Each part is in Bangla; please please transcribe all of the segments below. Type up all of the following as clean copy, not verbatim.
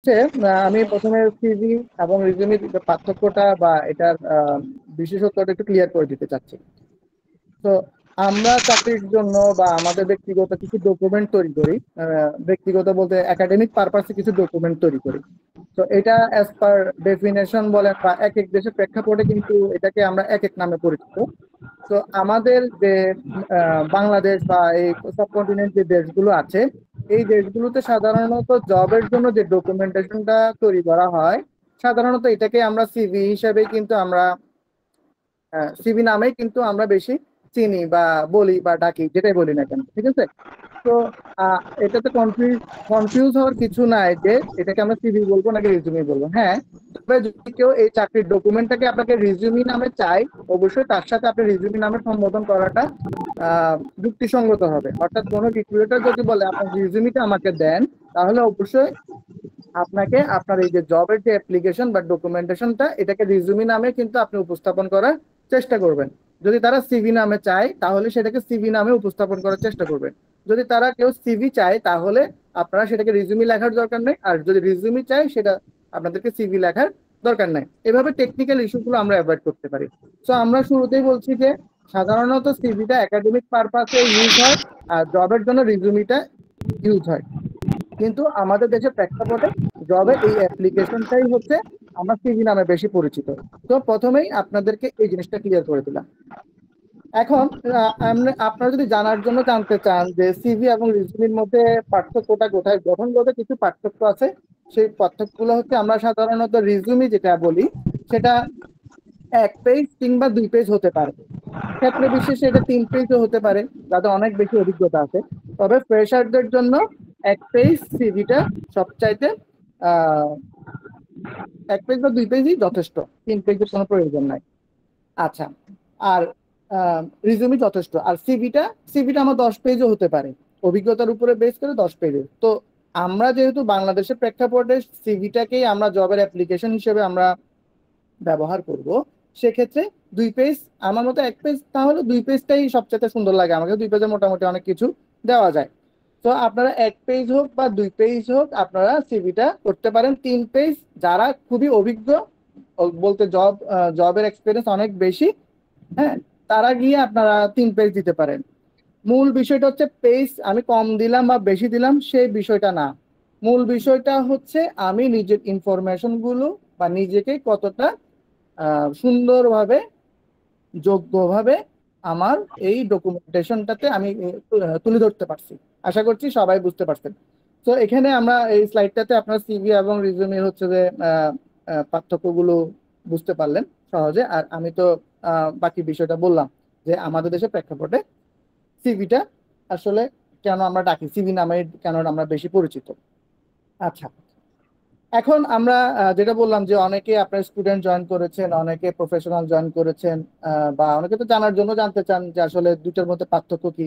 হচ্ছে, আমি প্রথমে সিভি এবং রিজিউমির পার্থক্যটা বা এটার বিশেষত্বটা একটু ক্লিয়ার করে দিতে চাচ্ছি। তো আমরা চাকরির জন্য বা আমাদের ব্যক্তিগত কিছু ডকুমেন্ট তৈরি করি। ব্যক্তিগত বলতে একাডেমিক পারপাসে কিছু ডকুমেন্ট তৈরি করি। তো এটা অ্যাজ পার ডেফিনেশন বলেন বা এক এক দেশের প্রেক্ষাপটে কিন্তু এটাকে আমরা এক এক নামে পরিচিত। তো আমাদের যে বাংলাদেশ বা এই সাবকন্টিনেন্ট যে দেশগুলো আছে, এই দেশগুলোতে সাধারণত জবের জন্য যে ডকুমেন্টেশনটা তৈরি করা হয়, সাধারণত এটাকে আমরা সিভি হিসেবে কিন্তু আমরা সিভি নামেই কিন্তু আমরা বেশি চিনি বা বলি বা ডাকি, যেটাই বলি না কেন, ঠিক আছে? তো এটাতে কনফিউজ হওয়ার কিছু নাই যে এটাকে আমরা সিভি বলবো নাকি রিজুমি বলবো। হ্যাঁ, তবে যদি কেউ এই চাকরির ডকুমেন্টটাকে আপনাকে রিজুমি নামে চাই, অবশ্যই তার সাথে আপনি রিজুমি নামে সম্বোধন করাটা যুক্তিসঙ্গত হবে। অর্থাৎ কোনো রিক্রুটার যদি বলে আপনার রিজুমিটা আমাকে দেন, তাহলে অবশ্যই আপনাকে আপনার এই যে জবের যে অ্যাপ্লিকেশন বা ডকুমেন্টেশনটা, এটাকে রিজুমি নামে কিন্তু আপনি উপস্থাপন করার চেষ্টা করবেন। যদি তারা সিভি নামে চায়, তাহলে সেটাকে সিভি নামে উপস্থাপন করার চেষ্টা করবেন। যদি তারা কেউ সিভি চায়, তাহলে আপনারা সেটাকে রিজুমি লেখার দরকার নেই। আর যদি রিজুমি চায়, সেটা আপনাদেরকে সিভি লেখার দরকার নাই। এভাবে টেকনিক্যাল ইস্যুগুলো আমরা অ্যাভয়েড করতে পারি। সো আমরা শুরুতেই বলছি যে সাধারণত সিভিটা একাডেমিক পারপাসে ইউজ হয়, আর জবের জন্য রিজুমিটা ইউজ হয়। কিন্তু আমাদের দেশের প্রেক্ষাপটে জবের এই অ্যাপ্লিকেশনটাই হচ্ছে আমরা সিভি নামে বেশি পরিচিত। তো প্রথমেই আপনাদেরকে এই জিনিসটা ক্লিয়ার করে দিলাম। এখন আপনারা যদি জানার জন্য জানতে চান যে সিভি এবং রিজুমির মধ্যে পার্থক্যটা কোথায়, গঠনগত কিছু পার্থক্য আছে। সেই পার্থক্যগুলো হচ্ছে, আমরা সাধারণত রিজুমি যেটা বলি, সেটা 1 পেজ কিংবা 2 পেজ হতে পারে। ক্ষেত্রে বিশেষে এটা 3 পেজও হতে পারে, যাদের অনেক বেশি অভিজ্ঞতা আছে। তবে ফ্রেশারদের জন্য 1 পেজ সিভিটা সবচাইতে আহ 1 পেজ বা 2 পেজই যথেষ্ট। 3 পেজের কোনো প্রয়োজন নাই। আচ্ছা। আর রিজুমি যথেষ্ট। আর সিভিটা সিভিটা আমার 10 পেজও হতে পারে, অভিজ্ঞতার উপরে বেস করে 10 পেজের। তো আমরা যেহেতু বাংলাদেশের প্রেক্ষাপটে সিভিটাকেই আমরা জবের অ্যাপ্লিকেশন হিসেবে আমরা ব্যবহার করব, সেক্ষেত্রে 2 পেজ, আমার মতো 1 পেজ, তাহলে 2 পেজটাই সবচেয়ে সুন্দর লাগে আমাকে। 2 পেজে মোটামুটি অনেক কিছু দেওয়া যায়। তো আপনারা 1 পেজ হোক বা 2 পেজ হোক, আপনারা সিভিটা করতে পারেন 3 পেজ। যারা খুবই অভিজ্ঞ, বলতে জবের এক্সপিরিয়েন্স অনেক বেশি, হ্যাঁ, তারা গিয়ে আপনারা 3 পেজ দিতে পারেন। মূল বিষয়টা হচ্ছে পেজ আমি কম দিলাম বা বেশি দিলাম সেই বিষয়টা না। মূল বিষয়টা হচ্ছে আমি নিজের ইনফরমেশন গুলো বা নিজেকে কতটা সুন্দরভাবে, যোগ্যভাবে আমার এই ডকুমেন্টেশনটাতে আমি তুলে ধরতে পারছি। আশা করছি সবাই বুঝতে পারছেন। তো এখানে আমরা এই স্লাইডটাতে আপনার সিভি এবং রিজিউমের হচ্ছে যে পার্থক্যগুলো বুঝতে পারলেন সহজে। আর আমি তো বাকি বিষয়টা বললাম যে আমাদের দেশের প্রেক্ষাপটে সিভিটা আসলে কেন আমরা ডাকি, সিভি নামে কেন আমরা বেশি পরিচিত। আচ্ছা, এখন আমরা যেটা বললাম যে অনেকে আপনার স্টুডেন্ট জয়েন করেছেন, অনেকে প্রফেশনাল জয়েন করেছেন, বা অনেকে তো জানার জন্য জানতে চান যে আসলে দুটোর মধ্যে পার্থক্য কি।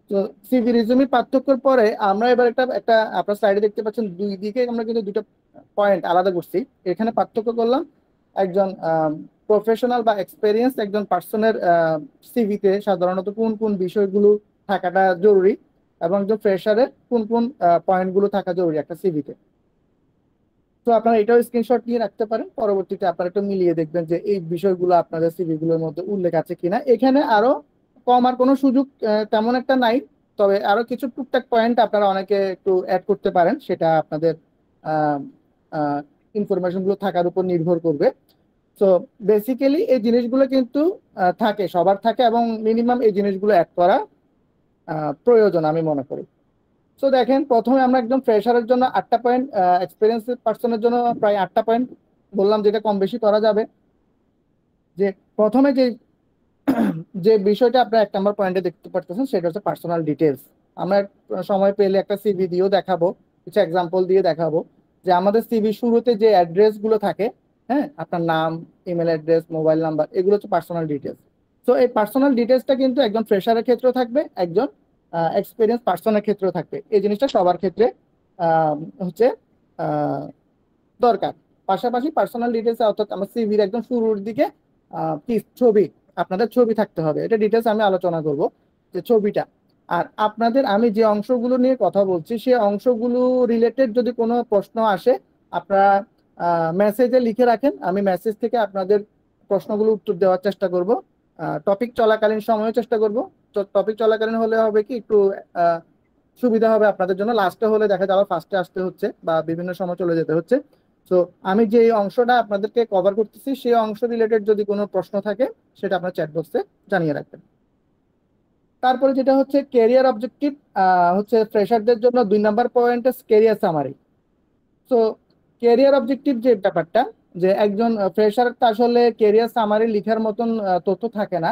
তো সিভি রিজুমি পার্থক্যের পরে আমরা এবার একটা একটা আপনার স্লাইডে দেখতে পাচ্ছেন, দুই দিকে আমরা কিন্তু দুটো পয়েন্ট আলাদা করছি। এখানে পার্থক্য করলাম একজন প্রফেশনাল বা এক্সপেরিয়েন্স একজন পার্সনের সিভিতে সাধারণত কোন কোন বিষয়গুলো থাকাটা জরুরি, এবং একজন ফ্রেশারের কোন কোন পয়েন্টগুলো থাকা জরুরি একটা সিভিতে। তো আপনারা এটাও স্ক্রিনশট নিয়ে রাখতে পারেন, পরবর্তীতে আপনারা একটু মিলিয়ে দেখবেন যে এই বিষয়গুলো আপনাদের সিভি গুলোর মধ্যে উল্লেখ আছে কিনা। এখানে আরো কম আর কোনো সুযোগ তেমন একটা নাই। তবে আরো কিছু টুকটাক পয়েন্ট আপনারা অনেকে একটু অ্যাড করতে পারেন, সেটা আপনাদের ইনফরমেশন গুলো থাকার উপর নির্ভর করবে। তো বেসিক্যালি এই জিনিসগুলো কিন্তু থাকে, সবার থাকে, এবং মিনিমাম এই জিনিসগুলো অ্যাড করা প্রয়োজন আমি মনে করি। তো দেখেন, প্রথমে আমরা একদম ফ্রেশারের জন্য 8টা পয়েন্ট, এক্সপিরিয়েন্স পার্সনের জন্য প্রায় 8টা পয়েন্ট বললাম, যেটা কম বেশি করা যাবে। যে প্রথমে যে যে বিষয়টা আপনার 1 নম্বর পয়েন্টে দেখতে পারতেছেন, সেটা হচ্ছে পার্সোনাল ডিটেলস। আমরা সময় পেলে একটা সিভি দিয়েও দেখাবো, কিছু এক্সাম্পল দিয়ে দেখাবো যে আমাদের সিভি শুরুতে যে অ্যাড্রেস গুলো থাকে, হ্যাঁ, আপনার নাম, ইমেল অ্যাড্রেস, মোবাইল নাম্বার, এগুলো হচ্ছে পার্সোনাল ডিটেলস। তো এই পার্সোনাল ডিটেলসটা কিন্তু একজন ফ্রেশারের ক্ষেত্রেও থাকবে, একজন এক্সপিরিয়েন্স পার্সনের ক্ষেত্রেও থাকবে। এই জিনিসটা সবার ক্ষেত্রে আহ, হচ্ছে আহ, দরকার। পাশাপাশি পার্সোনাল ডিটেলস, অর্থাৎ আমার সিভির একদম শুরুর দিকে কি ছবি, আপনাদের ছবি থাকতে হবে। এটা ডিটেলস আমি আলোচনা করব, যে ছবিটা। আর আপনাদের আমি যে অংশগুলো নিয়ে কথা বলছি, সেই অংশগুলো রিলেটেড যদি কোনো প্রশ্ন আসে, আপনারা মেসেজে লিখে রাখেন, আমি মেসেজ থেকে আপনাদের প্রশ্নগুলো উত্তর দেওয়ার চেষ্টা করব। টপিক চলাকালীন সময়ও চেষ্টা করব। টপিক চলাকালীন হলে হবে কি একটু সুবিধা হবে আপনাদের জন্য, লাস্টে হলে দেখা যাবে ফার্স্টে আসতে হচ্ছে বা বিভিন্ন সময় চলে যেতে হচ্ছে। তো আমি যে অংশটা আপনাদেরকে কভার করতেছি সেই অংশ রিলেটেড যদি কোনো প্রশ্ন থাকে সেটা আপনার চ্যাট বক্সে জানিয়ে রাখবেন। তারপরে যেটা হচ্ছে ক্যারিয়ার অবজেক্টিভ, হচ্ছে ফ্রেশারদের জন্য 2 নম্বর পয়েন্ট ক্যারিয়ার সামারি। তো ক্যারিয়ার অবজেক্টিভ যে ব্যাপারটা, যে একজন ফ্রেশার আসলে ক্যারিয়ার সামারি লিখার মতন তথ্য থাকে না।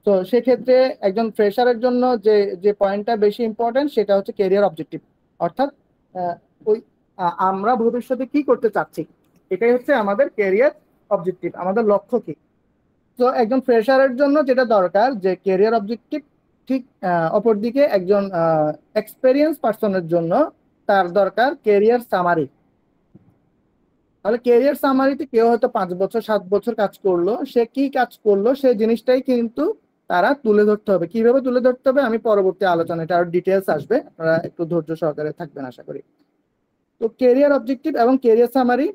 তো সেক্ষেত্রে একজন ফ্রেশারের জন্য যে যে পয়েন্টটা বেশি ইম্পর্টেন্ট সেটা হচ্ছে ক্যারিয়ার অবজেক্টিভ, অর্থাৎ ওই আমরা ভবিষ্যতে কি করতে চাচ্ছি, এটাই হচ্ছে আমাদের ক্যারিয়ার অবজেক্টিভ, আমাদের লক্ষ্য কি। তো একজন ফ্রেশারের জন্য যেটা দরকার যে ক্যারিয়ার অবজেক্টিভ, ঠিক অপরদিকে একজন এক্সপেরিয়েন্স পার্সনের জন্য তার দরকার ক্যারিয়ার সামারি। তাহলে ক্যারিয়ার সামারিতে কেউ হয়তো 5 বছর 7 বছর কাজ করলো, সে কি কাজ করলো সেই জিনিসটাই কিন্তু তারা তুলে ধরতে হবে। কিভাবে তুলে ধরতে হবে আমি পরবর্তী আলোচনায় এটা আরো ডিটেলস আসবে, আপনারা একটু ধৈর্য সহকারে থাকবেন আশা করি। তো ক্যারিয়ার অবজেক্টিভ এবং ক্যারিয়ার সামারি,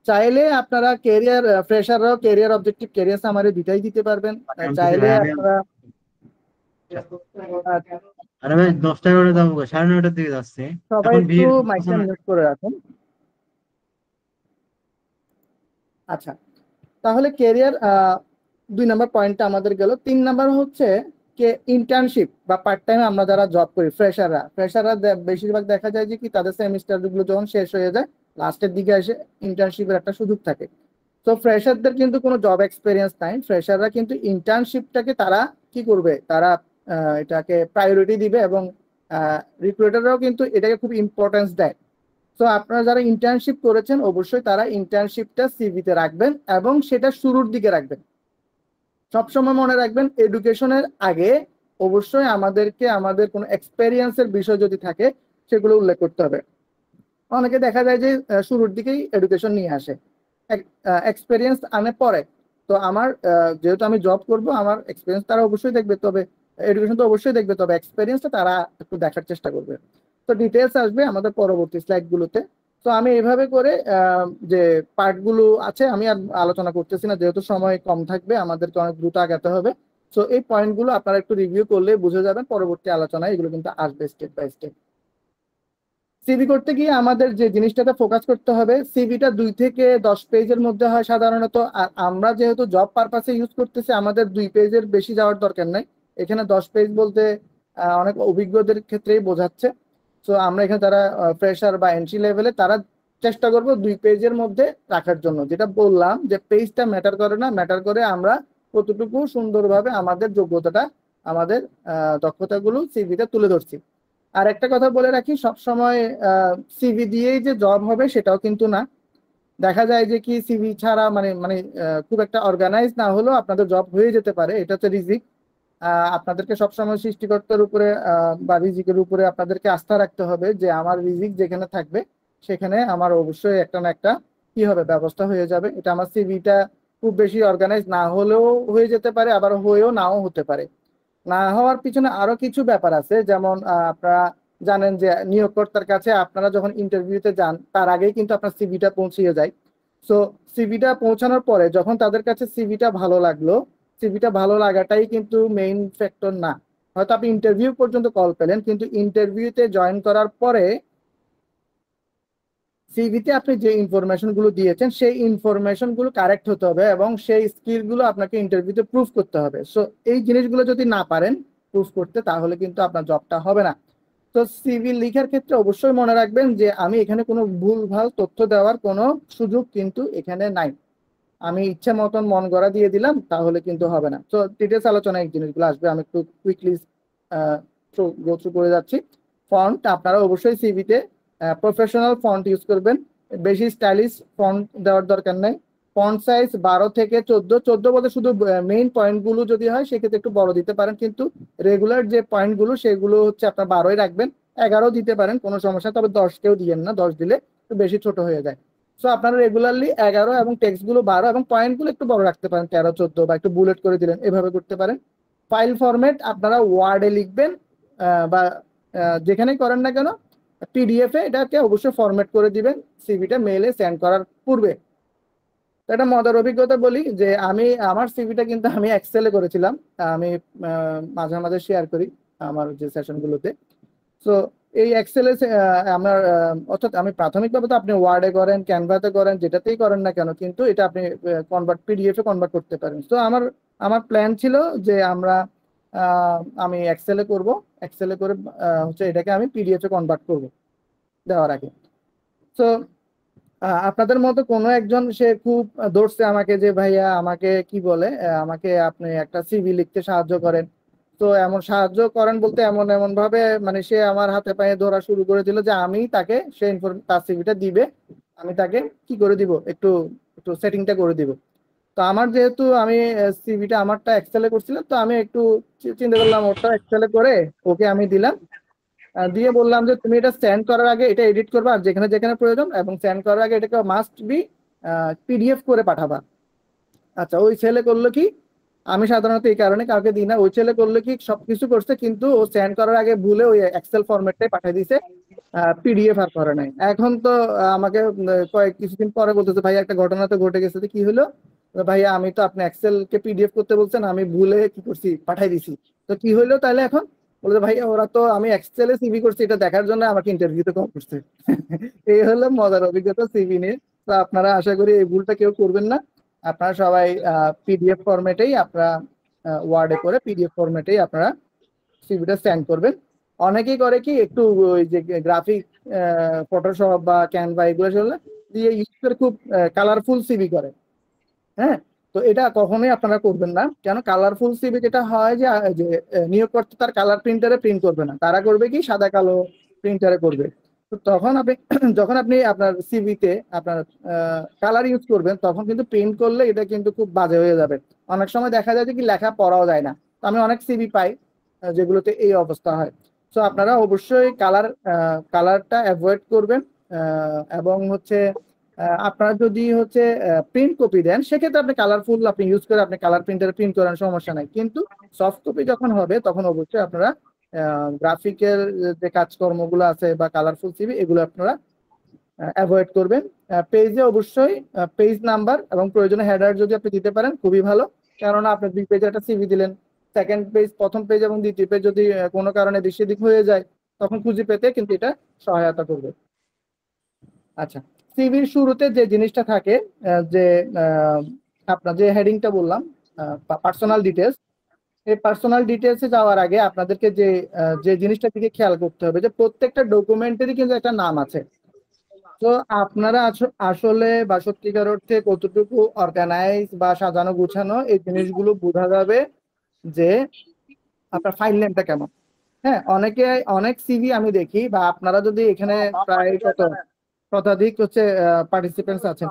চাইলে আপনারা ক্যারিয়ার ফ্রেশাররাও ক্যারিয়ার অবজেক্টিভ ক্যারিয়ার সামারি দুটাই দিতে পারবেন। চাইলে আপনারা আরে ভাই 10টা করে যাবো, 9:30টার দিকে যাচ্ছে। সবাই এখন একটু ভিড় আছে মাইকটা না? মিউট করে রাখুন। আচ্ছা, তাহলে ক্যারিয়ার 2 নম্বর পয়েন্টটা আমাদের গেল। 3 নম্বর হচ্ছে কে ইন্টার্নশিপ বা পার্ট টাইম আমরা যারা জব করি, ফ্রেশাররা বেশিরভাগ দেখা যায় যে কি তাদের সেমিস্টার গুলো যখন শেষ হয়ে যায় লাস্টের দিকে এসে ইন্টার্নশিপের একটা সুযোগ থাকে। তো ফ্রেশারদের কিন্তু কোনো জব এক্সপিরিয়েন্স নাই, ফ্রেশাররা কিন্তু ইন্টার্নশিপটাকে তারা কি করবে, তারা এটাকে প্রায়োরিটি দিবে এবং রিক্রুটাররাও কিন্তু এটাকে খুব ইম্পর্টেন্স দেয়। তো আপনারা যারা ইন্টার্নশিপ করেছেন অবশ্যই তারা ইন্টার্নশিপটা সিভিতে রাখবেন এবং সেটা শুরুর দিকে রাখবেন। সবসময় মনে রাখবেন এডুকেশনের আগে অবশ্যই আমাদেরকে আমাদের কোনো এক্সপেরিয়েন্সের বিষয় যদি থাকে সেগুলো উল্লেখ করতে হবে। অনেকে দেখা যায় যে শুরুর দিকেই এডুকেশন নিয়ে আসে, এক্সপেরিয়েন্স আনে পরে। তো আমার যেহেতু আমি জব করব আমার এক্সপেরিয়েন্স তারা অবশ্যই দেখবে, তবে এডুকেশন তো অবশ্যই দেখবে, তবে এক্সপেরিয়েন্সটা তারা একটু দেখার চেষ্টা করবে। তো ডিটেলস আসবে আমাদের পরবর্তী স্লাইডগুলোতে। তো আমি এভাবে করে যে পার্টগুলো আছে আমি আর আলোচনা করতেছি না, যেহেতু সময় কম থাকবে, আমাদেরকে অনেক দ্রুত আগাতে হবে। তো এই পয়েন্টগুলো আপনারা একটু রিভিউ করলে বুঝে যাবেন, পরবর্তী আলোচনায় এগুলো কিন্তু আসবে স্টেপ বাই স্টেপ। সিভি করতে গিয়ে আমাদের যে জিনিসটাতে ফোকাস করতে হবে, সিভিটা 2 থেকে 10 পেজের মধ্যে হয় সাধারণত। আর আমরা যেহেতু জব পারপাসে ইউজ করতেছি আমাদের 2 পেজের বেশি যাওয়ার দরকার নাই। এখানে 10 পেজ বলতে অনেক অভিজ্ঞদের ক্ষেত্রেই বোঝাচ্ছে। তো আমরা এখানে যারা ফ্রেশার বা এন্ট্রি লেভেলে তারা চেষ্টা করব 2 পেজের মধ্যে রাখার জন্য। যেটা বললাম যে পেজটা ম্যাটার করে না, ম্যাটার করে আমরা কতটুকু সুন্দরভাবে আমাদের যোগ্যতাটা, আমাদের দক্ষতাগুলো সিভিতে তুলে ধরছি। আর একটা কথা বলে রাখি, সবসময় সিভি দিয়েই যে জব হবে সেটাও কিন্তু না। দেখা যায় যে কি সিভি ছাড়া মানে মানে খুব একটা অর্গানাইজ না হলেও আপনাদের জব হয়ে যেতে পারে, এটা হচ্ছে রিজিক। আপনাদেরকে সবসময় সৃষ্টিকর্তার উপরে বা রিজিকের উপরে আপনাদেরকে আস্থা রাখতে হবে যে আমার রিজিক যেখানে থাকবে সেখানে আমার অবশ্যই একটা না একটা কি হবে, ব্যবস্থা হয়ে যাবে। এটা আমার সিভিটা খুব বেশি অর্গানাইজ না হলেও হয়ে যেতে পারে, আবার হয়েও নাও হতে পারে। না হওয়ার পিছনে আরো কিছু ব্যাপার আছে, যেমন আপনারা জানেন যে নিয়োগকর্তার কাছে আপনারা যখন ইন্টারভিউতে যান তার আগেই কিন্তু আপনার সিভিটা পৌঁছিয়ে যায়। সো সিভিটা পৌঁছানোর পরে যখন তাদের কাছে সিভিটা ভালো লাগলো, সিভিটা ভালো লাগাটাই কিন্তু মেইন ফ্যাক্টর না। হয়তো আপনি ইন্টারভিউ পর্যন্ত কল পেলেন, কিন্তু ইন্টারভিউতে জয়েন করার পরে সিভিতে আপনি যে ইনফরমেশন গুলো দিয়েছেন সেই ইনফরমেশন গুলো কারেক্ট হতে হবে এবং সেই স্কিল গুলো আপনাকে ইন্টারভিউতে প্রুফ করতে হবে। সো এই জিনিসগুলো যদি না পারেন প্রুফ করতে তাহলে কিন্তু আপনার জবটা হবে না। তো সিভি লিখার ক্ষেত্রে অবশ্যই মনে রাখবেন যে আমি এখানে কোনো ভুলভাল তথ্য দেওয়ার কোনো সুযোগ কিন্তু এখানে নাই। আমি ইচ্ছে মতন মন গড়া দিয়ে দিলাম তাহলে কিন্তু হবে না। তো ডিটেলস আলোচনায় এই জিনিসগুলো আসবে, আমি একটু কুইকলি গো থ্রু করে যাচ্ছি। ফন্ট আপনারা অবশ্যই সিভিতে প্রফেশনাল ফন্ট ইউজ করবেন, বেশি স্টাইলিশ ফন্ট দেওয়ার দরকার নাই। ফন্ট সাইজ 12 থেকে 14 বলতে শুধু মেইন পয়েন্টগুলো যদি হয় সেক্ষেত্রে একটু বড় দিতে পারেন, কিন্তু রেগুলার যে পয়েন্টগুলো সেগুলো হচ্ছে আপনার 12ই রাখবেন। 11 দিতে পারেন কোনো সমস্যা, তবে 10কেও দিয়েন না, 10 দিলে একটু বেশি ছোট হয়ে যায়। সো আপনারা রেগুলারলি 11 এবং টেক্সট গুলো 12 এবং পয়েন্ট গুলো একটু বড় রাখতে পারেন, 13 14 বা একটু বুলেট করে দিলেন, এভাবে করতে পারেন। ফাইল ফরম্যাট আপনারা ওয়ার্ডে লিখবেন বা যেখানেই করেন না কেন পিডিএফ এ এটাকে অবশ্যই ফরম্যাট করে দিবেন সিভিটা মেইলে সেন্ড করার পূর্বে। তো একটা মজার অভিজ্ঞতা বলি যে আমি আমার সিভিটা কিন্তু আমি এক্সেলে করেছিলাম। আমি মাঝে মাঝে শেয়ার করি আমার যে সেশনগুলোতে। তো এই এক্সেলে আপনার অর্থাৎ আমি প্রাথমিকভাবে তো আপনি ওয়ার্ডে করেন, ক্যানভাতে করেন, যেটাতেই করেন না কেন, কিন্তু এটা আপনি পিডিএফ এ কনভার্ট করতে পারেন। তো আমার আমার প্ল্যান ছিল যে আমি এক্সেলে করব, এক্সেলে করে হচ্ছে এটাকে আমি পিডিএফ এ কনভার্ট করব দেওয়ার আগে। তো আপনাদের মতো কোনো একজন সে খুব ধরছে আমাকে যে ভাইয়া আমাকে কি বলে আমাকে আপনি একটা সিভি লিখতে সাহায্য করেন। তো এমন সাহায্য করেন বলতে এমন এমন ভাবে মানে সে আমার হাতে পায়ে ধরা শুরু করে দিল যে আমি তাকে তার সিভিটা দিবে, আমি তাকে কি করে দিব, একটু একটু সেটিংটা করে দিব। তো আমার যেহেতু আমি সিভিটা আমারটা এক্সেলে করছিলাম, তো আমি একটু চিন্তা করলাম ওটা এক্সেলে করে ওকে আমি দিলাম। দিয়ে বললাম যে তুমি এটা সেন্ড করার আগে এটা এডিট করবা আর যেখানে যেখানে প্রয়োজন, এবং সেন্ড করার আগে এটাকে মাস্ট বি পিডিএফ করে পাঠাবা। আচ্ছা, ওই ছেলে করলো কি, আমি সাধারণত এই কারণে কাউকে দিই না, ওই ছেলে করলো কি সবকিছু করছে কিন্তু ও সেন্ড করার আগে ভুলে ওই এক্সেল ফরম্যাটটাই পাঠিয়ে দিয়েছে, পিডিএফ আর করে নাই। এখন তো আমাকে কিছুদিন পরে বলতেছে ভাই একটা ঘটনা তো ঘটে গেছে। তো কি হলো, ভাইয়া আমি তো আপনি এক্সেল কে পিডিএফ করতে বলছেন, আমি ভুলে কি করছি পাঠাই দিছি। তো কি হইলো তাহলে এখন, বলতে ভাইয়া ওরা তো আমি এক্সেলে সিভি করছি এটা দেখার জন্য আমাকে ইন্টারভিউতে কল করছে। এই হলো মজার অভিজ্ঞতা সিভি নিয়ে। তো আপনারা আশা করি এই ভুলটা কেউ করবেন না। আপনারা সবাই পিডিএফ ফরম্যাটেই আপনারা ওয়ার্ডে করে পিডিএফ ফরম্যাটেই আপনারা সিভিটা সেন্ড করবেন। অনেকেই করে কি একটু ওই যে গ্রাফিক ফটোশপ বা ক্যানভা এগুলো দিয়ে ইউজ করে খুব কালারফুল সিভি করে। হ্যাঁ, তো এটা কখনোই আপনারা করবেন না। কেন, কালারফুল সিভি যেটা হয় যে নিয়োগকর্তা তার কালার প্রিন্টারে প্রিন্ট করবে না, তারা করবে কি সাদা কালো প্রিন্টারে করবে। তো তখন আপনি যখন আপনি আপনার সিভিতে আপনার কালার ইউজ করবেন তখন কিন্তু প্রিন্ট করলে এটা কিন্তু খুব বাজে হয়ে যাবে। অনেক সময় দেখা যায় যে কি লেখা পড়াও যায় না। তো আমি অনেক সিভি পাই যেগুলোতে এই অবস্থা হয়। তো আপনারা অবশ্যই কালারটা অ্যাভয়েড করবেন। এবং হচ্ছে আপনারা যদি হচ্ছে প্রিন্ট কপি দেন সেক্ষেত্রে আপনি কালারফুল আপনি ইউজ করে আপনি কালার প্রিন্টারে প্রিন্ট করার সমস্যা নাই, কিন্তু সফট কপি যখন হবে তখন অবশ্যই আপনারা গ্রাফিকের যে কাজকর্মগুলো আছে বা কালারফুল সিভি এগুলো আপনারা অ্যাভয়েড করবেন। পেজে অবশ্যই পেজ নাম্বার এবং প্রয়োজনে হেডার যদি আপনি দিতে পারেন খুবই ভালো, কেননা আপনি 2 পেজে একটা সিভি দিলেন, সেকেন্ড পেজ, প্রথম পেজ এবং দ্বিতীয় পেজ যদি কোনো কারণে বেশি দিক হয়ে যায় তখন খুঁজে পেতে কিন্তু এটা সহায়তা করবে। আচ্ছা, সিভির শুরুতে যে জিনিসটা থাকে যে আপনার যে হেডিংটা বললাম পার্সোনাল ডিটেলস, এই পার্সোনাল ডিটেলসে যাওয়ার আগে আপনাদেরকে যে যে জিনিসটা দিকে খেয়াল করতে হবে যে প্রত্যেকটা ডকুমেন্টেরই কিন্তু একটা নাম আছে। তো আপনারা আসলে বা সত্যিকার অর্থে কতটুকু অর্গানাইজ বা সাজানো গুছানো এই জিনিসগুলো বোঝা যাবে যে আপনার ফাইল নেমটা কেমন। হ্যাঁ, অনেক সিভি আমি দেখি বা আপনারা যদি এখানে প্রায় শতাধিক হচ্ছে পার্টিসিপেন্টস আছেন,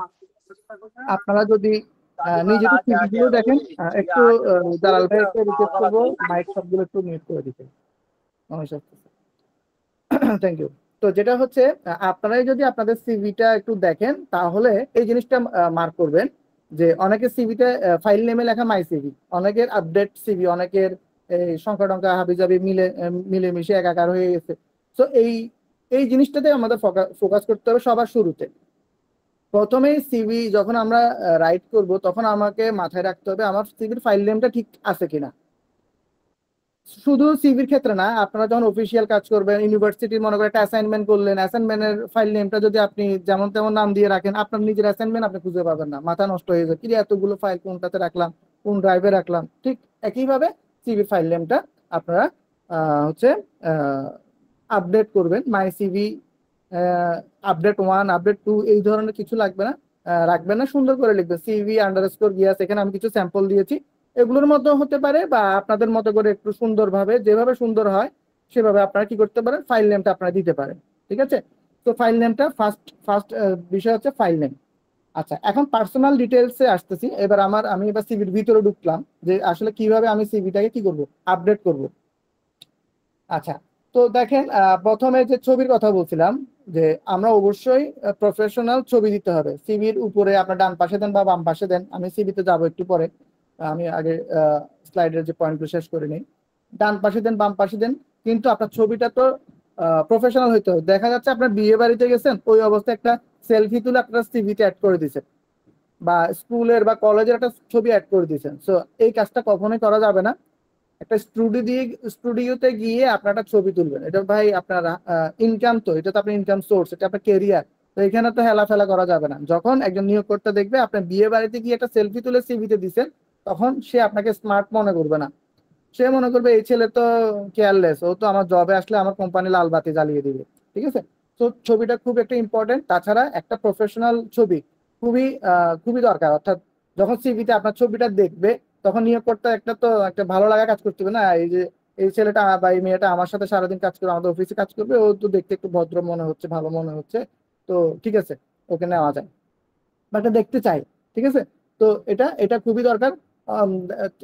আপনারা যদি নিজেদের সিভি গুলো দেখেন, একটু জালাল ভাই একটু রিকোয়েস্ট করবো মাইক সবগুলো একটু মিউট করে দিতে। নমস্কার, থ্যাংক ইউ। তো যেটা হচ্ছে আপনারাই যদি আপনাদের সিভিটা একটু দেখেন তাহলে এই জিনিসটা মার্ক করবেন যে অনেকের সিভিতে ফাইল নেমে লেখা মাই সিভি, অনেকের আপডেট সিভি, অনেকের সংখ্যা টঙ্কা হাবিজাবি মিলেমিশে একাকার হয়ে গেছে। তো এই এই জিনিসটাতে আমাদের ফোকাস করতে হবে সবার শুরুতে। প্রথমেই সিভি যখন আমরা রাইট করব তখন আমাকে মাথায় রাখতে হবে আমার সিভির ফাইল নেমটা ঠিক আছে কিনা। শুধু সিভির ক্ষেত্রে না, আপনারা যখন অফিসিয়াল কাজ করবেন, ইউনিভার্সিটির মনে করেন একটা অ্যাসাইনমেন্ট করলেন, অ্যাসাইনমেন্টের ফাইল নেমটা যদি আপনি যেমন তেমন নাম দিয়ে রাখেন, আপনার নিজের অ্যাসাইনমেন্ট আপনি খুঁজে পাবেন না, মাথা নষ্ট হয়ে যাবে, কি রে এতগুলো ফাইল কোনটাতে রাখলাম, কোন ড্রাইভে রাখলাম। ঠিক একইভাবে সিভির ফাইল নেমটা আপনারা হচ্ছে আপডেট করবেন। মাই সিভি আপডেট 1, আপডেট 2 এই ধরনের কিছু লাগবে না, রাখবেন না, সুন্দর করে লিখবেন সিভি আন্ডারস্কোর গিয়াস। এখানে আমি কিছু স্যাম্পল দিয়েছি, এগুলোর মধ্যে হতে পারে বা আপনাদের মতো করে একটু সুন্দরভাবে যেভাবে সুন্দর হয় সেভাবে আপনারা কি করতে পারেন ফাইল নেমটা আপনারা দিতে পারেন। ঠিক আছে, তো ফাইল নেমটা ফার্স্ট বিষয় হচ্ছে ফাইল নেম। আচ্ছা, এখন পার্সোনাল ডিটেলসে আসতেছি। আমি এবার সিভির ভিতরে ঢুকলাম যে আসলে কিভাবে আমি সিভিটাকে কি করব, আপডেট করব। আচ্ছা, তো দেখেন প্রথমে যে ছবির কথা বলছিলাম যে আমরা অবশ্যই প্রফেশনাল ছবি দিতে হবে সিভির উপরে। আপনার ডান পাশে দেন বা বাম পাশে দেন, আমি সিভিতে যাবো একটু পরে, আমি আগে স্লাইডের যে পয়েন্টগুলো শেষ করে নিই। ডান পাশে দেন বাম পাশে দেন, কিন্তু আপনার ছবিটা তো প্রফেশনাল হইতে হবে। দেখা যাচ্ছে আপনার বিয়ে বাড়িতে গেছেন, ওই অবস্থায় একটা সেলফি তুলে আপনার সিভিতে অ্যাড করে দিয়েছেন, বা স্কুলের বা কলেজের একটা ছবি অ্যাড করে দিয়েছেন। সো এই কাজটা কখনোই করা যাবে না। একটা স্টুডিওতে গিয়ে আপনার একটা ছবি তুলবেন, এটা ভাই আপনার ইনকাম, তো এটা তো আপনার ইনকাম সোর্স, এটা আপনার কেরিয়ার। তো এখানে তো হেলাফেলা করা যাবে না। যখন একজন নিয়োগকর্তা দেখবে আপনার বিয়ে বাড়িতে গিয়ে একটা সেলফি তুলে সিভিতে দিচ্ছেন, তখন সে আপনাকে স্মার্ট মনে করবে না। সে মনে করবে এই ছেলে তো কেয়ারলেস, ও তো আমার জবে আসলে আমার কোম্পানি লাল বাতি জ্বালিয়ে দিবে। ঠিক আছে? তো ছবিটা খুব একটা ইম্পর্টেন্ট। তাছাড়া একটা প্রফেশনাল ছবি খুবই দরকার। অর্থাৎ যখন সিভিতে আপনার ছবিটা দেখবে, তখন নিয়োগকর্তা একটা ভালো লাগা কাজ করতে হবে না, এই যে এই ছেলেটা বা এই মেয়েটা আমার সাথে সারাদিন কাজ করবে, আমাদের অফিসে কাজ করবে, ও তো দেখতে একটু ভদ্র মনে হচ্ছে, ভালো মনে হচ্ছে, তো ঠিক আছে, ওকে নেওয়া যায় বা এটা দেখতে চাই। ঠিক আছে? তো এটা এটা খুবই দরকার। আম,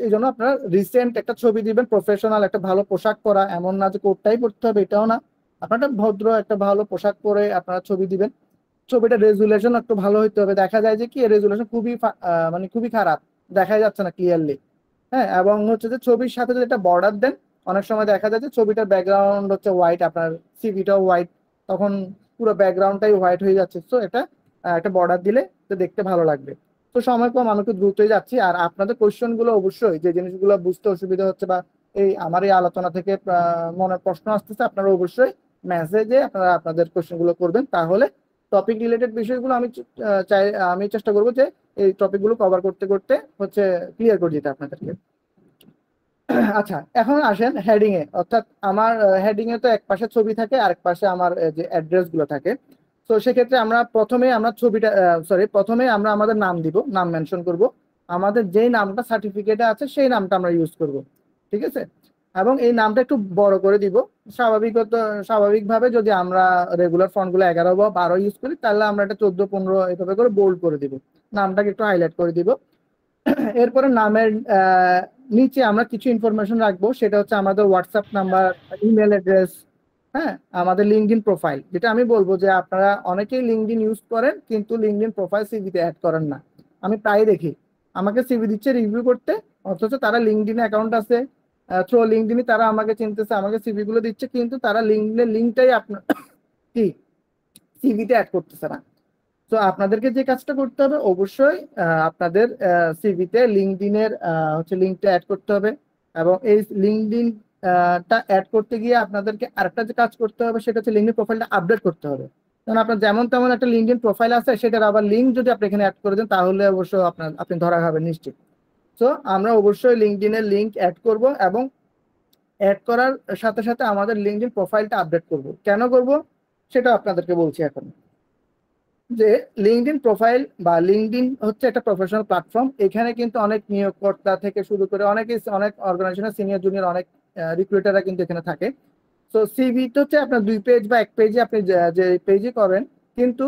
এই জন্য আপনারা রিসেন্ট একটা ছবি দিবেন, প্রফেশনাল একটা ভালো পোশাক পরা, এমন না যে কোটটাই পরতে হবে, এটাও না। আপনার একটা ভদ্র একটা ভালো পোশাক পরে আপনারা ছবি দিবেন। ছবিটা রেজুলেশন একটু ভালো হইতে হবে। দেখা যায় যে কি রেজুলেশন মানে খুবই খারাপ, দেখা যাচ্ছে না ক্লিয়ারলি। হ্যাঁ, এবং হচ্ছে যে ছবির সাথে যদি একটা বর্ডার দেন, অনেক সময় দেখা যায় যে ছবিটার ব্যাকগ্রাউন্ড হচ্ছে হোয়াইট, আপনার সিভিটাও হোয়াইট, তখন পুরো ব্যাকগ্রাউন্ডটাই হোয়াইট হয়ে যাচ্ছে। তো এটা একটা বর্ডার দিলে তো দেখতে ভালো লাগবে। তো সময় কম, আমি একটু দ্রুতই যাচ্ছি। আর আপনাদের কোয়েশ্চেন গুলো অবশ্যই, যে জিনিসগুলো বুঝতে অসুবিধা হচ্ছে বা আমার এই আলোচনা থেকে মনে প্রশ্ন আসতেছে, আপনারা অবশ্যই মেসেজে আপনারা আপনাদের কোয়েশ্চেন গুলো করবেন। তাহলে টপিক রিলেটেড বিষয়গুলো আমি চেষ্টা করবো যে এই টপিকগুলো কভার করতে করতে হচ্ছে ক্লিয়ার করে দিতে আপনাদেরকে। আচ্ছা, এখন আসেন হেডিং এ। অর্থাৎ আমার হেডিং এ তো এক পাশে ছবি থাকে, আরেক পাশে আমার যে অ্যাড্রেস গুলো থাকে। তো সেক্ষেত্রে প্রথমে আমরা আমাদের নাম দিব, নাম মেনশন করব। আমাদের যেই নামটা সার্টিফিকেটে আছে সেই নামটা আমরা ইউজ করব। ঠিক আছে? এবং এই নামটা একটু বড় করে দিব। স্বাভাবিকভাবে যদি আমরা রেগুলার ফন্টগুলো 11 বা 12 ইউজ করি, তাহলে আমরা এটা 14, 15 এভাবে করে বোল্ড করে দিব। নামটাকে একটু হাইলাইট করে দিব। এরপরে নামের নিচে আমরা কিছু ইনফরমেশন রাখবো, সেটা হচ্ছে আমাদের হোয়াটসঅ্যাপ নাম্বার, ইমেল অ্যাড্রেস, হ্যাঁ, আমাদের লিঙ্কডইন প্রোফাইল। যেটা আমি বলবো যে আপনারা অনেকেই লিঙ্কডইন ইউজ করেন, কিন্তু লিঙ্কডইন প্রোফাইল সিভিতে অ্যাড করেন না। আমি প্রায় দেখি আমাকে সিভি দিচ্ছে রিভিউ করতে, অথচ তারা লিঙ্কডইন অ্যাকাউন্ট আছে, থ্রু লিঙ্কডইনই তারা আমাকে চিনতেছে, আমাকে সিভি গুলো দিচ্ছে, কিন্তু তারা লিঙ্কডইনের লিঙ্কটাই আপনার কি সিভিতে অ্যাড করতেছে না। তো আপনাদেরকে যে কাজটা করতে হবে, অবশ্যই আপনাদের সিভিতে লিঙ্কডইনের হচ্ছে লিঙ্কটা অ্যাড করতে হবে। এবং এই লিঙ্কডইন টা অ্যাড করতে গিয়ে আপনাদেরকে আরেকটা যে কাজ করতে হবে, সেটা হচ্ছে লিঙ্কডইন প্রোফাইলটা আপডেট করতে হবে। কারণ আপনার যেমন তেমন একটা লিঙ্কডইন প্রোফাইল আছে, সেটার আবার লিঙ্ক যদি আপনি এখানে অ্যাড করে দেন, তাহলে অবশ্য আপনি ধরা খাবেন নিশ্চিত। তো আমরা অবশ্যই লিঙ্কডইনের লিঙ্ক অ্যাড করব, এবং অ্যাড করার সাথে সাথে আমাদের লিঙ্কডইন প্রোফাইলটা আপডেট করব। কেন করব সেটা আপনাদেরকে বলছি এখন। যে লিঙ্কডইন প্রোফাইল বা লিঙ্কডইন হচ্ছে একটা প্রফেশনাল প্ল্যাটফর্ম। এখানে কিন্তু অনেক নিয়োগকর্তা থেকে শুরু করে অনেক অর্গানাইজেশনের সিনিয়র জুনিয়র অনেক রিক্রুটাররা কিন্তু এখানে থাকে। তো সিভি তো হচ্ছে আপনার 2 পেজ বা 1 পেজে আপনি যে পেজে করেন, কিন্তু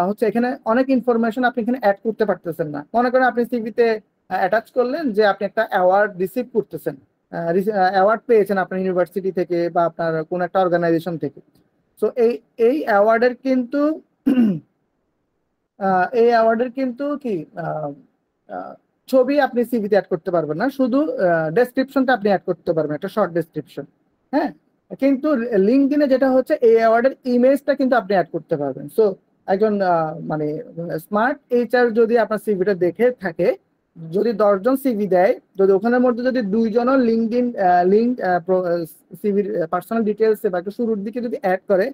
হচ্ছে এখানে অনেক ইনফরমেশন আপনি এখানে অ্যাড করতে পারতেছেন না। মনে করেন আপনি সিভিতে অ্যাটাচ করলেন যে আপনি একটা অ্যাওয়ার্ড রিসিভ করতেছেন, অ্যাওয়ার্ড পেয়েছেন আপনার ইউনিভার্সিটি থেকে বা আপনার কোন একটা অর্গানাইজেশন থেকে। তো এই অ্যাওয়ার্ডের কিন্তু এই অ্যাওয়ার্ডের কিন্তু কি আহ, আহ, ছবি আপনি সিভিতে অ্যাড করতে পারবেন না, শুধু ডেসক্রিপশনটা আপনি অ্যাড করতে পারবেন, একটা শর্ট ডেসক্রিপশন। হ্যাঁ, কিন্তু লিঙ্কডইনে যেটা হচ্ছে এই অ্যাওয়ার্ডের ইমেজটা কিন্তু আপনি অ্যাড করতে পারবেন। সো একজন মানে স্মার্ট এইচআর যদি আপনার সিভিটা দেখে থাকে, যদি 10 জন সিভি দেয়, যদি ওখানের মধ্যে যদি 2 জনও লিঙ্কডইন লিঙ্ক সিভির পার্সোনাল ডিটেলস বা একটু শুরুর দিকে যদি অ্যাড করে,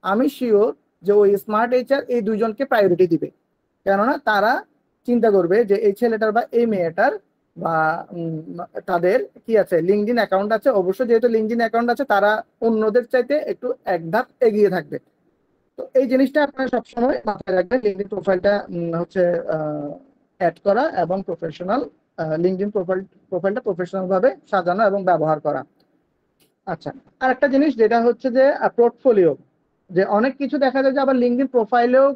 আমি শিওর যে ওই স্মার্ট এইচআর এই 2 জনকে প্রায়োরিটি দিবে। কেননা তারা চিন্তা করবে যে এই ছেলেটার বা এই মেয়েটার বা তাদের কি আছে, লিঙ্কডইন অ্যাকাউন্ট আছে। অবশ্যই যেহেতু লিঙ্কডইন অ্যাকাউন্ট আছে, তারা অন্যদের চাইতে একটু এক ধাপ এগিয়ে থাকবে। তো এই জিনিসটা আপনারা সবসময় মাথায় রাখবেন। লিঙ্কডইন প্রোফাইলটা হচ্ছে অ্যাড করা এবং লিঙ্কডইন প্রোফাইলটা প্রফেশনাল ভাবে সাজানো এবং ব্যবহার করা। আচ্ছা, আর একটা জিনিস যেটা হচ্ছে যে পোর্টফোলিও, যে অনেক কিছু দেখা যায় যে আবার লিঙ্কডইন প্রোফাইলেও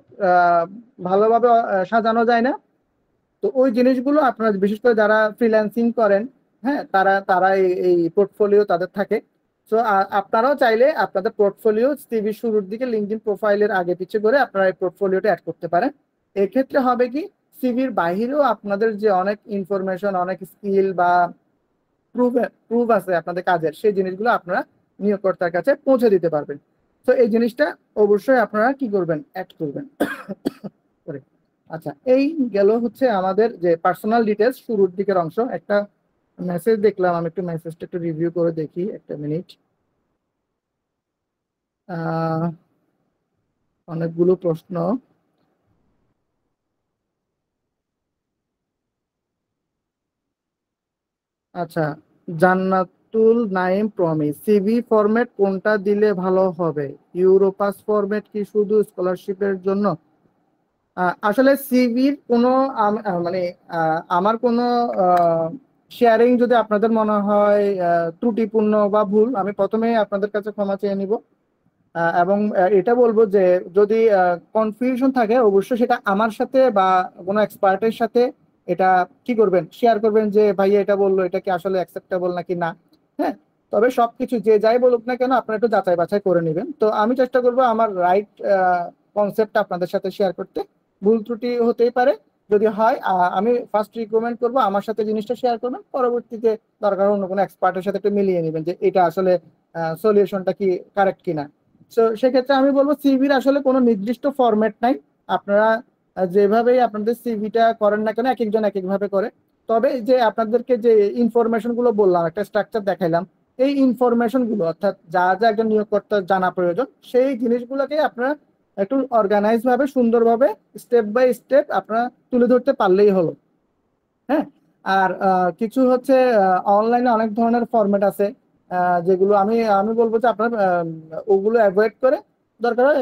ভালোভাবে সাজানো যায় না। তো ওই জিনিসগুলো আপনারা বিশেষ করে যারা ফ্রিল্যান্সিং করেন, হ্যাঁ, তারা তারা এই পোর্টফোলিও তাদের থাকে। তো আপনারাও চাইলে আপনাদের পোর্টফোলিও সিভি শুরুর দিকে লিঙ্কডইন প্রোফাইলের আগে পিছে করে আপনারা এই পোর্টফোলিওটা অ্যাড করতে পারেন। এক্ষেত্রে হবে কি, সিভির বাহিরেও আপনাদের যে অনেক ইনফরমেশন, অনেক স্কিল বা প্রুফ প্রুফ আছে আপনাদের কাজের, সেই জিনিসগুলো আপনারা নিয়োগকর্তার কাছে পৌঁছে দিতে পারবেন। তো এই জিনিসটা অবশ্যই আপনারা কি করবেন, অ্যাড করবেন করে। আচ্ছা, এই গেল হচ্ছে আমাদের যে পার্সোনাল ডিটেলস শুরুর দিকের অংশ। একটা মেসেজ দেখলাম, আমি একটু মেসেজটা একটু রিভিউ করে দেখি, একটা মিনিট। অনেকগুলো প্রশ্ন। আচ্ছা, জান্নাতুল নাইম প্রমিস, সিভি ফরম্যাট কোনটা দিলে ভালো হবে? ইউরোপাস ফরম্যাট কি শুধু স্কলারশিপের জন্য? আসলে সিভির কোনো মানে আমার কোনো শেয়ারিং যদি আপনাদের মনে হয় ত্রুটিপূর্ণ বা ভুল, আমি প্রথমে আপনাদের কাছে ক্ষমা চেয়ে নিব। এবং এটা বলবো যে যদি কনফিউশন থাকে অবশ্যই সেটা আমার সাথে বা কোনো এক্সপার্টের সাথে এটা কি করবেন, শেয়ার করবেন যে ভাইয়া এটা বললো, এটা কি আসলে অ্যাকসেপ্টেবল নাকি না। হ্যাঁ, তবে সবকিছু যে যাই বলুক না কেন আপনারা একটু যাচাই বাছাই করে নেবেন। তো আমি চেষ্টা করবো আমার রাইট কনসেপ্ট আপনাদের সাথে শেয়ার করতে। ভুল ত্রুটি হতেই পারে, যদি হয় আমি ফার্স্ট রিকমেন্ড করবো আমার সাথে জিনিসটা শেয়ার করবেন, পরবর্তীতে দরকার অন্য কোনো এক্সপার্টের সাথে একটু মিলিয়ে নেবেন যে এটা আসলে সলিউশনটা কি কারেক্ট কিনা। তো সেক্ষেত্রে আমি বলবো সিভির আসলে কোনো নির্দিষ্ট ফরম্যাট নাই। আপনারা যেভাবেই আপনাদের সিভিটা করেন না কেন এক একজন এক একভাবে করে। তবে যে আপনাদেরকে যে ইনফরমেশন গুলো বললাম, একটা স্ট্রাকচার দেখাইলাম, এই ইনফরমেশন গুলো অর্থাৎ যা যা একজন নিয়োগকর্তার জানা প্রয়োজন সেই জিনিসগুলোকে আপনারা একটু অর্গানাইজ ভাবে সুন্দরভাবে স্টেপ বাই স্টেপ আপনারা তুলে ধরতে পারলেই হলো। হ্যাঁ, আর কিছু হচ্ছে অনলাইনে অনেক ধরনের ফরম্যাট আছে, যেগুলো আমি আমি বলবো যে আপনারা ওগুলো অ্যাভয়েড করে দরকার হয়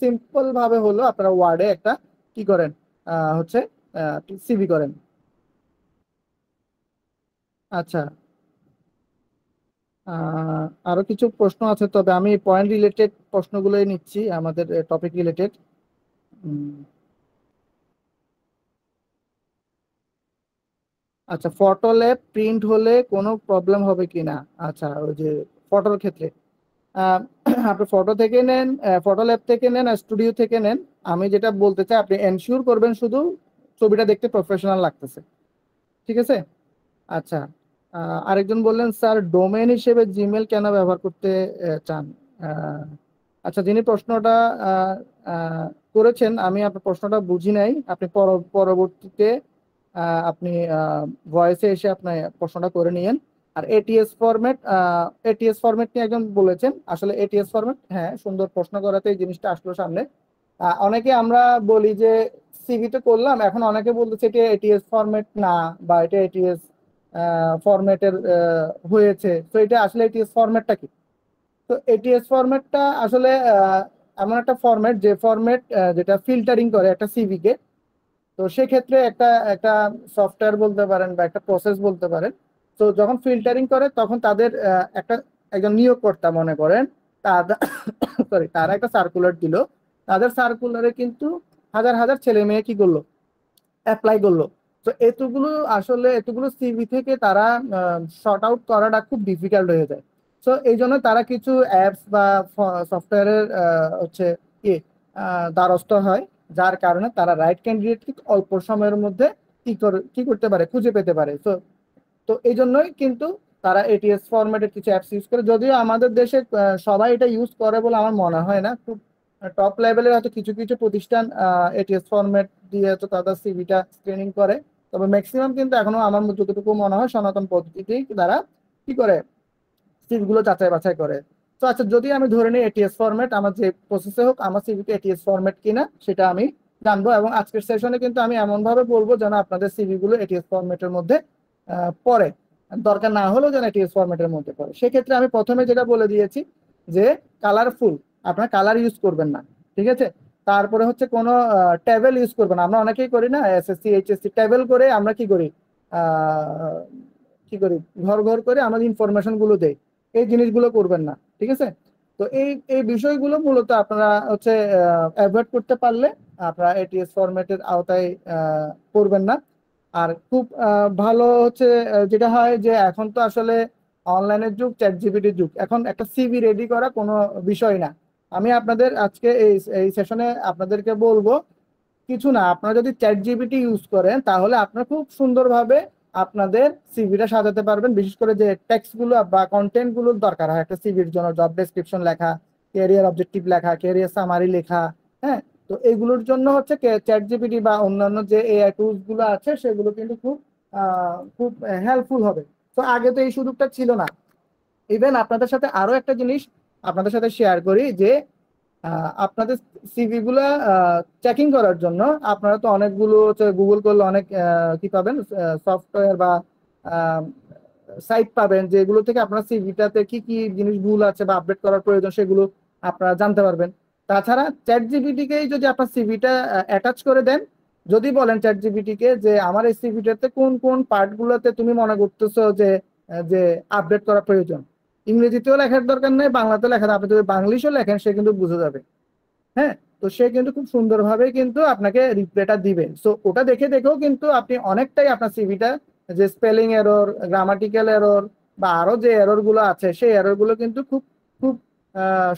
সিম্পল ভাবে হলো আপনারা ওয়ার্ডে একটা কি করেন, হচ্ছে সিভি করেন। আচ্ছা, আরো কিছু প্রশ্ন আছে, তবে আমি পয়েন্ট রিলেটেড প্রশ্নগুলোই নিচ্ছি, আমাদের টপিক রিলেটেড। আচ্ছা, ফটো ল্যাব প্রিন্ট হলে কোনো প্রবলেম হবে কিনা? আচ্ছা, ওই যে ফটোর ক্ষেত্রে আহ, আপনি ফটো থেকে নেন, ফটো ল্যাব থেকে নেন আর স্টুডিও থেকে নেন, আমি যেটা বলতে চাই আপনি এনশিওর করবেন শুধু ছবিটা দেখতে প্রফেশনাল লাগতেছে। ঠিক আছে। আচ্ছা, আরেকজন বললেন স্যার ডোমেইন হিসেবে জিমেল কেন ব্যবহার করতে চান? আহ, আচ্ছা, যিনি প্রশ্নটা আহ, আহ, করেছেন আমি আপনার প্রশ্নটা বুঝি নাই, আপনি পরবর্তীতে আপনি ভয়েসে এসে আপনি প্রশ্নটা করে নিয়েন। আর এটিএস ফরম্যাট, এটিএস ফরম্যাট নিয়ে একজন বলেছেন, আসলে এটিএস ফরম্যাট, হ্যাঁ সুন্দর প্রশ্ন করাতে এই জিনিসটা আসলো সামনে। অনেকে আমরা বলি যে সিভি তো করলাম, এখন অনেকে বলতেছে এটা এটিএস ফরম্যাট না, বা এটা এটিএস ফরম্যাটের হয়েছে, তো এটা আসলে এটিএস ফরম্যাটটা কি? তো এটিএস ফরম্যাটটা আসলে এমন একটা ফরম্যাট যে ফরম্যাট যেটা ফিল্টারিং করে একটা সিভি কে। তো সেক্ষেত্রে একটা একটা সফটওয়্যার বলতে পারেন বা একটা প্রসেস বলতে পারেন। তো যখন ফিল্টারিং করে তখন তাদের একটা একজন নিয়োগকর্তা মনে করেন তাদের সরি তারা একটা সার্কুলার দিল, তাদের সার্কুলারে কিন্তু হাজার হাজার ছেলে মেয়ে কি করলো, অ্যাপ্লাই করলো। তো এতগুলো আসলে এতগুলো সিভি থেকে তারা শর্ট আউট করাটা খুব ডিফিকাল্ট হয়ে যায়। তো এই জন্য তারা কিছু অ্যাপস বা সফটওয়্যারের হচ্ছে কি দ্বারস্থ হয়, যার কারণে তারা রাইট ক্যান্ডিডেট অল্প সময়ের মধ্যে কি করতে পারে, খুঁজে পেতে পারে। তো তো এই জন্যই কিন্তু তারা এটিএস ফরম্যাটের কিছু অ্যাপস ইউজ করে, যদিও আমাদের দেশে সবাই এটা ইউজ করে বলে আমার মনে হয় না। খুব টপ লেভেলের হয়তো কিছু কিছু প্রতিষ্ঠান এটিএস ফরম্যাট দিয়ে তো তাদের সিভিটা স্ক্রিনিং করে। তবে ম্যাক্সিমাম কিন্তু এখনো আমার যতটুকু মনে হয় সনাতন পদ্ধতিতেই তারা কি করে, সিভিগুলো যাচাই বাছাই করে। তো আচ্ছা, যদি আমি ধরে নিই এটিএস ফরম্যাট, আমার যে প্রসেসে হোক আমার সিভিতে এটিএস ফরম্যাট কিনা সেটা আমি জানবো, এবং আজকের সেশনে কিন্তু আমি এমন ভাবে বলবো যেন আপনাদের সিভি গুলো এটিএস ফরম্যাটের মধ্যে পড়ে, দরকার না হলেও যেন এটিএস ফরম্যাটের মধ্যে পড়ে। সেক্ষেত্রে আমি প্রথমে যেটা বলে দিয়েছি যে কালারফুল, আপনার কালার ইউজ করবেন না। ঠিক আছে। তারপরে হচ্ছে কোনো টেবিল ইউজ করবেন না, আমরা অনেকেই করি না এসএসসি এইচএসসি টেবিল করে আমরা কি করি, আহ, কি করি, ঘর ঘর করে আমাদের ইনফরমেশন গুলো দেই, এই জিনিসগুলো করবেন না। ঠিক আছে। তো এই এই বিষয়গুলো মূলত আপনারা হচ্ছে অ্যাভয়েড করতে পারলে আপনারা এটিএস ফরম্যাটের আওতায় করবেন না। আর খুব ভালো হচ্ছে যেটা হয় যে এখন তো আসলে অনলাইনের যুগ, চ্যাট জিপিটির যুগ, এখন একটা সিভি রেডি করা কোনো বিষয় না। আমি আপনাদের আজকে এই এই সেশনে আপনাদেরকে বলবো কিছু না, আপনারা যদি চ্যাট জিপিটি ইউজ করেন তাহলে আপনারা খুব সুন্দরভাবে আপনাদের সিভিটা সাজাতে পারবেন। বিশেষ করে যে টেক্সট গুলো বা কন্টেন্ট গুলোর দরকার হয় একটা সিভির জন্য, জব ডেসক্রিপশন লেখা ক্যারিয়ার অবজেক্টিভ লেখা, ক্যারিয়ার সামারি লেখা। হ্যাঁ, তো এগুলোর জন্য হচ্ছে চ্যাট জিপিটি বা অন্যান্য যে এআই টুলস গুলো আছে সেগুলো কিন্তু খুব হেল্পফুল হবে। তো আগে তো এই সুযোগটা ছিল না। ইভেন আপনাদের সাথে আরো একটা জিনিস আপনাদের সাথে শেয়ার করি যে আপনাদের সিভি গুলা চেকিং করার জন্য আপনারা তো অনেকগুলো গুগল করলে অনেক কি পাবেন, সফটওয়্যার বা সাইট পাবেন যেগুলো থেকে আপনার সিভিটাতে কি কি জিনিস ভুল আছে বা আপডেট করার প্রয়োজন সেগুলো আপনারা জানতে পারবেন। তাছাড়া চ্যাট জিপিটিকেই যদি আপনার সিভিটা অ্যাটাচ করে দেন, যদি বলেন চ্যাট জিপিটিকে যে আমার এই সিভিটাতে কোন কোন পার্টগুলোতে তুমি মনে করতেছো যে আপডেট করা প্রয়োজন, ইংরেজিতেও লেখার দরকার নেই, বাংলাতেও লেখা, আপনি যদি বাংলিশও লেখেন সে কিন্তু বুঝে যাবে। হ্যাঁ, তো সে কিন্তু খুব সুন্দরভাবে কিন্তু আপনাকে রিপ্লাইটা দিবে। সো ওটা দেখে দেখেও কিন্তু আপনি অনেকটাই আপনার সিভিটা যে স্পেলিং এরর, গ্রামাটিক্যাল এরর বা আরো যে এরর গুলো আছে সেই এরর গুলো কিন্তু খুব খুব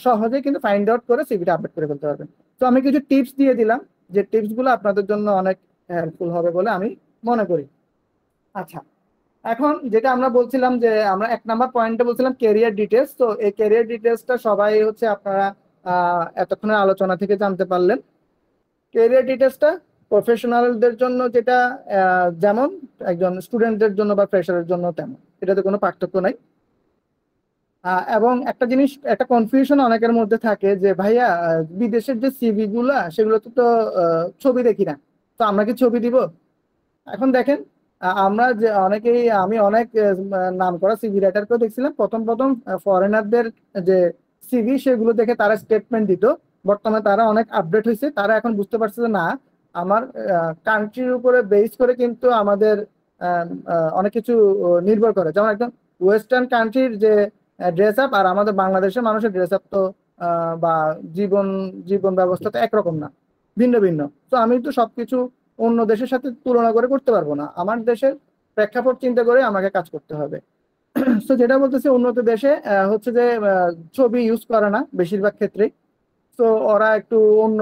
সহজে কিন্তু ফাইন্ড আউট করে সিভিটা আপডেট করে ফেলতে পারবেন। তো আমি কিছু টিপস দিয়ে দিলাম যে টিপস গুলো আপনাদের জন্য অনেক হেল্পফুল হবে বলে আমি মনে করি। আচ্ছা, এখন যেটা আমরা বলছিলাম যে আমরা 1 নাম্বার পয়েন্টে বলছিলাম ক্যারিয়ার ডিটেলস। তো এই ক্যারিয়ার ডিটেলসটা সবাই হচ্ছে আপনারা এতক্ষণের আলোচনা থেকে জানতে পারলেন। ক্যারিয়ার ডিটেলসটা প্রফেশনালদের জন্য যেটা যেমন একজন স্টুডেন্টদের জন্য বা ফ্রেশারের জন্য তেমন, এটাতে কোনো পার্থক্য নাই। এবং একটা জিনিস, একটা কনফিউশন অনেকের মধ্যে থাকে যে ভাইয়া বিদেশের যে সিভি গুলা সেগুলোতে তো ছবি দেখি না, তো আমরা কি ছবি দিব? এখন দেখেন, আমরা যে অনেকেই, আমি অনেক নাম করা সিভি রাইটারকেও দেখছিলাম প্রথম প্রথম ফরেনারদের যে সিভি সেগুলো দেখে তারা স্টেটমেন্ট দিত। বর্তমানে তারা অনেক আপডেট হয়েছে, তারা এখন বুঝতে পারছে যে না, আমার কান্ট্রির উপরে বেস করে কিন্তু আমাদের অনেক কিছু নির্ভর করে। যেমন একদম ওয়েস্টার্ন কান্ট্রির যে ড্রেস আপ আর আমাদের বাংলাদেশের মানুষের ড্রেস আপ তো বা জীবন জীবন ব্যবস্থা তো একরকম না, ভিন্ন ভিন্ন। তো আমি তো সবকিছু অন্য দেশের সাথে তুলনা করে করতে পারবো না, আমার দেশের প্রেক্ষাপট চিন্তা করে আমাকে কাজ করতে হবে। তো যেটা বলতেছি, উন্নত দেশে হচ্ছে যে ছবি ইউজ করে না বেশিরভাগ ক্ষেত্রে। তো ওরা একটু অন্য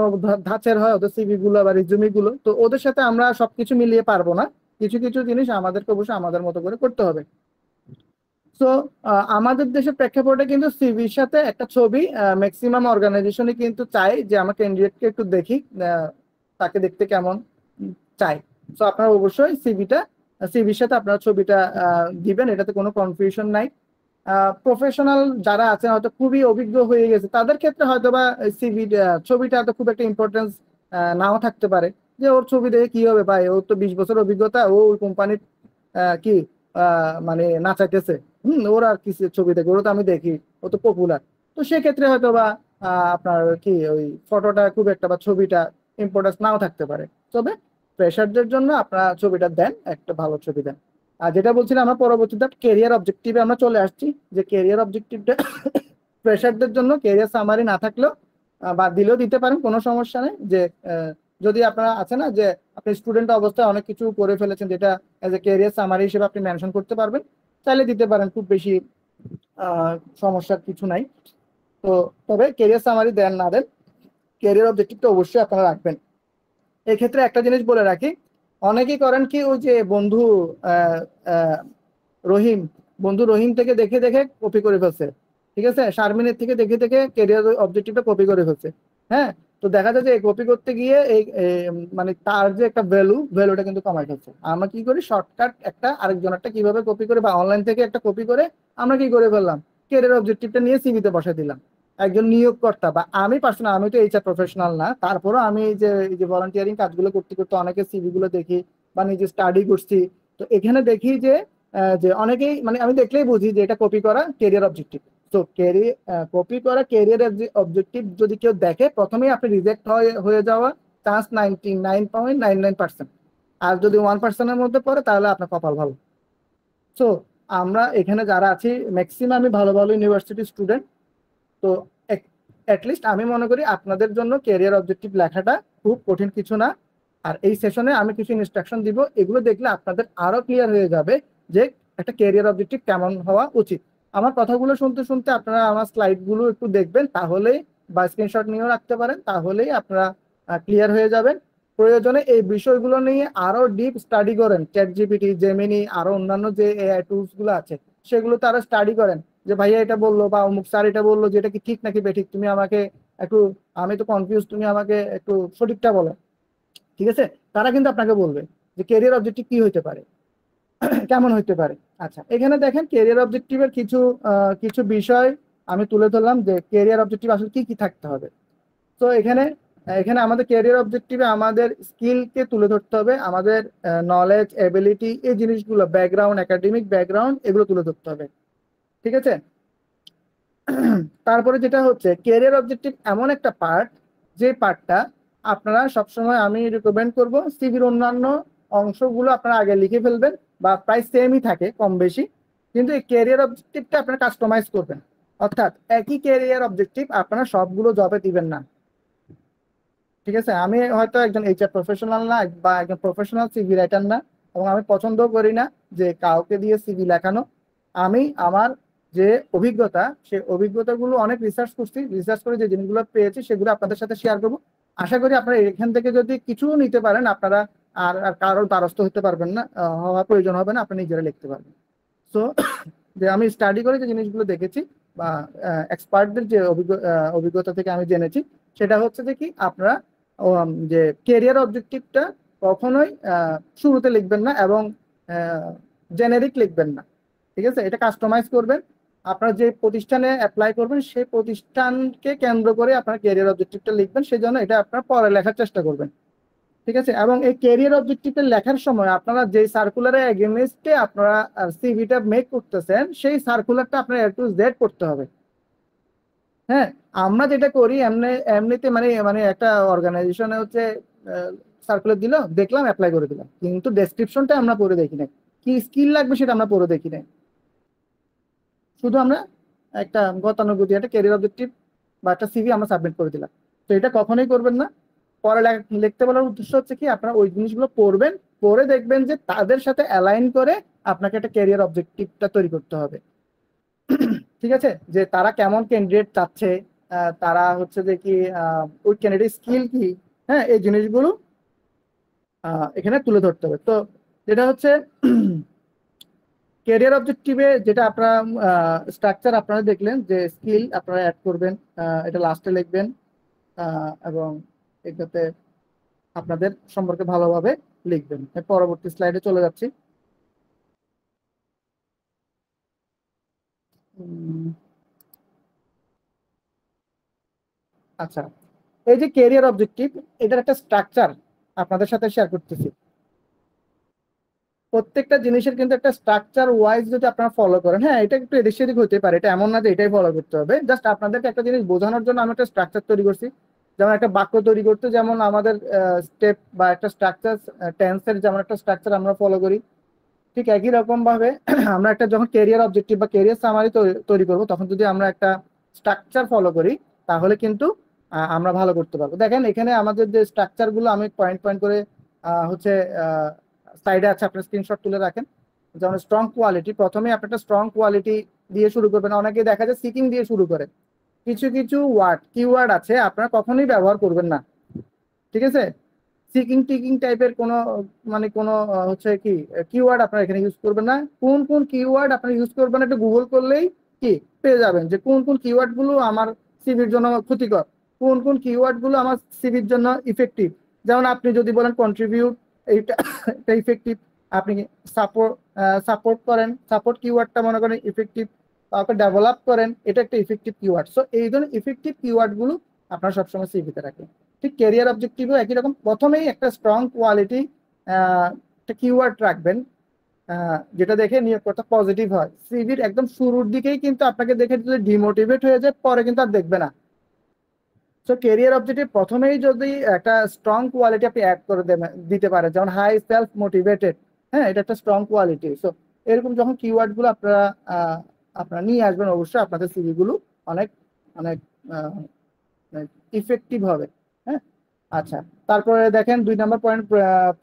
ধাঁচের হয় ওদের সিভি গুলো বা রিজুমি গুলো, তো ওদের সাথে আমরা সবকিছু মিলিয়ে পারবো না, কিছু কিছু জিনিস আমাদেরকে অবশ্যই আমাদের মতো করে করতে হবে। তো আমাদের দেশের প্রেক্ষাপটে কিন্তু সিভির সাথে একটা ছবি ম্যাক্সিমাম অর্গানাইজেশনে কিন্তু চাই যে আমার ক্যান্ডিডেটকে একটু দেখি, তাকে দেখতে কেমন চাই। তো আপনারা অবশ্যই সিভির সাথে আপনারা ছবিটা দিবেন, এটাতে কোনো কনফিউশন নাই। প্রফেশনাল যারা আছেন হয়তো খুবই অভিজ্ঞ হয়ে গেছে তাদের ক্ষেত্রে হয়তো বা সিভি ছবিটা তো খুব একটা ইম্পর্টেন্স নাও থাকতে পারে, যে ওর ছবি দেখে কি হবে ভাই, ওর তো 20 বছর অভিজ্ঞতা, ও ওই কোম্পানির কি মানে নাচাইতেছে, ওর আর কি ছবি দেখে, ওরা তো আমি দেখি, ও তো পপুলার। তো সেক্ষেত্রে হয়তো বা আপনার কি ওই ফটোটা খুব একটা বা ছবিটা ইম্পর্টেন্স নাও থাকতে পারে। তবে ফ্রেশারদের জন্য আপনারা ছবিটা দেন, একটা ভালো ছবি দেন। আর যেটা বলছিলাম আমরা পরবর্তীতে ক্যারিয়ার অবজেক্টিভে আমরা চলে আসছি, যে ক্যারিয়ার অবজেক্টিভটা ফ্রেশারদের জন্য ক্যারিয়ার সামারি না থাকলেও বা দিলেও দিতে পারেন, কোনো সমস্যা নেই। যে যদি আপনারা আছে না যে আপনি স্টুডেন্ট অবস্থায় অনেক কিছু করে ফেলেছেন যেটা এজ এ ক্যারিয়ার সামারি হিসেবে আপনি মেনশন করতে পারবেন, চাইলে দিতে পারেন, খুব বেশি সমস্যার কিছু নাই। তো তবে ক্যারিয়ার সামারি দেন না দেন, ক্যারিয়ার অবজেক্টিভটা অবশ্যই আপনারা রাখবেন। এক্ষেত্রে একটা জিনিস বলে রাখি, অনেকেই করেন কি ওই যে আহ, আহ, রহিম বন্ধু রহিম থেকে দেখে দেখে কপি করে ফেলছে, ঠিক আছে, শারমিনের থেকে দেখে দেখে ক্যারিয়ার অবজেক্টিভটা কপি করে ফেলছে। হ্যাঁ, তো দেখা যায় যে কপি করতে গিয়ে মানে তার যে একটা ভ্যালুটা কিন্তু কমাই ফেলছে। আমরা কি করি, শর্টকাট একটা আরেকজনেরটা কিভাবে কপি করে বা অনলাইন থেকে একটা কপি করে আমরা কি করে ফেললাম, ক্যারিয়ার অবজেক্টিভটা নিয়ে সিভিতে বসাই দিলাম। একজন নিয়োগকর্তা বা আমি পার্সোনাল, আমি তো এইচআর প্রফেশনাল না, তারপরও আমি যে ভলান্টিয়ারিং কাজগুলো করতে করতে অনেকের সিভি গুলো দেখি বা নিজে স্টাডি করছি। তো এখানে দেখি যে অনেকেই, মানে আমি দেখলেই বুঝি যে এটা কপি করা ক্যারিয়ার অবজেক্টিভ। তো কপি করা ক্যারিয়ার অবজেক্টিভ যদি কেউ দেখে, প্রথমেই আপনি রিজেক্ট হয়ে যাওয়া চান্স 99.99%। আর যদি 1%-এর মধ্যে পড়ে তাহলে আপনার কপাল ভালো। তো আমরা এখানে যারা আছি ম্যাক্সিমামই ভালো ভালো ইউনিভার্সিটি স্টুডেন্ট। তো অ্যাটলিস্ট আমি মনে করি আপনাদের জন্য ক্যারিয়ার অবজেক্টিভ লেখাটা খুব কঠিন কিছু না। আর এই সেশনে আমি কিছু ইনস্ট্রাকশন দিব, এগুলো দেখলে আপনাদের আরো ক্লিয়ার হয়ে যাবে যে একটা ক্যারিয়ার অবজেক্টিভ কেমন হওয়া উচিত। আমার কথাগুলো শুনতে শুনতে আপনারা আমার স্লাইড গুলো একটু দেখবেন, তাহলেই বা স্ক্রিনশট নিয়েও রাখতে পারেন, তাহলেই আপনারা ক্লিয়ার হয়ে যাবেন। প্রয়োজনে এই বিষয়গুলো নিয়ে আরো ডিপ স্টাডি করেন, চ্যাট জিপিটি, জেমিনি, আরো অন্যান্য যে এআই টুলস গুলো আছে সেগুলো তারা স্টাডি করেন, যে ভাইয়া এটা বললো বা অমুক স্যার এটা বললো যে এটা কি ঠিক নাকি বেঠিক, তুমি আমাকে একটু, আমি তো কনফিউজ, তুমি আমাকে একটু সঠিকটা বলো। ঠিক আছে, তারা কিন্তু আপনাকে বলবে যে ক্যারিয়ার অবজেক্টিভ কি হইতে পারে, কেমন হইতে পারে। আচ্ছা, এখানে দেখেন ক্যারিয়ার অবজেক্টিভের কিছু বিষয় আমি তুলে ধরলাম যে ক্যারিয়ার অবজেক্টিভ আসলে কি কি থাকতে হবে। তো এখানে এখানে আমাদের ক্যারিয়ার অবজেক্টিভে আমাদের স্কিলকে তুলে ধরতে হবে, আমাদের নলেজ, এবিলিটি, এই জিনিসগুলো, ব্যাকগ্রাউন্ড, একাডেমিক ব্যাকগ্রাউন্ড, এগুলো তুলে ধরতে হবে। ঠিক আছে, তারপরে যেটা হচ্ছে ক্যারিয়ার অবজেক্টিভ এমন একটা পার্ট, যে পার্টটা আপনারা সবসময়, আমি রিকমেন্ড করব সিভির অন্যান্য অংশগুলো আপনারা আগে লিখে ফেলবেন, বা প্রায় সেমই থাকে কম বেশি, কিন্তু এই ক্যারিয়ার অবজেক্টিভটা আপনারা কাস্টমাইজ করবেন। অর্থাৎ একই ক্যারিয়ার অবজেক্টিভ আপনারা সবগুলো জবে দিবেন না। ঠিক আছে, আমি হয়তো একজন এইচআর প্রফেশনাল না, বা একজন প্রফেশনাল সিভি রাইটার না, এবং আমি পছন্দ করি না যে কাউকে দিয়ে সিভি লেখানো। আমি আমার যে অভিজ্ঞতা, সেই অভিজ্ঞতাগুলো অনেক রিসার্চ করছি, রিসার্চ করে যে জিনিসগুলো পেয়েছি সেগুলো আপনাদের সাথে শেয়ার করবো। আশা করি আপনারা এখান থেকে যদি কিছু নিতে পারেন, আপনারা আর আর কারোর দ্বারস্থ হতে পারবেন না, হওয়ার প্রয়োজন হবে না, আপনি নিজেরা লিখতে পারবেন। সো যে আমি স্টাডি করে যে জিনিসগুলো দেখেছি, বা এক্সপার্টদের যে অভিজ্ঞতা থেকে আমি জেনেছি, সেটা হচ্ছে যে কি আপনারা যে কেরিয়ার অবজেক্টিভটা কখনোই শুরুতে লিখবেন না, এবং জেনেরিক লিখবেন না। ঠিক আছে, এটা কাস্টমাইজ করবেন। আপনারা যে প্রতিষ্ঠানে অ্যাপ্লাই করবেন সেই প্রতিষ্ঠানকে কেন্দ্র করে আপনার ক্যারিয়ার অবজেক্টিভটা লিখবেন, সেজন্য এটা আপনার পরে লেখার চেষ্টা করবেন। ঠিক আছে, এবং এই ক্যারিয়ার অবজেক্টিভটা লেখার সময় আপনারা যে সার্কুলারের এগেইনস্টে আপনারা সিভিটা মেক করতেছেন, সেই সার্কুলারটা আপনার A to Z করতে হবে। হ্যাঁ, আমরা যেটা করি এমনিতে মানে মানে একটা অর্গানাইজেশনে হচ্ছে সার্কুলার দিল, দেখলাম, অ্যাপ্লাই করে দিলাম, কিন্তু ডেসক্রিপশনটা আমরা পড়ে দেখি না, কি স্কিল লাগবে সেটা আমরা পড়ে দেখি না। শুধু আমরা একটা গতানুগতিক একটা ক্যারিয়ার অবজেক্টিভ বা একটা সিভি আমরা সাবমিট করে দিলাম। তো এটা কখনোই করবেন না। পরে লিখতে বলার উদ্দেশ্য হচ্ছে কি আপনারা ওই জিনিসগুলো পড়বেন, পড়ে দেখবেন যে তাদের সাথে অ্যালাইন করে আপনাকে একটা ক্যারিয়ার অবজেক্টিভটা তৈরি করতে হবে। ঠিক আছে, যে তারা কেমন ক্যান্ডিডেট চাচ্ছে, তারা হচ্ছে যে কি ওই ক্যান্ডিডেট স্কিল কি, হ্যাঁ, এই জিনিসগুলো এখানে তুলে ধরতে হবে। তো যেটা হচ্ছে ক্যারিয়ার অবজেক্টিভে যেটা আপনারা স্ট্রাকচার আপনারা দেখলেন, যে স্কিল আপনারা অ্যাড করবেন, এটা লাস্টে লিখবেন, এবং এটাতে আপনাদের সম্পর্কে ভালোভাবে লিখবেন। পরবর্তী স্লাইডে চলে যাচ্ছি। আচ্ছা, এই যে ক্যারিয়ার অবজেক্টিভ, এটার একটা স্ট্রাকচার আপনাদের সাথে শেয়ার করতেছি। প্রত্যেকটা জিনিসের কিন্তু একটা স্ট্রাকচার ওয়াইজ যদি আপনারা ফলো করেন, হ্যাঁ, এটা একটু এদিক সেদিক হতে পারে, এটা এমন না যে এটাই ফলো করতে হবে। জাস্ট আপনাদেরকে একটা জিনিস বোঝানোর জন্য আমি একটা স্ট্রাকচার তৈরি করছি। যেমন একটা বাক্য তৈরি করতে যেমন আমাদের স্টেপ বা একটা স্ট্রাকচার, টেন্সের যেমন একটা স্ট্রাকচার আমরা ফলো করি, ঠিক একই রকম ভাবে আমরা একটা যখন ক্যারিয়ার অবজেক্টিভ বা ক্যারিয়ার সামারি তৈরি করব, তখন যদি আমরা একটা স্ট্রাকচার ফলো করি, তাহলে কিন্তু আমরা ভালো করতে পারবো। দেখেন এখানে আমাদের যে স্ট্রাকচার গুলো আমি পয়েন্ট পয়েন্ট করে হচ্ছে সাইডে আছে, আপনার স্ক্রিনশট তুলে রাখেন। যেমন স্ট্রং কোয়ালিটি, প্রথমে আপনি একটা স্ট্রং কোয়ালিটি দিয়ে শুরু করবেন। অনেকে দেখা যায় সিকিং দিয়ে শুরু করে। কিছু কিছু কিওয়ার্ড আছে আপনারা কখনোই ব্যবহার করবেন না। ঠিক আছে, সিকিং টিকিং টাইপের কোনো মানে কোনো হচ্ছে কি কিওয়ার্ড আপনারা এখানে ইউজ করবেন না। কোন কোন কিওয়ার্ড আপনারা ইউজ করবেন একটু গুগল করলেই কি পেয়ে যাবেন, যে কোন কোন কিওয়ার্ড গুলো আমার সিভির জন্য ক্ষতিকর, কোন কোন কিওয়ার্ড গুলো আমার সিভির জন্য ইফেক্টিভ। যেমন আপনি যদি বলেন কন্ট্রিবিউট, এইটা এটা ইফেক্টিভ। আপনি সাপোর্ট সাপোর্ট করেন, সাপোর্ট কিওয়ার্ডটা মনে করেন ইফেক্টিভ। কাউকে ডেভেলপ করেন, এটা একটা ইফেক্টিভ কিওয়ার্ড। সো এই ধরনের ইফেক্টিভ কিওয়ার্ড গুলো আপনারা সবসময় সিভিতে রাখেন। ঠিক ক্যারিয়ার অবজেক্টিভও একই রকম, প্রথমেই একটা স্ট্রং কোয়ালিটি একটা কিওয়ার্ড রাখবেন, যেটা দেখে নিয়োগকর্তা পজিটিভ হয়। সিভির একদম শুরুর দিকেই কিন্তু আপনাকে দেখে যদি ডিমোটিভেট হয়ে যায়, পরে কিন্তু আর দেখবে না। সো ক্যারিয়ার অবজেক্টিভ প্রথমেই যদি একটা স্ট্রং কোয়ালিটি আপনি অ্যাড করে দিতে পারেন, যেমন হাই সেলফ মোটিভেটেড, হ্যাঁ, এটা একটা স্ট্রং কোয়ালিটি। সো এরকম যখন কিওয়ার্ড গুলো আপনারা আপনারা নিয়ে আসবেন, অবশ্যই আপনাদের সিভি গুলো অনেক অনেক ইফেক্টিভ হবে। হ্যাঁ, আচ্ছা, তারপরে দেখেন 2 নম্বর point,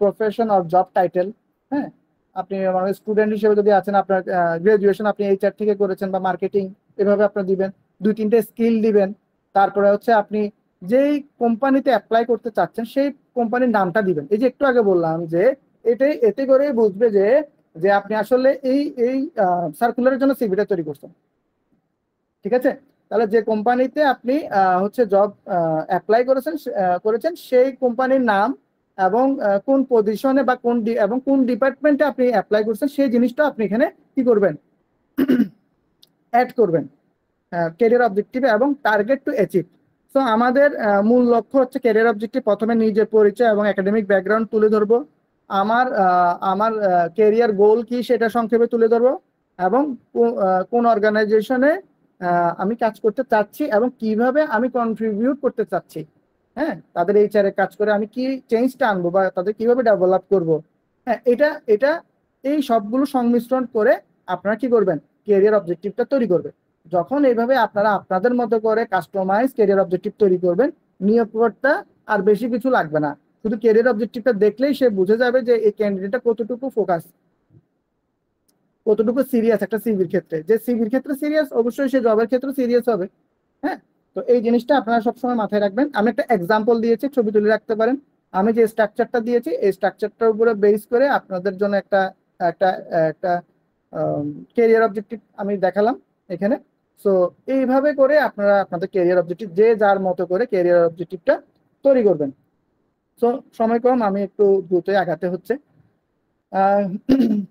profession or job title. হ্যাঁ, আপনি মানে স্টুডেন্ট হিসেবে যদি আছেন, আপনার গ্রাজুয়েশন আপনি এইচআর থেকে করেছেন বা মার্কেটিং, এভাবে আপনার দিবেন। 2-3টে স্কিল দিবেন। তারপরে হচ্ছে আপনি যেই কোম্পানিতে অ্যাপ্লাই করতে চাচ্ছেন সেই কোম্পানির নামটা দিবেন। এই যে একটু আগে বললাম যে এতে করে বুঝবে যে যে আপনি আসলে এই এই সার্কুলারের জন্য সিভিটা তৈরি করছেন। ঠিক আছে? তাহলে যে কোম্পানিতে আপনি হচ্ছে জব অ্যাপ্লাই করেছেন সেই কোম্পানির নাম এবং কোন পজিশনে বা এবং কোন ডিপার্টমেন্টে আপনি অ্যাপ্লাই করছেন সেই জিনিসটা আপনি এখানে কি করবেন, অ্যাড করবেন ক্যারিয়ার অবজেক্টিভে এবং টার্গেট টু অ্যাচিভ। সো আমাদের মূল লক্ষ্য হচ্ছে ক্যারিয়ার অবজেক্টিভ, প্রথমে নিজের পরিচয় এবং একাডেমিক ব্যাকগ্রাউন্ড তুলে ধরবো, আমার ক্যারিয়ার গোল কি সেটা সংক্ষেপে তুলে ধরবো, এবং কোন অর্গানাইজেশনে আমি কাজ করতে চাচ্ছি এবং কিভাবে আমি কন্ট্রিবিউট করতে চাচ্ছি, হ্যাঁ, তাদের এইচআর এ কাজ করে আমি কি চেঞ্জটা আনবো বা তাদের কিভাবে ডেভেলপ করব। হ্যাঁ, এটা এটা এই সবগুলো সংমিশ্রণ করে আপনারা কি করবেন, ক্যারিয়ার অবজেক্টিভটা তৈরি করবেন। যখন এইভাবে আপনারা আপনাদের মতো করে কাস্টমাইজ ক্যারিয়ার অবজেক্টিভ তৈরি করবেন, নিয়োগকর্তা আর বেশি কিছু লাগবে না, শুধু ক্যারিয়ার অবজেক্টিভটা দেখলেই সে বুঝে যাবে যে এই ক্যান্ডিডেটটা কতটুকু ফোকাস, কতটুকু সিরিয়াস একটা সিভির ক্ষেত্রে। যে সিভির ক্ষেত্রে সিরিয়াস, অবশ্যই সে জবের ক্ষেত্রে সিরিয়াস হবে। হ্যাঁ, তো এই জিনিসটা আপনারা সবসময় মাথায় রাখবেন। আমি একটা এক্সাম্পল দিয়েছি, ছবি তুলে রাখতে পারেন। আমি যে স্ট্রাকচারটা দিয়েছি এই স্ট্রাকচারটার উপরে বেস করে আপনাদের জন্য একটা একটা একটা ক্যারিয়ার অবজেক্টিভ আমি দেখালাম এখানে। সো এইভাবে করে আপনারা আপনাদের ক্যারিয়ার অবজেক্টিভ যে যার মতো করে ক্যারিয়ার অবজেক্টিভটা তৈরি করবেন। সো সময় কম, আমি একটু দ্রুতই আগাতে হচ্ছে।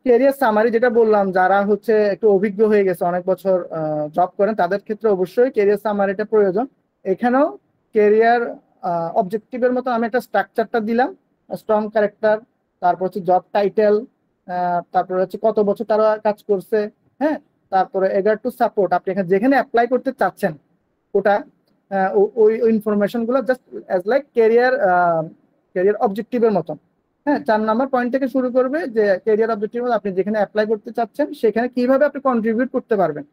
ক্যারিয়ার সামারি যেটা বললাম, যারা হচ্ছে একটু অভিজ্ঞ হয়ে গেছে, অনেক বছর জব করেন, তাদের ক্ষেত্রে অবশ্যই ক্যারিয়ার সামারিটা প্রয়োজন। এখানেও ক্যারিয়ার অবজেক্টিভের মতো আমি একটা স্ট্রাকচারটা দিলাম, স্ট্রং ক্যারেক্টার, তারপর হচ্ছে জব টাইটেল, তারপর হচ্ছে কত বছর তারা কাজ করছে, হ্যাঁ, তারপরে এগার টু সাপোর্ট, আপনি এখানে যেখানে অ্যাপ্লাই করতে চাচ্ছেন ওটা, ওই ইনফরমেশন গুলো জাস্ট অ্যাজ লাইক ক্যারিয়ার অবজেক্টিভের মতন। হ্যাঁ, 4 নাম্বার পয়েন্ট থেকে শুরু করবে যে ক্যারিয়ার অবজেক্টিভ আপনি যেখানে অ্যাপ্লাই করতে চাচ্ছেন সেখানে কিভাবে আপনি কন্ট্রিবিউট করতে পারবেন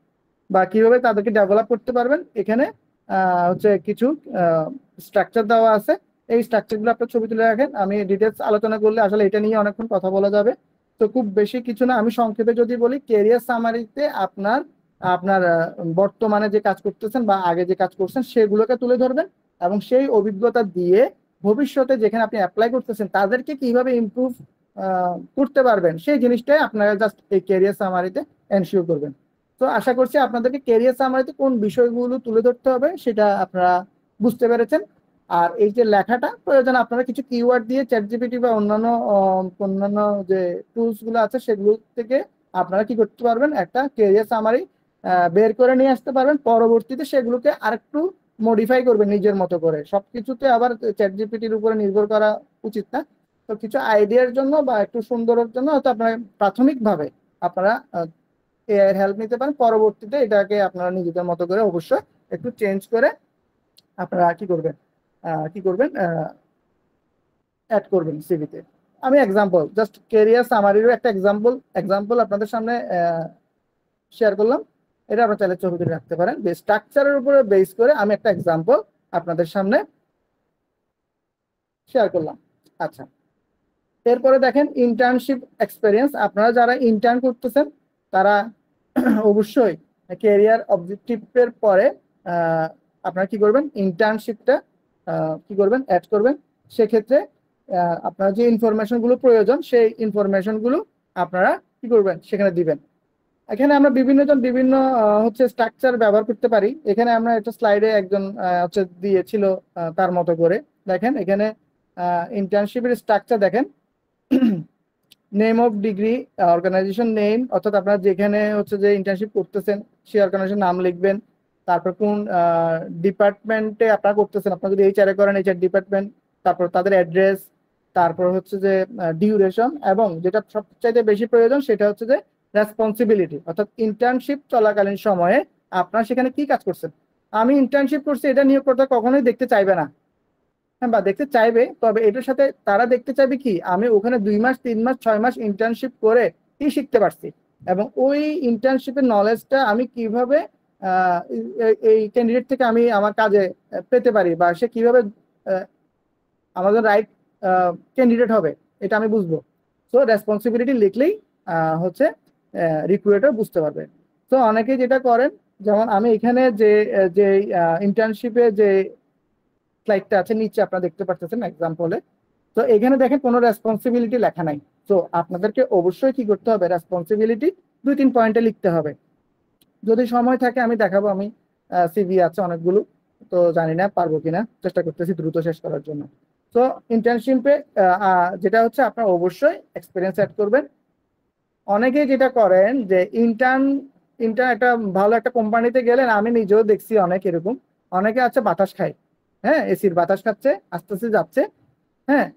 বা কিভাবে তাদেরকে ডেভেলপ করতে পারবেন। এখানে হচ্ছে কিছু স্ট্রাকচার দেওয়া আছে, এই স্ট্রাকচারগুলো আপনার ছবি তুলে রাখেন। আমি ডিটেলস আলোচনা করলে আসলে এটা নিয়ে অনেকক্ষণ কথা বলা যাবে, তো খুব বেশি কিছু না, আমি সংক্ষেপে যদি বলি, ক্যারিয়ার সামারিতে আপনার আপনার বর্তমানে যে কাজ করতেছেন বা আগে যে কাজ করছেন সেগুলোকে তুলে ধরবেন এবং সেই অভিজ্ঞতা দিয়ে ভবিষ্যতে যেখানে আপনি অ্যাপ্লাই করতেছেন তাদেরকে কিভাবে ইমপ্রুভ করতে পারবেন সেই জিনিসটাই আপনারা জাস্ট এই ক্যারিয়ার সামারিতে এনশিওর করবেন। তো আশা করছি আপনাদেরকে ক্যারিয়ার সামারিতে কোন বিষয়গুলো তুলে ধরতে হবে সেটা আপনারা বুঝতে পেরেছেন। আর এই যে লেখাটা প্রয়োজন, আপনারা কিছু কিওয়ার্ড দিয়ে চ্যাটজিপিটি বা অন্যান্য যে টুলস গুলো আছে সেগুলো থেকে আপনারা কি করতে পারবেন, একটা ক্যারিয়ার সামারি বের করে নিয়ে আসতে পারবেন। পরবর্তীতে সেগুলোকে আরেকটু মডিফাই করবেন নিজের মতো করে, সবকিছুতে আবার চ্যাটজিপিটির উপরে নির্ভর করা উচিত না। তো কিছু আইডিয়ার জন্য বা একটু সুন্দরের জন্য হয়তো আপনারা প্রাথমিকভাবে আপনারা এআই এর হেল্প নিতে পারেন, পরবর্তীতে এটাকে আপনারা নিজেদের মতো করে অবশ্যই একটু চেঞ্জ করে আপনারা কি করবেন অ্যাড করবেন সিভিতে। আমি এক্সাম্পল জাস্ট ক্যারিয়ার সামারিরও একটা এক্সাম্পল আপনাদের সামনে শেয়ার করলাম, এটা আপনারা চাইলে ছবি তুলে রাখতে পারেন। স্ট্রাকচারের উপরে বেস করে আমি একটা এক্সাম্পল আপনাদের সামনে শেয়ার করলাম। আচ্ছা, এরপরে দেখেন ইন্টার্নশিপ এক্সপিরিয়েন্স। আপনারা যারা ইন্টার্ন করতেছেন তারা অবশ্যই ক্যারিয়ার অবজেক্টিভের পরে আপনারা কি করবেন, ইন্টার্নশিপটা কি করবেন, অ্যাড করবেন। সেক্ষেত্রে আপনার যে ইনফরমেশনগুলো প্রয়োজন সেই ইনফরমেশনগুলো আপনারা কি করবেন, সেখানে দিবেন। এখানে আমরা বিভিন্ন হচ্ছে স্ট্রাকচার ব্যবহার করতে পারি। এখানে আমরা একটা স্লাইডে একজন হচ্ছে দিয়েছিল তার মতো করে। দেখেন এখানে ইন্টার্নশিপের স্ট্রাকচার দেখেন, name of degree, organisation name, অর্থাৎ আপনারা যেখানে হচ্ছে যে ইন্টার্নশিপ করতেছেন সেই অর্গানাইজেশন নাম লিখবেন। তারপর কোন ডিপার্টমেন্টে আপনারা করতেছেন, আপনারা যদি এইচআর করেন এইচআর ডিপার্টমেন্ট, তারপর তাদের অ্যাড্রেস, তারপর হচ্ছে যে ডিউরেশন, এবং যেটা সবচাইতে বেশি প্রয়োজন সেটা হচ্ছে যে রেসপন্সিবিলিটি, অর্থাৎ ইন্টার্নশিপ চলাকালীন সময়ে আপনারা সেখানে কি কাজ করছেন। আমি ইন্টার্নশিপ করছি এটা নিয়োগকর্তা কখনোই দেখতে চাইবে না, হ্যাঁ, বা দেখতে চাইবে, তবে এটার সাথে তারা দেখতে চাইবে কি, আমি ওখানে 2 মাস 3 মাস 6 মাস ইন্টার্নশিপ করে কি শিখতে পারছি এবং ওই ইন্টার্নশিপের নলেজটা আমি কিভাবে এই ক্যান্ডিডেট থেকে আমি আমার কাজে পেতে পারি বা সে কিভাবে আমাদের রাইট ক্যান্ডিডেট হবে এটা আমি বুঝবো। সো রেসপন্সিবিলিটি লিখলেই হচ্ছে রিক্রুটার বুঝতে পারবে। তো অনেকে যেটা করেন, যেমন আমি এখানে যে ইন্টার্নশিপে যে স্লাইডটা আছে নিচে আপনারা দেখতে পাচ্ছেন এক্সাম্পলে, তো এখানে দেখেন কোনো রেসপন্সিবিলিটি লেখা নাই। তো আপনাদেরকে অবশ্যই কি করতে হবে, রেসপন্সিবিলিটি 2-3 পয়েন্টে লিখতে হবে। যদি সময় থাকে আমি দেখাবো, আমি সিভি আছে অনেকগুলো, তো জানি না পারবো কিনা, চেষ্টা করতেছি দ্রুত শেষ করার জন্য। তো ইন্টার্নশিপে যেটা হচ্ছে আপনার অবশ্যই এক্সপিরিয়েন্স অ্যাড করবেন। অনেকেই যেটা করেন যে ইন্টার্ন ইন্টার্ন একটা ভালো একটা কোম্পানিতে গেলেন, আমি নিজেও দেখছি অনেক এরকম, অনেকে আছে বাতাস খায়, হ্যাঁ এসির বাতাস খাচ্ছে, আস্তে আস্তে যাচ্ছে, হ্যাঁ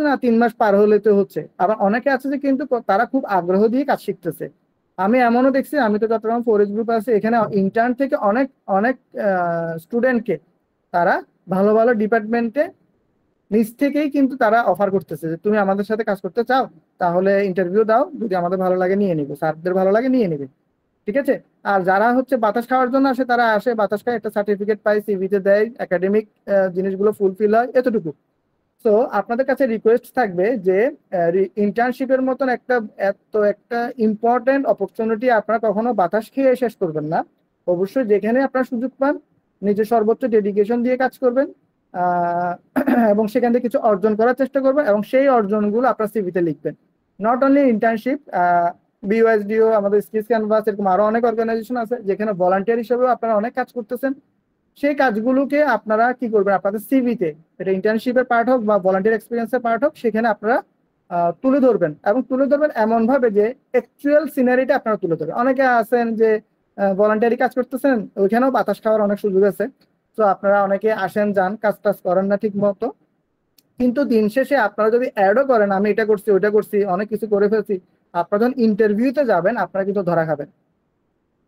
না 3 মাস পার হলে তো হচ্ছে। আবার অনেকে আছে যে কিন্তু তারা খুব আগ্রহ দিয়ে কাজ শিখতেছে। আমি এমনও দেখছি, আমি তো চট্টগ্রাম ফরেস্ট গ্রুপ আছে, এখানে ইন্টার্ন থেকে অনেক অনেক স্টুডেন্টকে তারা ভালো ভালো ডিপার্টমেন্টে নিজ থেকেই কিন্তু তারা অফার করতেছে যে তুমি আমাদের সাথে কাজ করতে চাও, তাহলে ইন্টারভিউ দাও, যদি আমাদের ভালো লাগে নিয়ে নিবে, স্যারদের ভালো লাগে নিয়ে নিবে, ঠিক আছে। আর যারা হচ্ছে বাতাস খাওয়ার জন্য আসে, তারা আসে বাতাস খায়, একটা সার্টিফিকেট পায়, সিভিতে দেয়, একাডেমিক জিনিসগুলো ফুলফিল হয়, এতটুকু। তো আপনাদের কাছে রিকোয়েস্ট থাকবে যে ইন্টার্নশিপের মতন একটা ইম্পর্টেন্ট অপরচুনিটি আপনারা কখনো বাতাস খেয়ে শেষ করবেন না। অবশ্যই যেখানে আপনারা সুযোগ পান নিজের সর্বোচ্চ ডেডিকেশন দিয়ে কাজ করবেন, আহ, এবং সেখান থেকে কিছু অর্জন করার চেষ্টা করবেন, এবং সেই অর্জনগুলো আপনার সিভিতে লিখবেন। নট অনলি ইন্টার্নশিপ, বিওএসডিও, আমাদের স্কিলস ক্যানভাস, এরকম আরো অনেক অর্গানাইজেশন আছে যেখানে ভলান্টিয়ার হিসেবেও আপনারা অনেক কাজ করতেছেন। সেই কাজগুলোকে আপনারা কি করবেন, আপনাদের সিভিতে, এটা ইন্টার্নশিপের পার্ট হোক বা ভলান্টিয়ার এক্সপিরিয়েন্সের পার্ট হোক, সেখানে আপনারা তুলে ধরবেন, এবং তুলে ধরবেন এমন ভাবে যে অ্যাকচুয়াল সিনারিটা আপনারা তুলে ধরবেন। অনেকে আছেন যে ভলান্টিয়ারি কাজ করতেছেন, ওইখানেও বাতাস খাওয়ার অনেক সুযোগ আছে। তো আপনারা অনেকে আসেন যান, কাজ টাজ করেন না ঠিক মতো, কিন্তু দিন শেষে আপনারা যদি অ্যাডও করেন আমি এটা করছি ওইটা করছি অনেক কিছু করে ফেলছি, আপনারা যখন ইন্টারভিউতে যাবেন আপনারা কিন্তু ধরা খাবেন।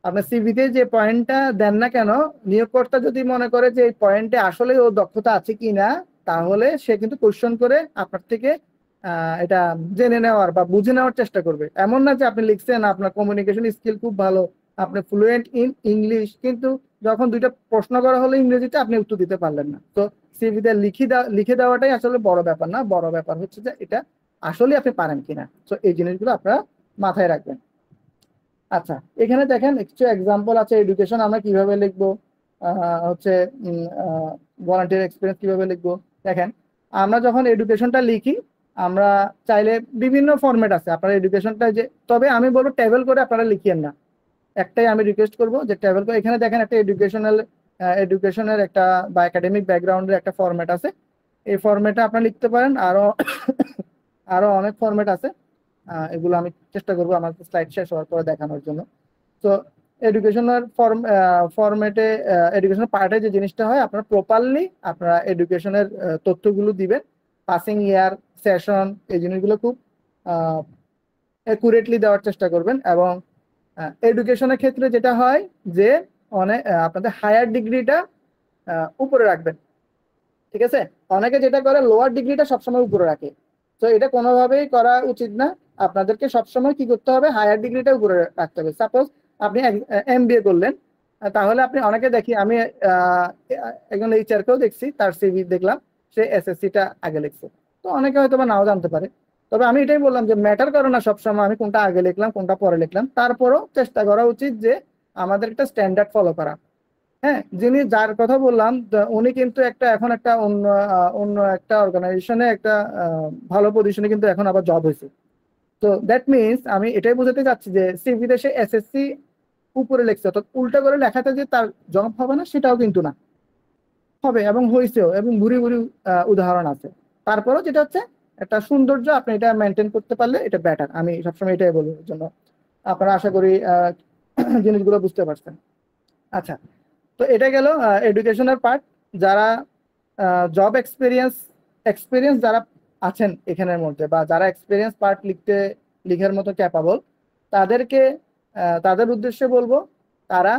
আপনার সিভিতে যে পয়েন্টটা দেন না কেন, নিয়োগকর্তা যদি মনে করে যে এই পয়েন্টে আসলে ও দক্ষতা আছে কিনা, তাহলে সে কিন্তু কোশ্চেন করে আপনার থেকে এটা জেনে নেওয়ার বা বুঝে নেওয়ার চেষ্টা করবে। এমন না যে আপনি লিখছেন আপনার কমিউনিকেশন স্কিল খুব ভালো, আপনি ফ্লুয়েন্ট ইন ইংলিশ, কিন্তু যখন দুইটা প্রশ্ন করা হলো ইংরেজিতে আপনি উত্তর দিতে পারলেন না। তো সিভিতে লিখে দেওয়াটাই আসলে বড় ব্যাপার না, বড় ব্যাপার হচ্ছে যে এটা আসলে আপনি পারেন কিনা। তো এই জিনিসগুলো আপনারা মাথায় রাখবেন। আচ্ছা, এখানে দেখেন কিছু এক্সাম্পল আছে এডুকেশন আমরা কিভাবে লিখবো, হচ্ছে ভলান্টিয়ার এক্সপিরিয়েন্স কিভাবে লিখবো। দেখেন, আমরা যখন এডুকেশনটা লিখি, আমরা চাইলে বিভিন্ন ফরম্যাট আছে আপনারা এডুকেশনটা, যে তবে আমি বলবো টেবল করে আপনারা লিখিয়েন না। একটাই আমি রিকোয়েস্ট করবো যে টেবল করে, এখানে দেখেন একটা এডুকেশনের একটা বা একাডেমিক ব্যাকগ্রাউন্ডের একটা ফরম্যাট আছে, এই ফরম্যাটে আপনারা লিখতে পারেন। আরো আরো অনেক ফরম্যাট আছে, এগুলো আমি চেষ্টা করবো আমার স্লাইড শেষ হওয়ার পরে দেখানোর জন্য। তো এডুকেশনাল ফরম্যাটে, এডুকেশনাল পার্টে যে জিনিসটা হয়, আপনারা প্রপারলি আপনারা এডুকেশনের তথ্যগুলো দিবেন, পাসিং ইয়ার, সেশন, এই জিনিসগুলো খুব অ্যাকুরেটলি দেওয়ার চেষ্টা করবেন। এবং এডুকেশনের ক্ষেত্রে যেটা হয় যে অনেক আপনাদের হায়ার ডিগ্রিটা উপরে রাখবেন, ঠিক আছে। অনেকে যেটা করে লোয়ার ডিগ্রিটা সবসময় উপরে রাখে, তো এটা কোনোভাবেই করা উচিত না। আপনাদেরকে সবসময় কি করতে হবে, হায়ার ডিগ্রিটা উপরে রাখতে হবে। সাপোজ আপনি এমবিএ করলেন, তাহলে আপনি, অনেকে দেখি আমি একজন এইচআর কেও দেখছি, তার সিভি দেখলাম সে এসএসসিটা আগে লিখছে। তো অনেকে হয়তো বা নাও জানতে পারে, তবে আমি এটাই বললাম যে ম্যাটার করে না সবসময় আমি কোনটা আগে লিখলাম কোনটা পরে লিখলাম, তারপরও চেষ্টা করা উচিত যে আমাদের একটা স্ট্যান্ডার্ড ফলো করা। হ্যাঁ, যিনি যার কথা বললাম উনি কিন্তু এখন একটা অন্য একটা অর্গানাইজেশনে একটা ভালো পজিশনে কিন্তু এখন আবার জব হয়েছে। তো দ্যাট মিনস আমি এটাই বোঝাতে চাচ্ছি যে সিভিতে সে এসএসসি উপরে লিখছে, তো উল্টা করে লেখাতে যে তার জব হবে না সেটাও কিন্তু না, হবে এবং হয়েছেও, এবং ভুরি ভুরি উদাহরণ আছে। তারপরেও যেটা হচ্ছে একটা সৌন্দর্য, আপনি এটা মেনটেন করতে পারলে এটা বেটার, আমি সবসময় এটাই বলবো। এর জন্য আপনারা আশা করি জিনিসগুলো বুঝতে পারছেন। আচ্ছা, তো এটা গেল এডুকেশনের পার্ট। যারা জব এক্সপিরিয়েন্স যারা আছেন এখানের মধ্যে, বা যারা এক্সপিরিয়েন্স পার্ট লিখার মতো ক্যাপাবল, তাদেরকে তাদের উদ্দেশ্যে বলবো, তারা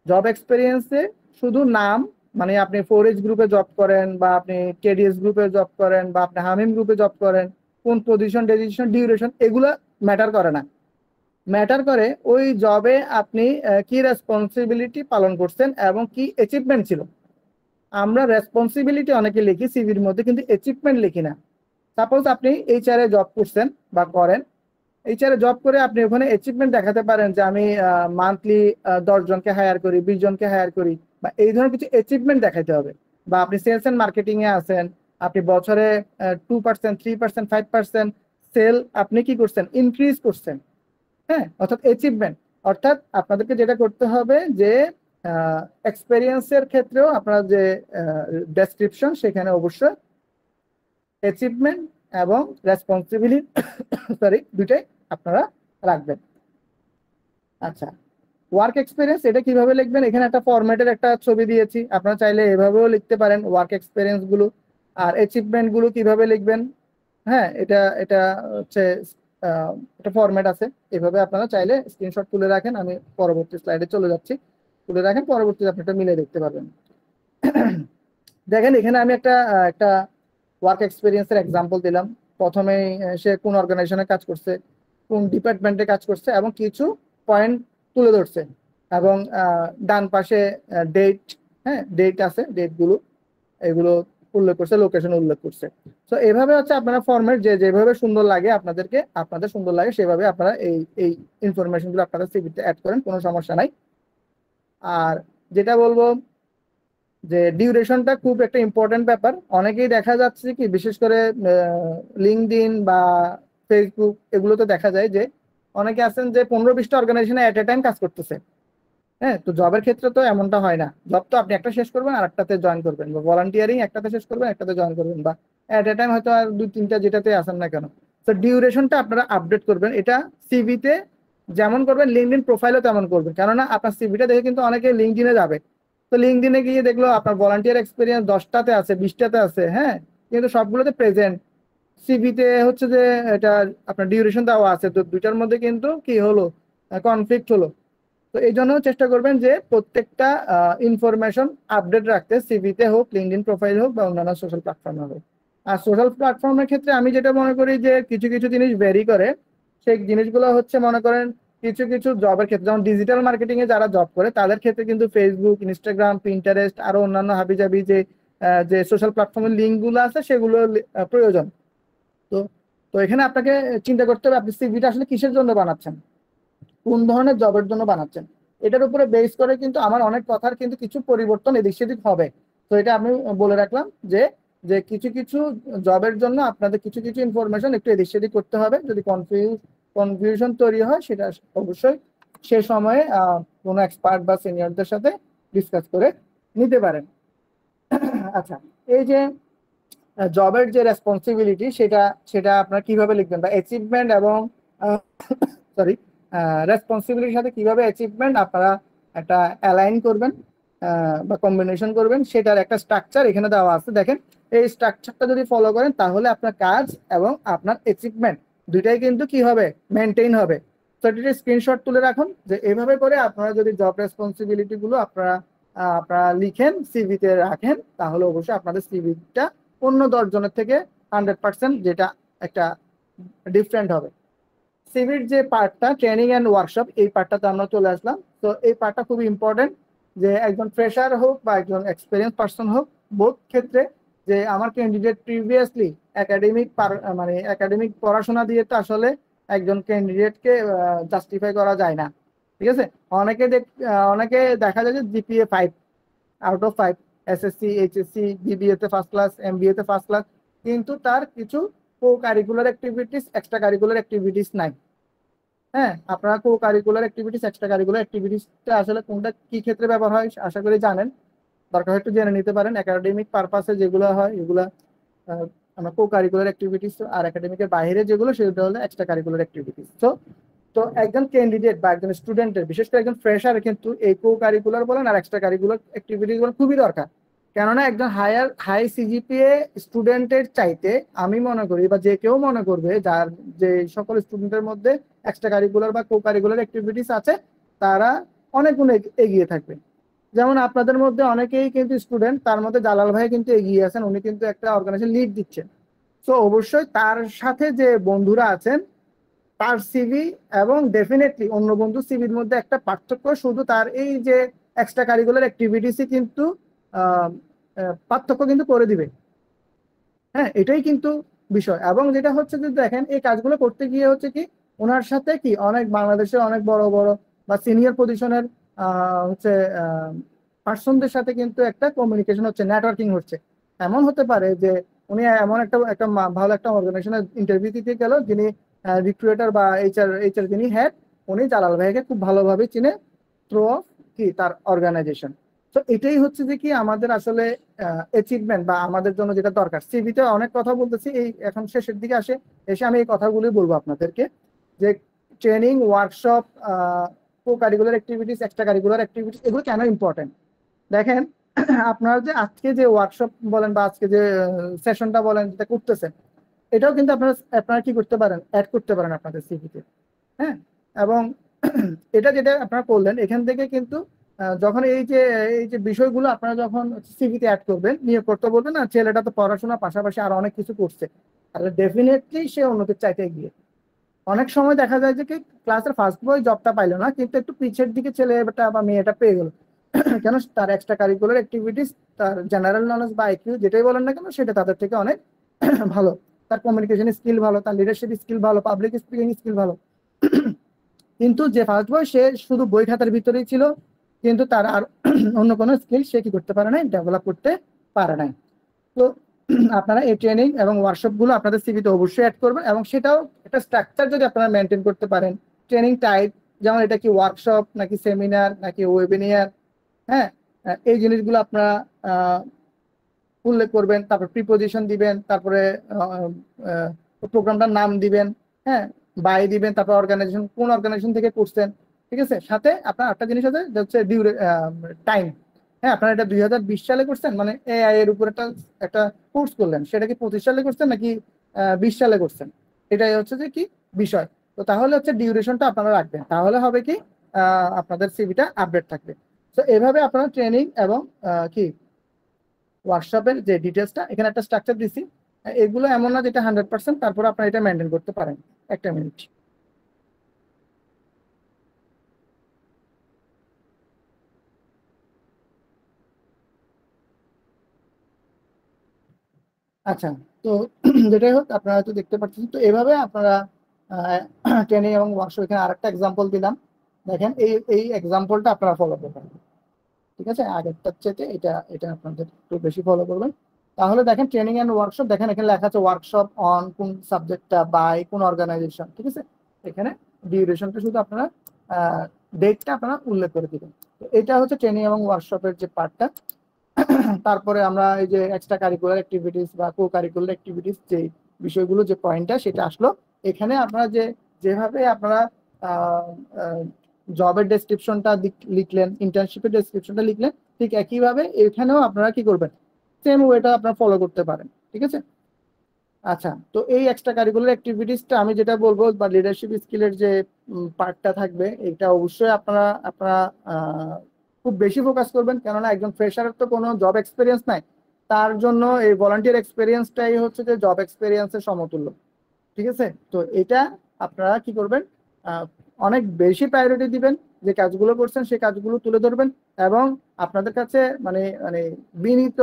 জব এক্সপিরিয়েন্সে শুধু নাম, মানে আপনি 4H গ্রুপে জব করেন বা আপনি কেডিএস গ্রুপে জব করেন বা আপনি হামিম গ্রুপে জব করেন, কোন পজিশন, ডেজিশন, ডিউরেশন, এগুলো ম্যাটার করে না। ম্যাটার করে ওই জবে আপনি কি রেসপন্সিবিলিটি পালন করছেন এবং কি অ্যাচিভমেন্ট ছিল। আমরা রেসপন্সিবিলিটি অনেকে লিখি সিভির মধ্যে, কিন্তু অ্যাচিভমেন্ট লিখি না। সাপোজ আপনি এইচআরে জব করছেন বা করেন, এইচআরে জব করে আপনি ওখানে অ্যাচিভমেন্ট দেখাতে পারেন যে আমি মান্থলি 10 জনকে হায়ার করি, 20 জনকে হায়ার করি, বা এই ধরনের কিছু অ্যাচিভমেন্ট দেখাতে হবে। বা আপনি সেলস এন্ড মার্কেটিং এ আছেন, আপনি বছরে 2%, 3%, 5% সেল আপনি কি করছেন, ইনক্রিজ করছেন, হ্যাঁ, অর্থাৎ অ্যাচিভমেন্ট। অর্থাৎ আপনাদেরকে যেটা করতে হবে যে এক্সপেরিয়েন্সের ক্ষেত্রেও আপনার যে ডেসক্রিপশন সেখানে অবশ্যই অ্যাচিভমেন্ট এবং রেসপন্সিবিলিটি সরি দুইটাই আপনারা রাখবেন। আচ্ছা, ওয়ার্ক এক্সপিরিয়েন্স এটা কিভাবে লিখবেন? এখানে একটা ফরম্যাটের একটা ছবি দিয়েছি, আপনারা চাইলে এভাবেও লিখতে পারেন ওয়ার্ক এক্সপিরিয়েন্স গুলো। আর অ্যাচিভমেন্ট গুলো কিভাবে লিখবেন, হ্যাঁ এটা এটা হচ্ছে একটা ফরম্যাট আছে, এভাবে আপনারা চাইলে স্ক্রিনশট তুলে রাখেন। আমি পরবর্তী স্লাইডে চলে যাচ্ছি, তুলে রাখেন, পরবর্তীতে আপনি এটা মিলে দেখতে পারবেন। দেখেন এখানে আমি একটা একটা ওয়ার্ক এক্সপিরিয়েন্সের এক্সাম্পল দিলাম। প্রথমে সে কোন অর্গানাইজেশনে কাজ করছে, কোন ডিপার্টমেন্টে কাজ করছে এবং কিছু পয়েন্ট তুলে ধরছে, এবং ডান পাশে ডেট, হ্যাঁ ডেট আছে, ডেটগুলো এগুলো উল্লেখ করছে, লোকেশন উল্লেখ করছে। তো এভাবে হচ্ছে আপনারা ফরম্যাট যে যেভাবে সুন্দর লাগে আপনাদেরকে, আপনাদের সুন্দর লাগে সেভাবে আপনারা এই এই ইনফরমেশনগুলো আপনারা সিভিতে অ্যাড করেন, কোনো সমস্যা নাই। আর যেটা বলবো যে ডিউরেশনটা খুব একটা ইম্পর্টেন্ট ব্যাপার। অনেকেই দেখা যাচ্ছে কি, বিশেষ করে লিঙ্কডইন বা ফেসবুক এগুলোতে দেখা যায় যে অনেকে আছেন যে 15-20টা অর্গানাইজেশনে এট এ টাইম কাজ করতেছে। হ্যাঁ, তো জবের ক্ষেত্রে তো এমনটা হয় না। জব তো আপনি একটা শেষ করবেন আর একটাতে জয়েন করবেন, বা ভলান্টিয়ারিং একটাতে শেষ করবেন একটাতে জয়েন করবেন, বা এট এ টাইম হয়তো আর 2-3টা যেটাতে আসেন না কেন। তো ডিউরেশনটা আপনারা আপডেট করবেন, এটা সিভিতে যেমন করবেন লিঙ্কডইন প্রোফাইলও তেমন করবেন। কেননা আপনার সিভিটা দেখে কিন্তু অনেকে লিঙ্কডইনে যাবে, তো লিঙ্কডইনে গিয়ে দেখলো আপনার ভলান্টিয়ার এক্সপিরিয়েন্স 10টাতে আছে, 20টাতে আছে, হ্যাঁ কিন্তু সবগুলোতে প্রেজেন্ট। সিভিতে হচ্ছে যে এটা আপনার ডিউরেশন দেওয়া আছে, তো দুইটার মধ্যে কিন্তু কি হলো, কনফ্লিক্ট হলো। তো এই জন্য চেষ্টা করবেন যে প্রত্যেকটা ইনফরমেশন আপডেট রাখতে, সিভিতে হোক, লিঙ্কডইন প্রোফাইল হোক, বা অন্যান্য সোশ্যাল প্ল্যাটফর্মে হোক। আর সোশ্যাল প্ল্যাটফর্মের ক্ষেত্রে আমি যেটা মনে করি যে কিছু কিছু জিনিস ভ্যারি করে। সেই জিনিসগুলো হচ্ছে মনে করেন কিছু কিছু জবের ক্ষেত্রে, যেমন ডিজিটাল মার্কেটিং এ যারা জব করে তাদের ক্ষেত্রে কিন্তু ফেসবুক, ইনস্টাগ্রাম, পিন্টারেস্ট আরো অন্যান্য হাবিজাবি যে যে সোশ্যাল প্ল্যাটফর্মের লিঙ্ক গুলো আছে সেগুলো প্রয়োজন। তো তো এখানে আপনাকে চিন্তা করতে হবে আপনি সিভিটা আসলে কিসের জন্য বানাচ্ছেন, কোন ধরনের জবের জন্য বানাচ্ছেন। এটার উপরে বেস করে কিন্তু আমার অনেক কথার কিন্তু কিছু পরিবর্তন এদিক সেদিক হবে। তো এটা আমি বলে রাখলাম যে যে কিছু কিছু জবের জন্য আপনাদের কিছু কিছু ইনফরমেশন একটু এদিক সেদিক করতে হবে। যদি কনফিউশন তৈরি হয় সেটা অবশ্যই সে সময়ে কোনো এক্সপার্ট বা সিনিয়রদের সাথে ডিসকাস করে নিতে পারেন। আচ্ছা, এই যে জবের যে রেসপন্সিবিলিটি সেটা সেটা আপনারা কিভাবে লিখবেন, বা অ্যাচিভমেন্ট এবং সরি রেসপন্সিবিলিটির সাথে কিভাবে অ্যাচিভমেন্ট আপনারা একটা অ্যালাইন করবেন বা কম্বিনেশন করবেন, সেটার একটা স্ট্রাকচার এখানে দেওয়া আছে। দেখেন এই স্ট্রাকচারটা যদি ফলো করেন তাহলে আপনার কাজ এবং আপনার অ্যাচিভমেন্ট দুইটাই কিন্তু কি হবে, মেনটেইন হবে। তো এটির স্ক্রিনশট তুলে রাখুন যে এইভাবে করে আপনারা যদি জব রেসপন্সিবিলিটি গুলো আপনারা আপনারা লিখেন, সিভিতে রাখেন, তাহলে অবশ্যই আপনাদের সিভিটা অন্য 10 জনের থেকে 100% যেটা একটা ডিফারেন্ট হবে। সিভির যে পার্টটা ট্রেনিং অ্যান্ড ওয়ার্কশপ, এই পার্টটাতে আমরা চলে আসলাম। তো এই পার্টটা খুবই ইম্পর্টেন্ট, যে একজন ফ্রেশার হোক বা একজন এক্সপিরিয়েন্স পার্সন হোক, বোথ ক্ষেত্রে যে আমার ক্যান্ডিডেট প্রিভিয়াসলি মানে একাডেমিক পড়াশোনা দিয়ে তো আসলে একজন ক্যান্ডিডেটকে জাস্টিফাই করা যায় না। ঠিক আছে, অনেকে দেখা যায় যে GPA 5 out of 5, SSC, HSC, BBA তে ফার্স্ট ক্লাস, এমবিএ তে ফার্স্ট ক্লাস, কিন্তু তার কিছু co curricular activities, extra curricular activities নাই। হ্যাঁ, আপনারা co curricular activities, extra curricular অ্যাক্টিভিটিসটা আসলে কোনটা কি ক্ষেত্রে ব্যবহার হয় আশা করি জানেন, দরকার হয় একটু জেনে নিতে পারেন। একাডেমিক পারপাসে যেগুলো হয় এগুলা আমরা কো কারিকুলার অ্যাক্টিভিটিস, আর একাডেমিকের বাইরে যেগুলো সেগুলো হলো এক্সট্রা কারিকুলার অ্যাক্টিভিটিস। তো তো একজন ক্যান্ডিডেট বা একজন স্টুডেন্টের, বিশেষ করে একজন ফ্রেশার, কিন্তু এই কো কারিকুলার বলেন আর এক্সট্রা কারিকুলার অ্যাক্টিভিটিস বলেন খুবই দরকার। কেননা একজন হাই সিজিপিএ স্টুডেন্টের চাইতে আমি মনে করি, বা যে কেউ মনে করবে যার যে সকল স্টুডেন্টের মধ্যে এক্সট্রা কারিকুলার বা কো কারিকুলার অ্যাক্টিভিটিস আছে তারা অনেক গুণ এগিয়ে থাকবে। যেমন আপনাদের মধ্যে অনেকেই কিন্তু স্টুডেন্ট, তার মধ্যে জালাল ভাই কিন্তু এগিয়ে আছেন, উনি কিন্তু একটা অর্গানাইজেশন লিড দিচ্ছেন। তো অবশ্যই তার সাথে যে বন্ধুরা আছেন তার সিভি এবং ডেফিনেটলি অন্য বন্ধু সিভির মধ্যে একটা পার্থক্য শুধু তার এই যে এক্সট্রা কারিকুলার অ্যাক্টিভিটিসই কিন্তু পার্থক্য কিন্তু করে দিবে। হ্যাঁ, এটাই কিন্তু বিষয়। এবং যেটা হচ্ছে যে দেখেন এই কাজগুলো করতে গিয়ে হচ্ছে কি ওনার সাথে কি অনেক বাংলাদেশের অনেক বড় বড় বা সিনিয়র পজিশনের হচ্ছে পার্সনদের সাথে কিন্তু একটা কমিউনিকেশন হচ্ছে, নেটওয়ার্কিং হচ্ছে। এমন হতে পারে যে উনি এমন একটা একটা ভালো একটা অর্গানাইজেশনের ইন্টারভিউ দিতে গেল, যিনি রিক্রুটার বা এইচআর যিনি হেড, উনি জালাল ভাইকে খুব ভালোভাবে চিনে থ্রু অফ কি তার অর্গানাইজেশন। তো এটাই হচ্ছে যে কি আমাদের আসলে অ্যাচিভমেন্ট বা আমাদের জন্য যেটা দরকার। সিভিতে অনেক কথা বলতেছি, এই এখন শেষের দিকে এসে আমি এই কথাগুলি বলবো আপনাদেরকে, যে ট্রেনিং, ওয়ার্কশপ, কো curricular activities, extra curricular activities, এগুলো কেন ইম্পর্টেন্ট। দেখেন, আপনারা যে আজকে যে ওয়ার্কশপ বলেন বা আজকে যে সেশনটা বলেন যেটা করতেছেন, এটাও কিন্তু আপনারা আপনারা কি করতে পারেন, অ্যাড করতে পারেন আপনাদের সিভিতে। হ্যাঁ, এবং এটা যেটা আপনারা করলেন এখান থেকে কিন্তু যখন এই যে বিষয়গুলো আপনারা যখন সিভিতে অ্যাড করবেন, নিয়োগ করতে বলবেন না, ছেলেটা তো পড়াশোনার পাশাপাশি আর অনেক কিছু করছে, তাহলে ডেফিনেটলি সে উন্নতির চাইতে গিয়ে অনেক সময় দেখা যায় যে কি ক্লাসের ফার্স্ট বয় জবটা পাইলো না, কিন্তু একটু পিছের দিকে ছেলেটা বা মেয়েটা পেয়ে গেল। কেন? তার এক্সট্রা কারিকুলার অ্যাক্টিভিটিস, তার জেনারেল নলেজ বা আইকিউ যেটাই বলেন না কেন, সেটা তাদের থেকে অনেক ভালো। তার কমিউনিকেশন স্কিল ভালো, তার লিডারশিপ স্কিল ভালো, পাবলিক স্পিকিং স্কিল ভালো। কিন্তু যে ফার্স্ট বয় সে শুধু বই খাতার ভিতরেই ছিল, কিন্তু তার আর অন্য কোনো স্কিল সে কি করতে পারে নাই, ডেভেলপ করতে পারে নাই। তো আপনারা এই ট্রেনিং এবং ওয়ার্কশপ গুলো আপনাদের সিভিতে অবশ্যই অ্যাড করবেন, এবং সেটাও একটা স্ট্রাকচার যদি আপনারা মেনটেন করতে পারেন, ট্রেনিং টাইপ, যেমন এটা কি ওয়ার্কশপ নাকি সেমিনার নাকি ওয়েবিনার, হ্যাঁ, এই জিনিসগুলো আপনারা উল্লেখ করবেন, তারপর প্রিপোজিশন দিবেন, তারপরে প্রোগ্রামটার নাম দিবেন, হ্যাঁ, বাই দিবেন, তারপর অর্গানাইজেশন, কোন অর্গানাইজেশন থেকে করছেন, ঠিক আছে। সাথে আপনার একটা জিনিস আছে যে হচ্ছে টাইম। হ্যাঁ, আপনারা এটা 2020 সালে করছেন, মানে এআই এর উপর একটা একটা কোর্স করলেন, সেটা কি 25 সালে করছেন নাকি 20 সালে করছেন, এটাই হচ্ছে যে কি বিষয়। তো তাহলে হচ্ছে ডিউরেশনটা আপনারা রাখবেন, তাহলে হবে কি আপনাদের সিভিটা আপডেট থাকবে। তো এভাবে আপনারা ট্রেনিং এবং কি ওয়ার্কশপের যে ডিটেলসটা এখানে একটা স্ট্রাকচার দিছি, এগুলো এমন না যেটা 100%, তারপর আপনারা এটা মেনটেন করতে পারেন। একটা মিনিট। আচ্ছা, তো যেটাই হোক আপনারা হয়তো দেখতে পাচ্ছেন, তো এভাবে আপনারা ট্রেনিং এবং ওয়ার্কশপ, এখানে আরেকটা এক্সাম্পল দিলাম, দেখেন এই এই এক্সাম্পলটা আপনারা ফলো করবেন, ঠিক আছে। আগেরটার চেয়ে এটা এটা আপনাদের একটু বেশি ফলো করবেন। তাহলে দেখেন ট্রেনিং এন্ড ওয়ার্কশপ, দেখেন এখানে লেখা আছে ওয়ার্কশপ অন কোন সাবজেক্টটা, বাই কোন অর্গানাইজেশন, ঠিক আছে। এখানে ডিউরেশনটা শুধু আপনারা ডেটটা আপনারা উল্লেখ করে দিবেন। তো এটা হচ্ছে ট্রেনিং এবং ওয়ার্কশপের যে পার্টটা। তারপরে আমরা এই যে এক্সট্রা কারিকুলার অ্যাক্টিভিটিস বা কো কারিকুলার অ্যাক্টিভিটিস যে বিষয়গুলো, যে পয়েন্টটা সেটা আসলো। এখানে আপনারা যেভাবে আপনারা জবের ডেসক্রিপশনটা লিখলেন, ইন্টার্নশিপের ডেসক্রিপশনটা লিখলেন, ঠিক একইভাবে এখানেও আপনারা কি করবেন, সেম ওয়েটা আপনারা ফলো করতে পারেন, ঠিক আছে। আচ্ছা, তো এই এক্সট্রা কারিকুলার অ্যাক্টিভিটিসটা আমি যেটা বলবো, বা লিডারশিপ স্কিলের যে পার্টটা থাকবে, এটা অবশ্যই আপনারা আপনারা খুব বেশি ফোকাস করবেন, কেননা একজন ফ্রেশারের তো কোনো জব এক্সপিরিয়েন্স নাই, তার জন্য এই ভলান্টিয়ার এক্সপিরিয়েন্সটাই হচ্ছে যে জব এক্সপিরিয়েন্সের সমতুল্য, ঠিক আছে। তো এটা আপনারা কি করবেন, আহ, অনেক বেশি প্রায়োরিটি দিবেন, যে কাজগুলো করছেন সেই কাজগুলো তুলে ধরবেন, এবং আপনাদের কাছে মানে মানে বিনীত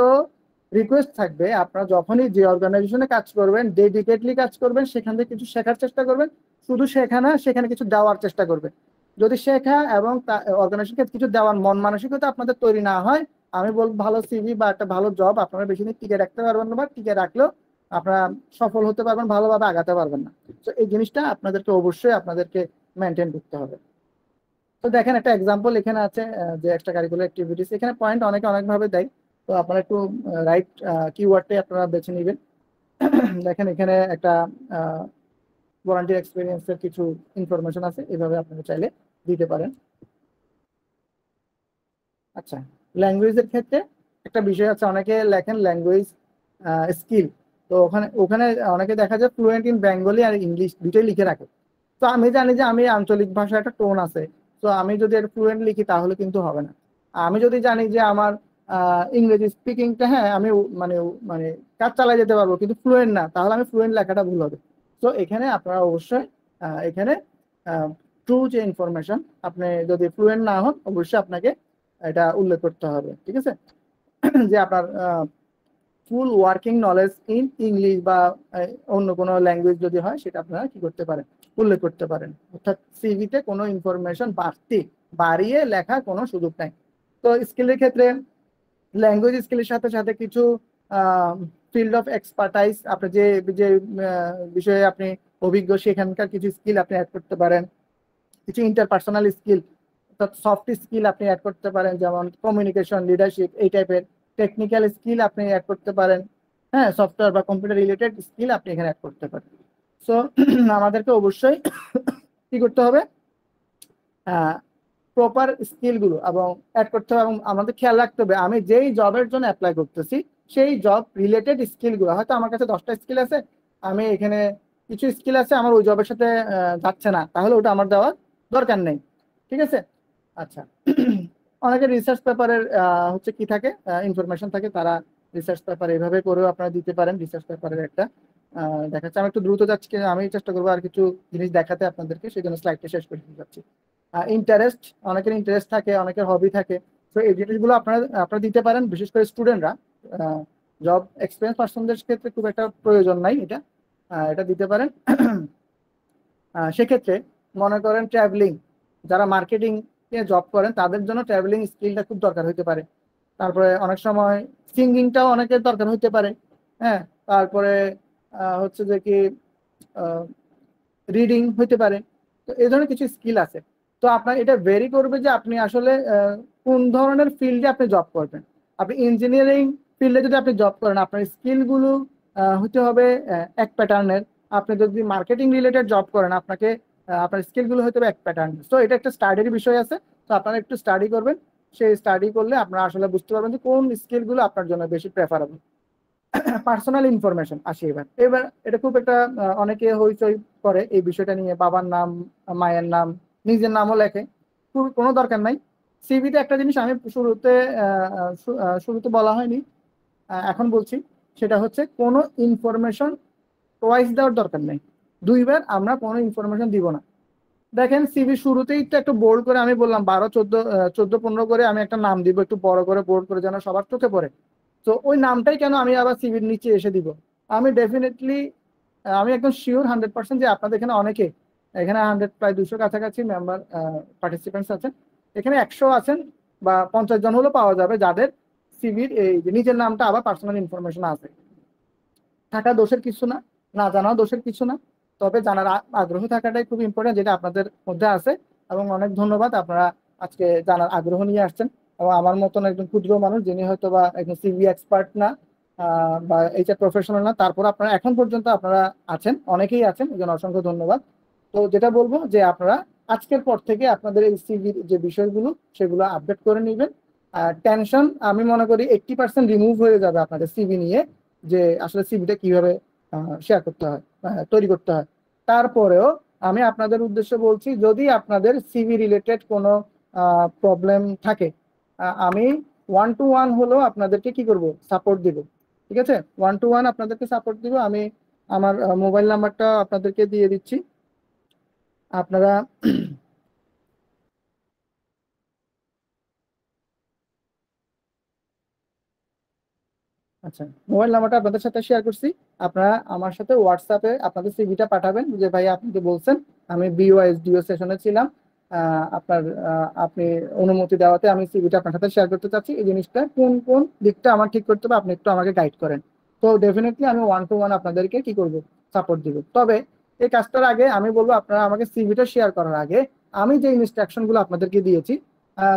রিকোয়েস্ট থাকবে, আপনারা যখনই যে অর্গানাইজেশনে কাজ করবেন, ডেডিকেটলি কাজ করবেন, সেখান থেকে কিছু শেখার চেষ্টা করবেন। শুধু শেখা না, সেখানে কিছু দেওয়ার চেষ্টা করবেন। যদি শেখা এবং অর্গানাইজেশনকে কিছু দেওয়ার মন মানসিকতা আপনাদের তৈরি না হয়, আমি বলবো ভালো সিভি বা একটা ভালো জব আপনারা বেশি দিন টিকে রাখতে পারবেন না, বা টিকে রাখলেও আপনারা সফল হতে পারবেন, ভালোভাবে আগাতে পারবেন না। তো এই জিনিসটা আপনাদেরকে অবশ্যই আপনাদেরকে মেনটেন করতে হবে। তো দেখেন একটা এক্সাম্পল এখানে আছে, যে এক্সট্রা কারিকুলার অ্যাক্টিভিটিস, এখানে পয়েন্ট অনেকে অনেক ভাবে দেয়, তো আপনারা একটু রাইট কিওয়ার্ডটাই আপনারা বেছে নেবেন। দেখেন এখানে একটা ভলান্টিয়ার এক্সপিরিয়েন্সের কিছু ইনফরমেশন আছে, এভাবে আপনারা চাইলে দিতে পারেন। আচ্ছা, ল্যাঙ্গুয়েজের ক্ষেত্রে একটা বিষয় আছে, অনেকে লেখেন ল্যাঙ্গুয়েজ স্কিল, তো ওখানে ওখানে অনেকে দেখা যায় ফ্লুয়েন্ট ইন বেঙ্গলি আর ইংলিশ দুটোই লিখে রাখে। তো আমি জানি যে আমি আঞ্চলিক ভাষায় একটা টোন আছে, তো আমি যদি এটা ফ্লুয়েন্ট লিখি তাহলে কিন্তু হবে না। আমি যদি জানি যে আমার ইংরেজি স্পিকিংটা, হ্যাঁ আমি মানে মানে কাজ চালাই যেতে পারবো, কিন্তু ফ্লুয়েন্ট না, তাহলে আমি ফ্লুয়েন্ট লেখাটা ভুল হবে। তো এখানে আপনারা অবশ্যই এখানে ট্রু যে ইনফরমেশন, আপনি যদি ফ্লুয়েন্ট না হন অবশ্যই আপনাকে এটা উল্লেখ করতে হবে, ঠিক আছে। যে আপনার ফুল ওয়ার্কিং নলেজ ইন ইংলিশ বা অন্য কোনো ল্যাঙ্গুয়েজ যদি হয়, সেটা আপনারা কি করতে পারেন, উল্লেখ করতে পারেন। অর্থাৎ সিভিতে কোনো ইনফরমেশন বাড়িয়ে লেখার কোনো সুযোগ নাই। তো স্কিলের ক্ষেত্রে ল্যাঙ্গুয়েজ স্কিলের সাথে সাথে কিছু ফিল্ড অফ এক্সপার্টাইজ, আপনি যে যে বিষয়ে আপনি অভিজ্ঞ, সেখানকার কিছু স্কিল আপনি অ্যাড করতে পারেন। কিছু ইন্টারপার্সোনাল স্কিল, অর্থাৎ সফট স্কিল আপনি অ্যাড করতে পারেন, যেমন কমিউনিকেশন, লিডারশিপ, এই টাইপের টেকনিক্যাল স্কিল আপনি অ্যাড করতে পারেন। হ্যাঁ, সফটওয়্যার বা কম্পিউটার রিলেটেড স্কিল আপনি এখানে অ্যাড করতে পারেন। সো আমাদেরকে অবশ্যই কি করতে হবে, প্রপার স্কিলগুলো এবং অ্যাড করতে হবে, এবং আমাদের খেয়াল রাখতে হবে আমি যেই জবের জন্য অ্যাপ্লাই করতেছি সেই জব রিলেটেড স্কিলগুলো, হয়তো আমার কাছে 10টা স্কিল আছে, আমি এখানে কিছু স্কিল আছে আমার ওই জবের সাথে যাচ্ছে না, তাহলে ওটা আমার দেওয়ার দরকার নেই। ঠিক আছে? আচ্ছা। অনেকে রিসার্চ পেপারের হচ্ছে কি থাকে, ইনফরমেশন থাকে, তারা রিসার্চ পেপার এভাবে করেও আপনারা দিতে পারেন। রিসার্চ পেপারের একটা দেখাচ্ছে, আমি একটু দ্রুত যাচ্ছি, আমি চেষ্টা করবো আর কিছু জিনিস দেখাতে আপনাদেরকে, সেই জন্য স্লাইডটা শেষ করে দিতে যাচ্ছি। ইন্টারেস্ট, অনেকের ইন্টারেস্ট থাকে, অনেকের হবি থাকে, তো এই জিনিসগুলো আপনারা দিতে পারেন। বিশেষ করে স্টুডেন্টরা, জব এক্সপিরিয়েন্স পার্সনদের ক্ষেত্রে খুব একটা প্রয়োজন নাই, এটা দিতে পারেন। সেক্ষেত্রে মনে করেন ট্রাভেলিং, যারা মার্কেটিং এ জব করেন তাদের জন্য ট্রাভেলিং স্কিলটা খুব দরকার হতে পারে। তারপরে অনেক সময় সিঙ্গিংটাও অনেকের দরকার হতে পারে। হ্যাঁ, তারপরে হচ্ছে যে কি রিডিং হইতে পারে। তো এই ধরনের কিছু স্কিল আছে। তো আপনার এটা ভেরি করবে যে আপনি আসলে কোন ধরনের ফিল্ডে আপনি জব করবেন। আপনি ইঞ্জিনিয়ারিং ফিল্ডে যদি আপনি জব করেন, আপনার স্কিলগুলো হতে হবে এক প্যাটার্নের। আপনি যদি মার্কেটিং রিলেটেড জব করেন, আপনাকে আপনার স্কিলগুলো হতে হবে এক প্যাটার্নের। তো এটা একটা স্টাডির বিষয় আছে, তো আপনারা একটু স্টাডি করবেন। সেই স্টাডি করলে আপনারা আসলে বুঝতে পারবেন যে কোন স্কিলগুলো আপনার জন্য বেশি প্রেফারেবল। পার্সোনাল ইনফরমেশন আসি এবার এবার এটা খুব একটা অনেকে হইচই করে এই বিষয়টা নিয়ে, বাবার নাম, মায়ের নাম, নিজের নামও লেখে, কোনো দরকার নাই। সিভিতে একটা জিনিস আমি শুরুতে বলা হয়নি, এখন বলছি, সেটা হচ্ছে কোনো ইনফরমেশন টোয়াইস দেওয়ার দরকার নেই। দুইবার আমরা কোনো ইনফরমেশন দিব না। দেখেন সিভি শুরুতেই তো একটু বোল্ড করে আমি বললাম 12, 14, 14, 15 করে আমি একটা নাম দিব, একটু বড় করে বোল্ড করে, যেন সবার চোখে পড়ে। তো ওই নামটাই কেন আমি আবার সিভির নিচে এসে দিব? আমি ডেফিনেটলি, আমি একদম শিওর 100% যে আপনাদের এখানে অনেকে, এখানে 100 প্রায় 200 কাছাকাছি মেম্বার পার্টিসিপেন্টস আছেন, এখানে 100 আছেন বা 50 জন হলেও পাওয়া যাবে যাদের সিভির এই যে নিজের নামটা আবার পার্সোনাল ইনফরমেশন আছে। থাকা দোষের কিছু না, না জানাও দোষের কিছু না, তবে জানার আগ্রহ থাকাটাই খুব ইম্পর্টেন্ট, যেটা আপনাদের মধ্যে আছে। এবং অনেক ধন্যবাদ, আপনারা আজকে জানার আগ্রহ নিয়ে আসছেন। এবং আমার মতন একজন ক্ষুদ্র মানুষ, যিনি হয়তো বা একজন সিভি এক্সপার্ট না বা এইচআর প্রফেশনাল না, তারপর আপনারা এখন পর্যন্ত আপনারা আছেন, অনেকেই আছেন, এই জন্য অসংখ্য ধন্যবাদ। তো যেটা বলবো যে আপনারা আজকের পর থেকে আপনাদের এই সিভির যে বিষয়গুলো সেগুলো আপডেট করে নেবেন। টেনশন আমি মনে করি 80% রিমুভ হয়ে যাবে আপনাদের সিভি নিয়ে, যে আসলে সিভিটা কিভাবে শেয়ার করতে হয়, তৈরি করতে হয়। তারপরেও আমি আপনাদের উদ্দেশ্যে বলছি, যদি আপনাদের সিভি রিলেটেড কোনো প্রবলেম থাকে, আমি 1-to-1 হলেও আপনাদেরকে কি করব, সাপোর্ট দিব। ঠিক আছে? 1-to-1 আপনাদেরকে সাপোর্ট দিব। আমি আমার মোবাইল নাম্বারটা আপনাদেরকে দিয়ে দিচ্ছি, আপনারা আচ্ছা, মোবাইল নাম্বারটা আপনাদের সাথে শেয়ার করছি। আপনারা আমার সাথে হোয়াটসঅ্যাপে আপনাদের সিভিটা পাঠাবেন, যে ভাই আপনি তো বলছেন আমি বিওএসডিও সেশনে ছিলাম, আপনি অনুমতি দেওয়াতে আমি সিভিটা আপনার সাথে শেয়ার করতে চাচ্ছি, এই জিনিসটা কোন কোন দিকটা আমার ঠিক করতে হবে আপনি একটু আমাকে গাইড করেন। তো ডেফিনেটলি আমি 1-to-1 আপনাদেরকে কি করব, সাপোর্ট দিব। তবে এই কাজটার আগে আমি বলবো, আপনারা আমাকে সিভিটা শেয়ার করার আগে আমি যে ইনস্ট্রাকশনগুলো আপনাদেরকে দিয়েছি,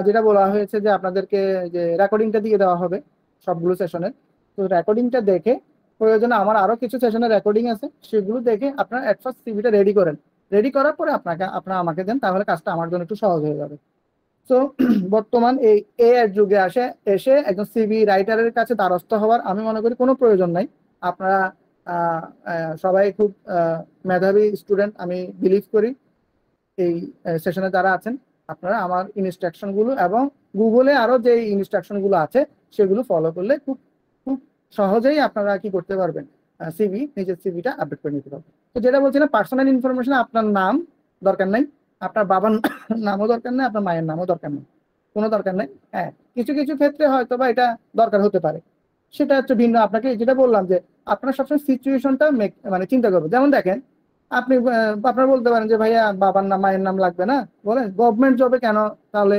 যেটা বলা হয়েছে যে আপনাদেরকে যে রেকর্ডিংটা দিয়ে দেওয়া হবে সবগুলো সেশনের, তো রেকর্ডিংটা দেখে, প্রয়োজনে আমার আরো কিছু সেশনের রেকর্ডিং আছে, সেগুলো দেখে আপনারা এট ফার্স্ট সিভিটা রেডি করেন। রেডি করার পরে আপনারা আমাকে দেন, তাহলে কাজটা আমার জন্য একটু সহজ হয়ে যাবে। তো বর্তমান এই এআই যুগে এসে একজন সিভি রাইটারের কাছে দ্বারস্থ হওয়ার আমি মনে করি কোনো প্রয়োজন নাই। আপনারা সবাই খুব মেধাবী স্টুডেন্ট আমি বিলিভ করি। এই সেশনে যারা আছেন, আপনারা আমার ইনস্ট্রাকশন গুলো এবং গুগলে আরো যে ইনস্ট্রাকশন গুলো আছে সেগুলো ফলো করলে খুব খুব সহজেই আপনারা কি করতে পারবেন, নিজের সিভিটা আপডেট করে নিতে পারবেন। তো যেটা বলছিলাম, পার্সোনাল ইনফরমেশন, আপনার নাম দরকার নাই, আপনার বাবার নামও দরকার নেই, আপনার মায়ের নামও দরকার নেই, কোনো দরকার নেই। হ্যাঁ, কিছু কিছু ক্ষেত্রে হয়তো বা এটা দরকার হতে পারে, সেটা হচ্ছে ভিন্ন। আপনাকে যেটা বললাম যে আপনার সবসময় সিচুয়েশনটা মানে চিন্তা করবেন। যেমন দেখেন, আপনি আপনারা বলতে পারেন যে ভাইয়া বাবার নাম মায়ের নাম লাগবে না, বলেন গভর্নমেন্ট জবে কেন তাহলে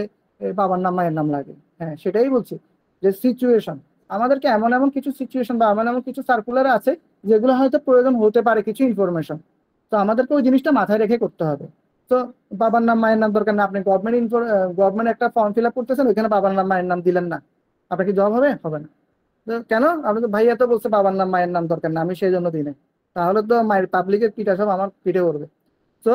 বাবার নাম মায়ের নাম লাগে? হ্যাঁ, সেটাই বলছি যে সিচুয়েশন, আমাদেরকে এমন এমন কিছু সিচুয়েশন বা এমন এমন কিছু সার্কুলার আছে যেগুলো হয়তো প্রয়োজন হতে পারে কিছু ইনফরমেশন, তো আমাদেরকে ওই জিনিসটা মাথায় রেখে করতে হবে। তো বাবার নাম মায়ের নাম দরকার না, আপনি গভর্নমেন্ট একটা ফর্ম ফিল আপ করতেছেন, ওইখানে বাবার নাম মায়ের নাম দিলেন না, আপনার কি জব হবে? হবে না। তো কেন? আপনি তো ভাইয়া তো বলছে বাবার নাম মায়ের নাম দরকার না, আমি সেই জন্য দিই নাই। তাহলে তো মায়ের পাবলিকের পিঠা সব আমার পিঠে করবে। তো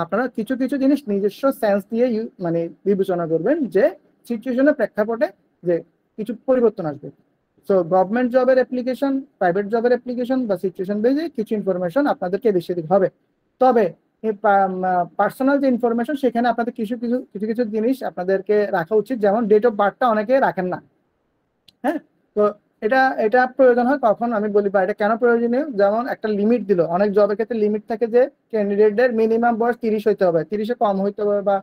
আপনারা কিছু কিছু জিনিস নিজস্ব সেন্স দিয়ে মানে বিবেচনা করবেন যে সিচুয়েশনের প্রেক্ষাপটে যে কিছু পরিবর্তন আসবে। তো গভর্নমেন্ট জবের অ্যাপ্লিকেশন, প্রাইভেট জবের অ্যাপ্লিকেশন বা সিচুয়েশন বেজে কিছু ইনফরমেশন আপনাদেরকে বেশি দিতে হবে। তবে পার্সোনাল যে ইনফরমেশন সেখানে আপনাদের কিছু কিছু কিছু কিছু জিনিস আপনাদেরকে রাখা উচিত, যেমন ডেট অফ বার্থটা অনেকে রাখেন না। হ্যাঁ, তো এটা এটা প্রয়োজন হয় কখন আমি বলি, বা এটা কেন প্রয়োজনীয়, যেমন একটা লিমিট দিল, অনেক জবের ক্ষেত্রে লিমিট থাকে যে ক্যান্ডিডেটদের মিনিমাম বয়স 30 হইতে হবে, 30-এ কম হইতে হবে বা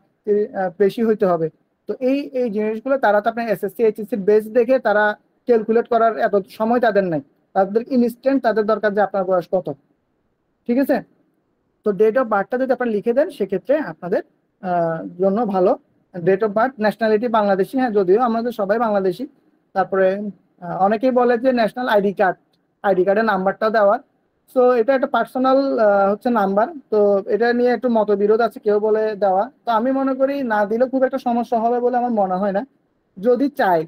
বেশি হইতে হবে। তো এই এই জিনিসগুলো তারা তো আপনার এসএসসি এইচএসসি বেস দেখে তারা ক্যালকুলেট করার এত সময় তাদের নাই, তাদের ইনস্ট্যান্ট তাদের দরকার যে আপনার বয়স কত। ঠিক আছে? তো ডেট অফ বার্থটা যদি আপনারা লিখে দেন সেক্ষেত্রে আপনাদের জন্য ভালো। Date of birth, nationality Bangladeshi, হ্যাঁ যদিও আমাদের সবাই বাংলাদেশি। তারপরে অনেকেই বলে যে ন্যাশনাল আইডি কার্ড, আইডি কার্ডের নাম্বারটা দেওয়ার। সো এটা একটা পার্সোনাল হচ্ছে নাম্বার, তো এটা নিয়ে একটু মতবিরোধ আছে, কেউ বলে দেওয়া, তো আমি মনে করি না দিলেও খুব একটা সমস্যা হবে বলে আমার মনে হয় না। যদি চাই,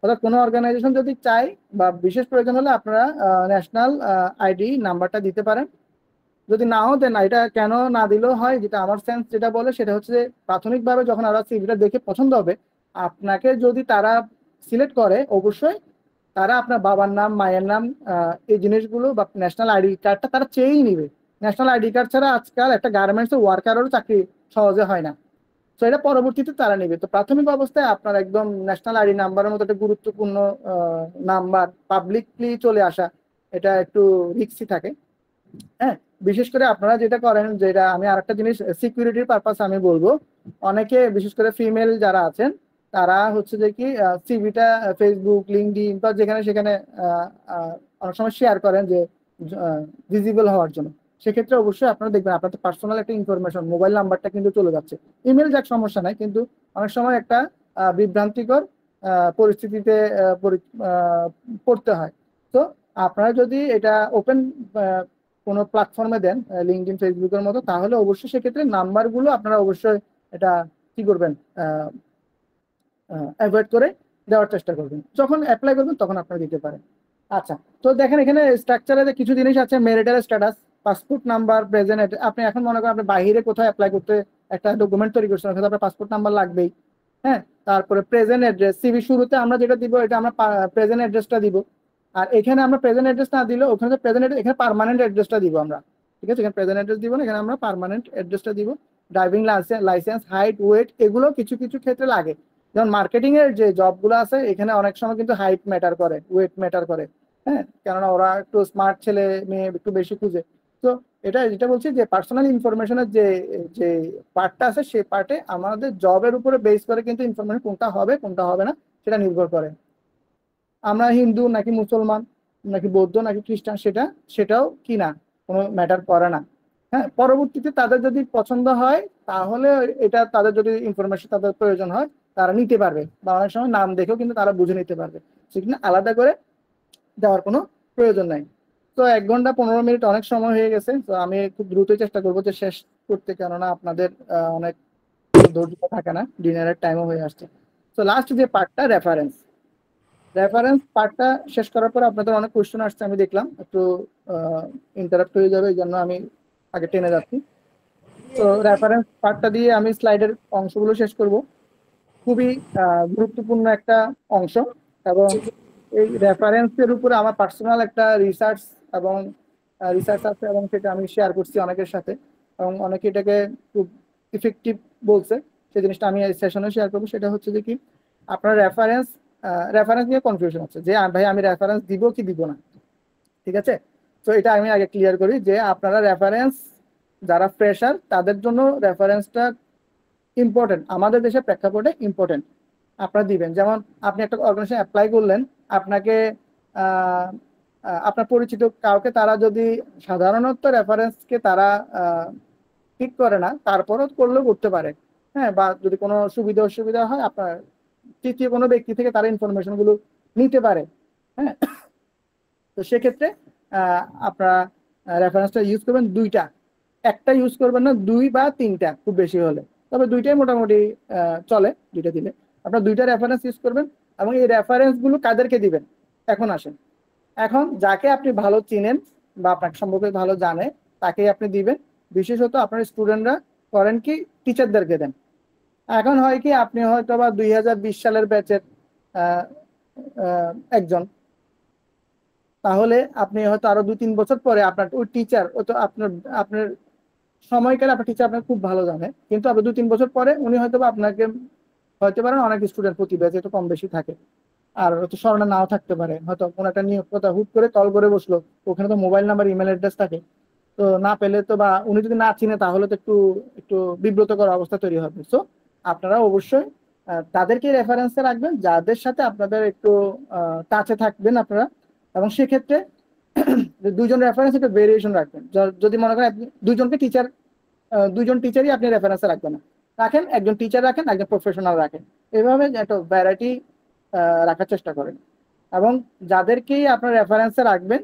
অর্থাৎ কোনো অর্গানাইজেশন যদি চাই বা বিশেষ প্রয়োজন হলে আপনারা ন্যাশনাল আইডি নাম্বারটা দিতে পারেন। যদি নাও দেন, এটা কেন না দিলেও হয়, যেটা আমার সেন্স যেটা বলে সেটা হচ্ছে যে প্রাথমিকভাবে যখন ওরা সিভিটা দেখে পছন্দ হবে, আপনাকে যদি তারা সিলেক্ট করে অবশ্যই তারা আপনার বাবার নাম মায়ের নাম এই জিনিসগুলো বা ন্যাশনাল আইডি কার্ডটা তারা চেয়েই নিবে। ন্যাশনাল আইডি কার্ড ছাড়া আজকাল একটা গার্মেন্টসের ওয়ার্কারেরও চাকরি সহজে হয় না। তো এটা পরবর্তীতে তারা নেবে। তো প্রাথমিক অবস্থায় আপনার একদম ন্যাশনাল আইডি নাম্বারের মতো একটা গুরুত্বপূর্ণ নাম্বার পাবলিকলি চলে আসা, এটা একটু রিস্কি থাকে। হ্যাঁ, বিশেষ করে আপনারা যেটা করেন, যেটা আমি আরেকটা জিনিস সিকিউরিটির পারপাস আমি বলবো, অনেকে বিশেষ করে ফিমেল যারা আছেন তারা হচ্ছে যে কি সিভিটা ফেসবুক লিঙ্কডইন বা যেখানে সেখানে অনেক সময় শেয়ার করেন যে ভিজিবল হওয়ার জন্য। সেক্ষেত্রে অবশ্যই আপনারা দেখবেন আপনার তো পার্সোনাল একটা ইনফরমেশন, মোবাইল নাম্বারটা কিন্তু চলে যাচ্ছে। ইমেল যাক সমস্যা নাই, কিন্তু অনেক সময় একটা বিভ্রান্তিকর পরিস্থিতিতে পড়তে হয়। তো আপনারা যদি এটা ওপেন কোনো প্ল্যাটফর্মে দেন, লিঙ্কডইন ফেসবুকের মতো, তাহলে অবশ্যই সেক্ষেত্রে নাম্বারগুলো আপনারা অবশ্যই এটা কি করবেন, অ্যাভয়েড করে দেওয়ার চেষ্টা করবেন। যখন অ্যাপ্লাই করবেন তখন আপনারা দিতে পারেন। আচ্ছা, তো দেখেন এখানে স্ট্রাকচারে কিছু জিনিস আছে, marital status, passport number, present. আপনি এখন মনে করেন আপনি বাইরে কোথাও অ্যাপ্লাই করতে একটা ডকুমেন্ট তৈরি করছেন, ওখানে আপনার পাসপোর্ট নাম্বার লাগবেই। হ্যাঁ, তারপরে প্রেজেন্ট অ্যাড্রেস, সিভি শুরুতে আমরা যেটা দিব এটা আমরা প্রেজেন্ট অ্যাড্রেসটা দিব। আর এখানে আমরা প্রেজেন্ট অ্যাড্রেস না দিলে ওখানে প্রেজেন্ট এখানে পার্মানেন্ট অ্যাড্রেসটা দিব আমরা। ঠিক আছে, এখানে প্রেজেন্ট অ্যাড্রেস দিব না, এখানে আমরা পার্মানেন্ট অ্যাড্রেসটা দিব। ড্রাইভিং লাইসেন্স, হাইট, ওয়েট, এগুলো কিছু কিছু ক্ষেত্রে লাগে। যেমন মার্কেটিং এর যে জবগুলো আছে এখানে অনেক সময় কিন্তু হাইট ম্যাটার করে, ওয়েট ম্যাটার করে। হ্যাঁ, কেননা ওরা একটু স্মার্ট ছেলে মেয়ে একটু বেশি খুঁজে। তো এটা যেটা বলছি যে পার্সোনাল ইনফরমেশনের যে যে পার্টটা আছে সেই পার্টে আমাদের জবের উপরে বেস করে কিন্তু ইনফরমেশন কোনটা হবে কোনটা হবে না সেটা নির্ভর করে। আমরা হিন্দু নাকি মুসলমান নাকি বৌদ্ধ নাকি খ্রিস্টান সেটাও কি না, কোনো ম্যাটার করে না। হ্যাঁ, পরবর্তীতে তাদের যদি পছন্দ হয় তাহলে এটা তাদের যদি ইনফরমেশন তাদের প্রয়োজন হয় তারা নিতে পারবে, বা অনেক সময় নাম দেখেও কিন্তু তারা বুঝে নিতে পারবে, সেখানে আলাদা করে দেওয়ার কোনো প্রয়োজন নাই। তো 1 ঘন্টা 15 মিনিট অনেক সময় হয়ে গেছে, তো আমি খুব দ্রুত চেষ্টা করবো যে শেষ করতে, কেননা আপনাদের অনেক ধৈর্য থাকে না, ডিনারের টাইমও হয়ে আসছে। তো লাস্ট যে পার্টটা রেফারেন্স, রেফারেন্স পার্টটা শেষ করার পর আপনাদের অনেক কোশ্চেন আসছে, আমি দেখলাম একটু ইন্টারাপ্ট হয়ে যাবে, এই জন্য আমি আগে টেনে যাচ্ছি। তো রেফারেন্স পার্টটা দিয়ে আমি স্লাইডের অংশগুলো শেষ করব। খুবই গুরুত্বপূর্ণ একটা অংশ, এবং এই রেফারেন্সের উপরে আমার পার্সোনাল একটা এবং রিসার্চ আছে, এবং সেটা আমি শেয়ার করছি অনেকের সাথে, এবং অনেকে এটাকে খুব ইফেক্টিভ বলছে। সেই জিনিসটা আমি এই সেশনে শেয়ার করবো। সেটা হচ্ছে যে কি আপনার রেফারেন্স রেফারেন্স নিয়ে কনফিউশন আছে যে ভাই আমি রেফারেন্স দিব কি দিব না। ঠিক আছে, তো এটা আমি আগে ক্লিয়ার করি যে আপনারা রেফারেন্স, যারা ফ্রেশার তাদের জন্য রেফারেন্সটা ইম্পর্টেন্ট, আমাদের দেশের প্রেক্ষাপটে ইম্পর্টেন্ট। আপনারা দিবেন, যেমন আপনি একটা অর্গানাইজেশন অ্যাপ্লাই করলেন, আপনাকে আহ, আপনার পরিচিত কাউকে তারা যদি সাধারণত রেফারেন্সকে তারা ঠিক করে না, তারপরও করলেও করতে পারে। হ্যাঁ, বা যদি কোনো সুবিধা অসুবিধা হয় আপনার তৃতীয় কোনো ব্যক্তি থেকে তারা ইনফরমেশন গুলো নিতে পারে। হ্যাঁ, তো সেক্ষেত্রে আপনারা রেফারেন্সটা ইউজ করবেন দুইটা, একটা ইউজ করবেন না, 2 বা 3টা খুব বেশি হলে, তবে 2টাই মোটামুটি চলে, 2টা দিলে। আপনার 2টা রেফারেন্স ইউজ করবেন, এবং এই রেফারেন্স গুলো কাদেরকে দিবেন? এখন আসেন, এখন যাকে আপনি ভালো চিনেন বা আপনাকে সম্পর্কে ভালো জানে তাকেই আপনি দিবেন। বিশেষত আপনার স্টুডেন্টরা করেন কি, টিচারদেরকে দেন। এখন হয় কি, আপনি হয়তো বা 2020 সালের ব্যাচের একজন, তাহলে আপনি হয়তো আরো 2-3 বছর পরে আপনার ওই টিচার, ও তো আপনার আপনার সময়কালে আপনার টিচার আপনার খুব ভালো জানে, কিন্তু আপনি 2-3 বছর পরে উনি হয়তো বা আপনাকে, হয়তো পারেন অনেক স্টুডেন্ট প্রতি ব্যাচে তো কম বেশি থাকে, আর হয়তো স্মরণে নাও থাকতে পারে, হয়তো কোনো একটা নিয়োগ কথা হুট করে কল করে বসলো, ওখানে তো মোবাইল নাম্বার ইমেল অ্যাড্রেস থাকে, তো না পেলে তো, বা উনি যদি না চিনে তাহলে তো একটু একটু বিব্রতকর অবস্থা তৈরি হবে। সো আপনারা অবশ্যই তাদেরকে রেফারেন্সে রাখবেন যাদের সাথে আপনাদের একটু টাচে থাকবেন আপনারা। এবং সেক্ষেত্রে 2জন রেফারেন্স একটু ভেরিয়েশন রাখবেন। যদি মনে করেন আপনি 2জন টিচারই আপনি রেফারেন্সে রাখবেন না, রাখেন একজন টিচার রাখেন, একজন প্রফেশনাল রাখেন, এভাবে একটা ভ্যারাইটি রাখার চেষ্টা করেন। এবং যাদেরকেই আপনার রেফারেন্সে রাখবেন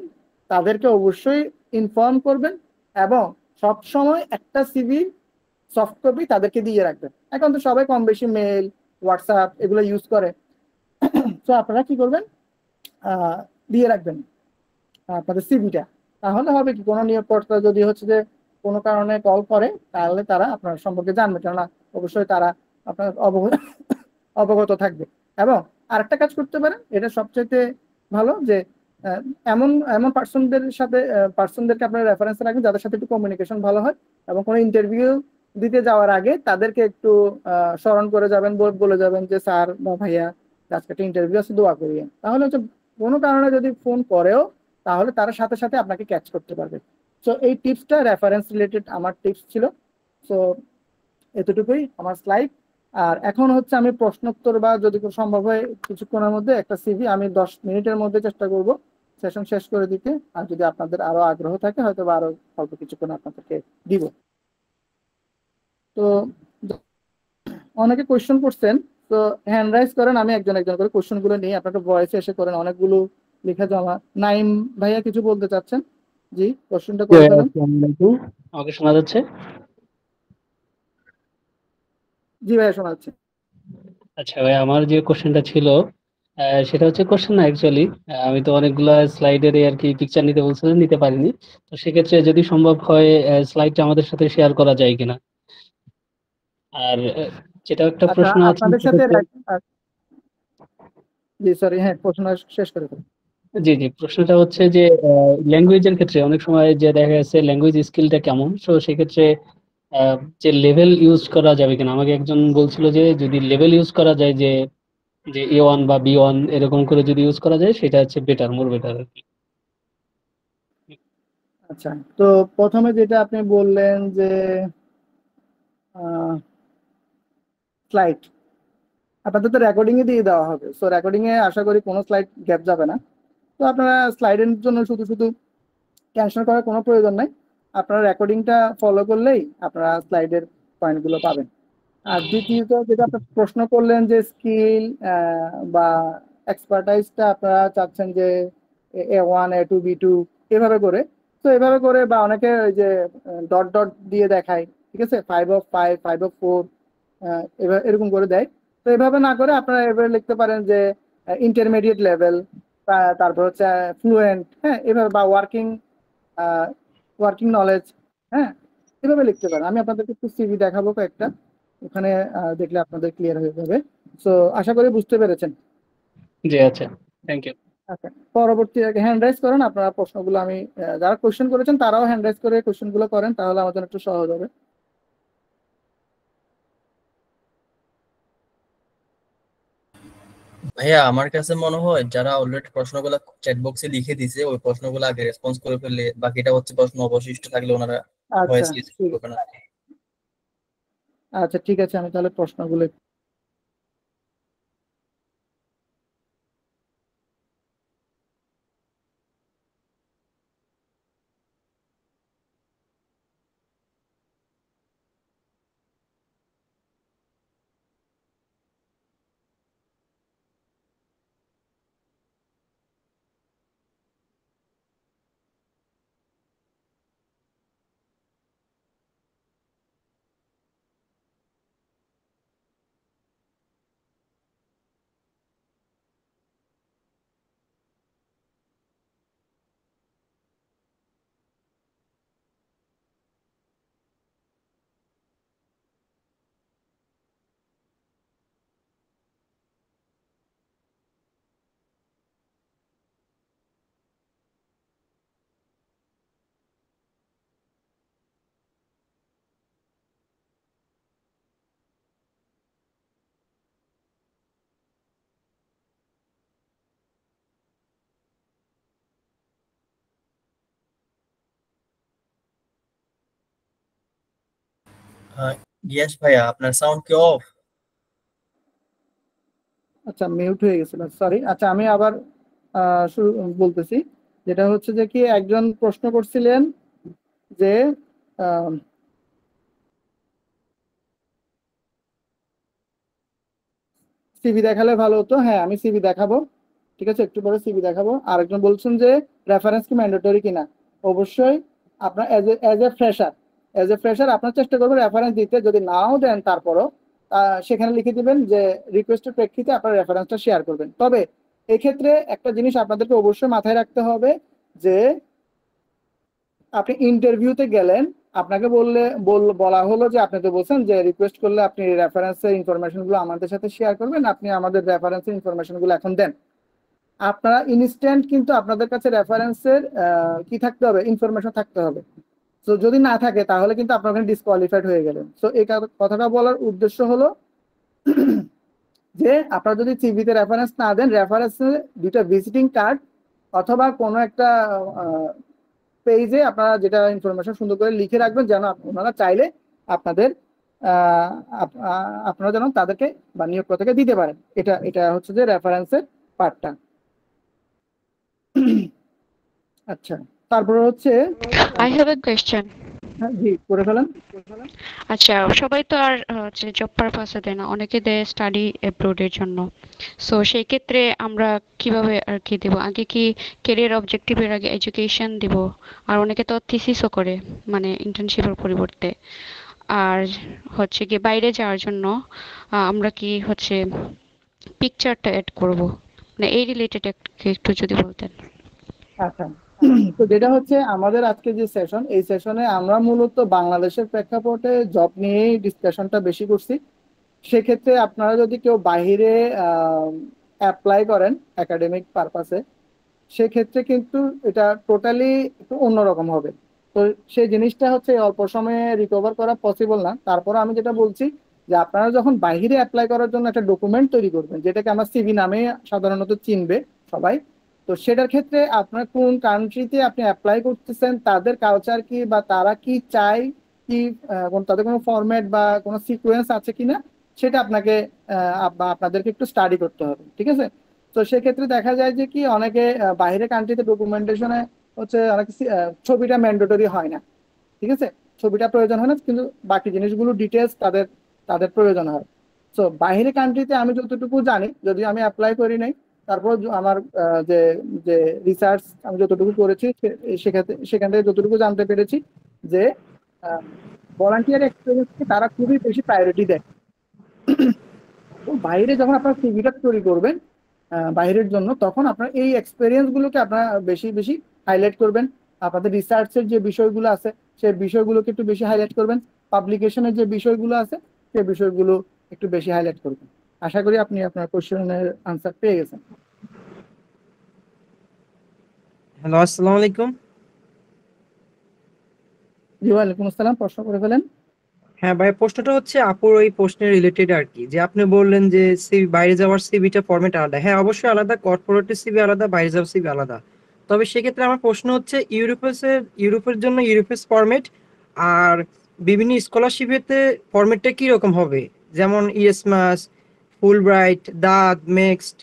তাদেরকে অবশ্যই ইনফর্ম করবেন, এবং সব সময় একটা সিভি সফট কপি তাদেরকে দিয়ে রাখবেন। এখন তো সবাই কম বেশি মেল, হোয়াটসঅ্যাপ এগুলো ইউজ করে, তো আপনারা কি করবেন, আহ, দিয়ে রাখবেন আপনাদের সিভিটা। তাহলে হবে কি, কোনো নিয়োগকর্তা যদি হচ্ছে যে কোনো কারণে কল করে, তাহলে তারা আপনার সম্পর্কে জানবে, কেননা অবশ্যই তারা আপনার অবগত থাকবে। এবং আরেকটা কাজ করতে পারেন, এটা সবচেয়ে ভালো, যে আহ, এমন এমন পার্সনদেরকে আপনার রেফারেন্সে রাখবেন যাদের সাথে একটু কমিউনিকেশন ভালো হয়, এবং কোনো ইন্টারভিউ দিতে যাওয়ার আগে তাদেরকে একটু স্মরণ করে যাবেন, বলে যাবেন যে স্যার বা ভাইয়া, আজকে একটা ইন্টারভিউ আছে, দোয়া করিয়েন। তাহলে হচ্ছে কোনো কারণে যদি ফোন করেও, তাহলে তারা সাথে সাথে আপনাকে ক্যাচ করতে পারবে। তো এই টিপসটা রেফারেন্স রিলেটেড আমার টিপস ছিল। তো এতটুকুই আমার স্লাইড। আর এখন হচ্ছে আমি প্রশ্নোত্তর, বা যদি কোনো সম্ভব হয় কিছুক্ষণের মধ্যে একটা সিভি আমি 10 মিনিটের মধ্যে চেষ্টা করব সেশন শেষ করে দিতে। আর যদি আপনাদের আরো আগ্রহ থাকে হয়তো বা আরো অল্প কিছুক্ষণ আপনাদেরকে দিব। তো অনেকে কোয়েশ্চেন করছেন, তো হ্যান্ড রাইজ করেন, আমি একজন একজন করে কোয়েশ্চেন গুলো নিই, আপনাকে ভয়েসে এসে করেন, অনেকগুলো লেখা জমা। নাইম ভাইয়া কিছু বলতে চাচ্ছেন? জি, কোয়েশ্চেনটা জি করে ভাই, ফেলেন। আসসালামু আলাইকুম। আমাকে শোনা যাচ্ছে? জি ভাইয়া, শোনা যাচ্ছে। আচ্ছা ভাই, আমার যে কোশ্চেনটা ছিল সেটা হচ্ছে কোশ্চেন না অ্যাকচুয়ালি। আমি তো অনেকগুলা স্লাইডের আর কি পিকচার নিতে বলছিলাম, নিতে পারিনি। তো সেক্ষেত্রে যদি সম্ভব হয় স্লাইডটা আমাদের সাথে শেয়ার করা যায় কিনা। আর যেটা একটা আচ্ছা, প্রশ্ন আছে আপনাদের সেটা সাথে হচ্ছে, জি সরি, হ্যাঁ, প্রশ্ন শেষ করে ফেলুন। জি জি, প্রশ্নটা হচ্ছে যে ল্যাঙ্গুয়েজের ক্ষেত্রে অনেক সময় যে দেখা যাচ্ছে ল্যাঙ্গুয়েজ স্কিলটা কেমন, তো সেক্ষেত্রে যে লেভেল ইউজ করা যাবে কিনা। আমাকে একজন বলছিল যে যদি লেভেল ইউজ করা যায়, যে যে A1 বা B1 এরকম করে যদি ইউজ করা যায় সেটা হচ্ছে বেটার, মোর বেটার আর কি। আচ্ছা, তো প্রথমে যেটা আপনি বললেন যে স্লাইড, আপনাদের তো রেকর্ডিং এ দিয়ে দেওয়া হবে, সো রেকর্ডিং এ আশা করি কোনো স্লাইড গ্যাপ যাবে না। তো আপনারা স্লাইডের জন্য শুধু শুধু টেনশন করার কোনো প্রয়োজন নাই, আপনারা রেকর্ডিংটা ফলো করলেই আপনারা স্লাইডের পয়েন্টগুলো পাবেন। আর দ্বিতীয়ত যেটা আপনি প্রশ্ন করলেন যে স্কিল বা এক্সপার্টাইজটা আপনারা চাচ্ছেন যে A1 A2 B2 এভাবে করে, তো এভাবে করে, বা অনেকে ওই যে ডট ডট দিয়ে দেখায়, ঠিক আছে, 5 of 5, 5 of 4, এরকম করে দেয়। তো এভাবে না করে আপনারা এভাবে লিখতে পারেন যে ইন্টারমিডিয়েট লেভেল, তারপর হচ্ছে ফ্লুয়েন্ট, হ্যাঁ, এভাবে, বা ওয়ার্কিং ওয়ার্কিং নলেজ, হ্যাঁ, এভাবে লিখতে পারেন। আমি আপনাদেরকে একটু সিভি দেখাবো কয়েকটা, ওখানে দেখলে আপনাদের ক্লিয়ার হয়ে যাবে। তো আশা করি বুঝতে পেরেছেন। জি আচ্ছা, থ্যাংক ইউ। আচ্ছা, পরবর্তী হ্যান্ড রাইজ করেন আপনারা প্রশ্নগুলো, আমি যারা কোশ্চেন করেছেন তারাও হ্যান্ড রাইজ করে কোশ্চেন গুলো করেন, তাহলে আমাদের একটু সহজ হবে। ভাইয়া, আমার কাছে মনে হয় যারা অলরেডি প্রশ্নগুলো চ্যাট বক্সে লিখে দিছে ওই প্রশ্নগুলো আগে রেসপন্স করে ফেললে বাকিটা হচ্ছে প্রশ্ন অবশিষ্ট থাকলে ওনারা আচ্ছা, ভয়েস লিস্ট ঠিক করবে না। আচ্ছা, ঠিক আছে, আমি তাহলে প্রশ্নগুলো হ্যাঁ, ইয়াস ভাইয়া, আপনার সাউন্ড কি অফ? আচ্ছা, মিউট হয়ে গেছিল, সরি। আচ্ছা, আমি আবার শুরু বলতেছি। যেটা হচ্ছে যে কি একজন প্রশ্ন করছিলেন যে সিভি দেখালে ভালো হতো। হ্যাঁ, আমি সিভি দেখাবো, ঠিক আছে, একটু পরে সিভি দেখাবো। আরেকজন বলছেন যে রেফারেন্স কি ম্যান্ডেটরি কিনা। অবশ্যই আপনার এজ এ ফ্রেশার আপনার চেষ্টা করবেন রেফারেন্স দিতে। যদি নাও দেন তারপরও সেখানে লিখে দিবেন যে রিকোয়েস্টের প্রেক্ষিতে আপনার রেফারেন্সটা শেয়ার করবেন। তবে এক্ষেত্রে একটা জিনিস আপনাদেরকে অবশ্যই মাথায় রাখতে হবে যে আপনি ইন্টারভিউতে গেলেন, আপনাকে বলা হলো যে আপনি তো বলছেন যে রিকোয়েস্ট করলে আপনি রেফারেন্সের ইনফরমেশন গুলো আমাদের সাথে শেয়ার করবেন, আপনি আমাদের রেফারেন্সের ইনফরমেশন গুলো এখন দেন। আপনারা ইনস্ট্যান্ট কিন্তু আপনাদের কাছে রেফারেন্সের কি থাকতে হবে, ইনফরমেশন থাকতে হবে। তো যদি না থাকে তাহলে কিন্তু আপনার ওখানে ডিসকোয়ালিফাইড হয়ে গেলেন। তো এই কথাটা বলার উদ্দেশ্য হলো যে আপনারা যদি সিভিতে রেফারেন্স না দেন, রেফারেন্সে দুইটা ভিজিটিং কার্ড অথবা কোনো একটা পেজে আপনারা যেটা ইনফরমেশন সুন্দর করে লিখে রাখবেন, যেন ওনারা চাইলে আপনাদের আপনারা যেন তাদেরকে বা নিয়োগকর্তাকে দিতে পারেন। এটা এটা হচ্ছে যে রেফারেন্সের পার্টটা। আচ্ছা, তারপরে হচ্ছে I have a question. জি, করে ফেলেন। আচ্ছা, সবাই তো আর হচ্ছে জব পারপাসে দেয় না, অনেকে দেয় স্টাডি অ্যাব্রোডের জন্য। সো সেই ক্ষেত্রে আমরা কিভাবে আর কি দেব? আগে কি ক্যারিয়ার অবজেক্টিভের আগে এডুকেশন দিব? আর অনেকে তো থিসিসও করে, মানে ইন্টার্নশিপের পরিবর্তে। আর হচ্ছে কি বাইরে যাওয়ার জন্য আমরা কি হচ্ছে পিকচারটা অ্যাড করব? মানে এই রিলেটেড একটু যদি বলতেন। আচ্ছা, তো যেটা হচ্ছে আমাদের আজকে যে সেশন, এই সেশনে আমরা মূলত বাংলাদেশের প্রেক্ষাপটে জব নিয়েই ডিসকাশনটা বেশি করছি। সেক্ষেত্রে আপনারা যদি কেউ বাইরে অ্যাপ্লাই করেন একাডেমিক পারপাসে, সেক্ষেত্রে কিন্তু এটা টোটালি একটু অন্যরকম হবে। তো সেই জিনিসটা হচ্ছে অল্প সময়ে রিকভার করা পসিবল না। তারপর আমি যেটা বলছি যে আপনারা যখন বাইরে অ্যাপ্লাই করার জন্য একটা ডকুমেন্ট তৈরি করবেন, যেটাকে আমরা সিভি নামে সাধারণত চিনবে সবাই। তো সেটার ক্ষেত্রে আপনার কোন কান্ট্রিতে আপনি অ্যাপ্লাই করতেছেন, তাদের কালচার কি বা তারা কি চায়, কি তাদের কোনো ফরম্যাট বা কোনো সিকোয়েন্স আছে কিনা, সেটা আপনাকে বা আপনাদেরকে একটু স্টাডি করতে হবে, ঠিক আছে। তো সেক্ষেত্রে দেখা যায় যে কি অনেকে বাইরের কান্ট্রিতে ডকুমেন্টেশনে হচ্ছে অনেক ছবিটা ম্যান্ডেটরি হয় না, ঠিক আছে, ছবিটা প্রয়োজন হয় না, কিন্তু বাকি জিনিসগুলো ডিটেলস তাদের তাদের প্রয়োজন হয়। তো বাইরের কান্ট্রিতে আমি যতটুকু জানি, যদিও আমি অ্যাপ্লাই করি নাই, তারপর আমার যে যে রিসার্চ আমি যতটুকু করেছি সেখান থেকে যতটুকু জানতে পেরেছি যে ভলান্টিয়ার এক্সপিরিয়েন্সকে তারা খুবই বেশি প্রায়োরিটি দেয়। তো বাইরে যখন আপনার সিভিটা তৈরি করবেন বাইরের জন্য, তখন আপনার এই এক্সপিরিয়েন্স গুলোকে আপনারা বেশি বেশি হাইলাইট করবেন। আপনাদের রিসার্চের যে বিষয়গুলো আছে সেই বিষয়গুলোকে একটু বেশি হাইলাইট করবেন। পাবলিকেশনের যে বিষয়গুলো আছে সেই বিষয়গুলো একটু বেশি হাইলাইট করবেন। আশা করি আপনি আপনার কোশ্চেনের আনসার পেয়ে গেছেন। হ্যালো, আসসালামু আলাইকুম। জি, ওয়ালাইকুম আসসালাম, প্রশ্ন করে ফেলেন। হ্যাঁ ভাই, প্রশ্নটা হচ্ছে আপুর ওই প্রশ্নের রিলেটেড আর কি, যে আপনি বললেন যে সিভি বাইরে যাওয়ার সিভিটা ফরম্যাট আলাদা। হ্যাঁ, অবশ্যই আলাদা, কর্পোরেটের সিভি আলাদা, বাইরে যাওয়ার সিভি আলাদা। তবে সেক্ষেত্রে আমার প্রশ্ন হচ্ছে ইউরোপের জন্য ইউরোপের ফরম্যাট, আর বিভিন্ন স্কলারশিপেতে ফরম্যাটটা কি রকম হবে? যেমন ইএসমাস, ফুল ব্রাইট, দাদ, নেক্সট,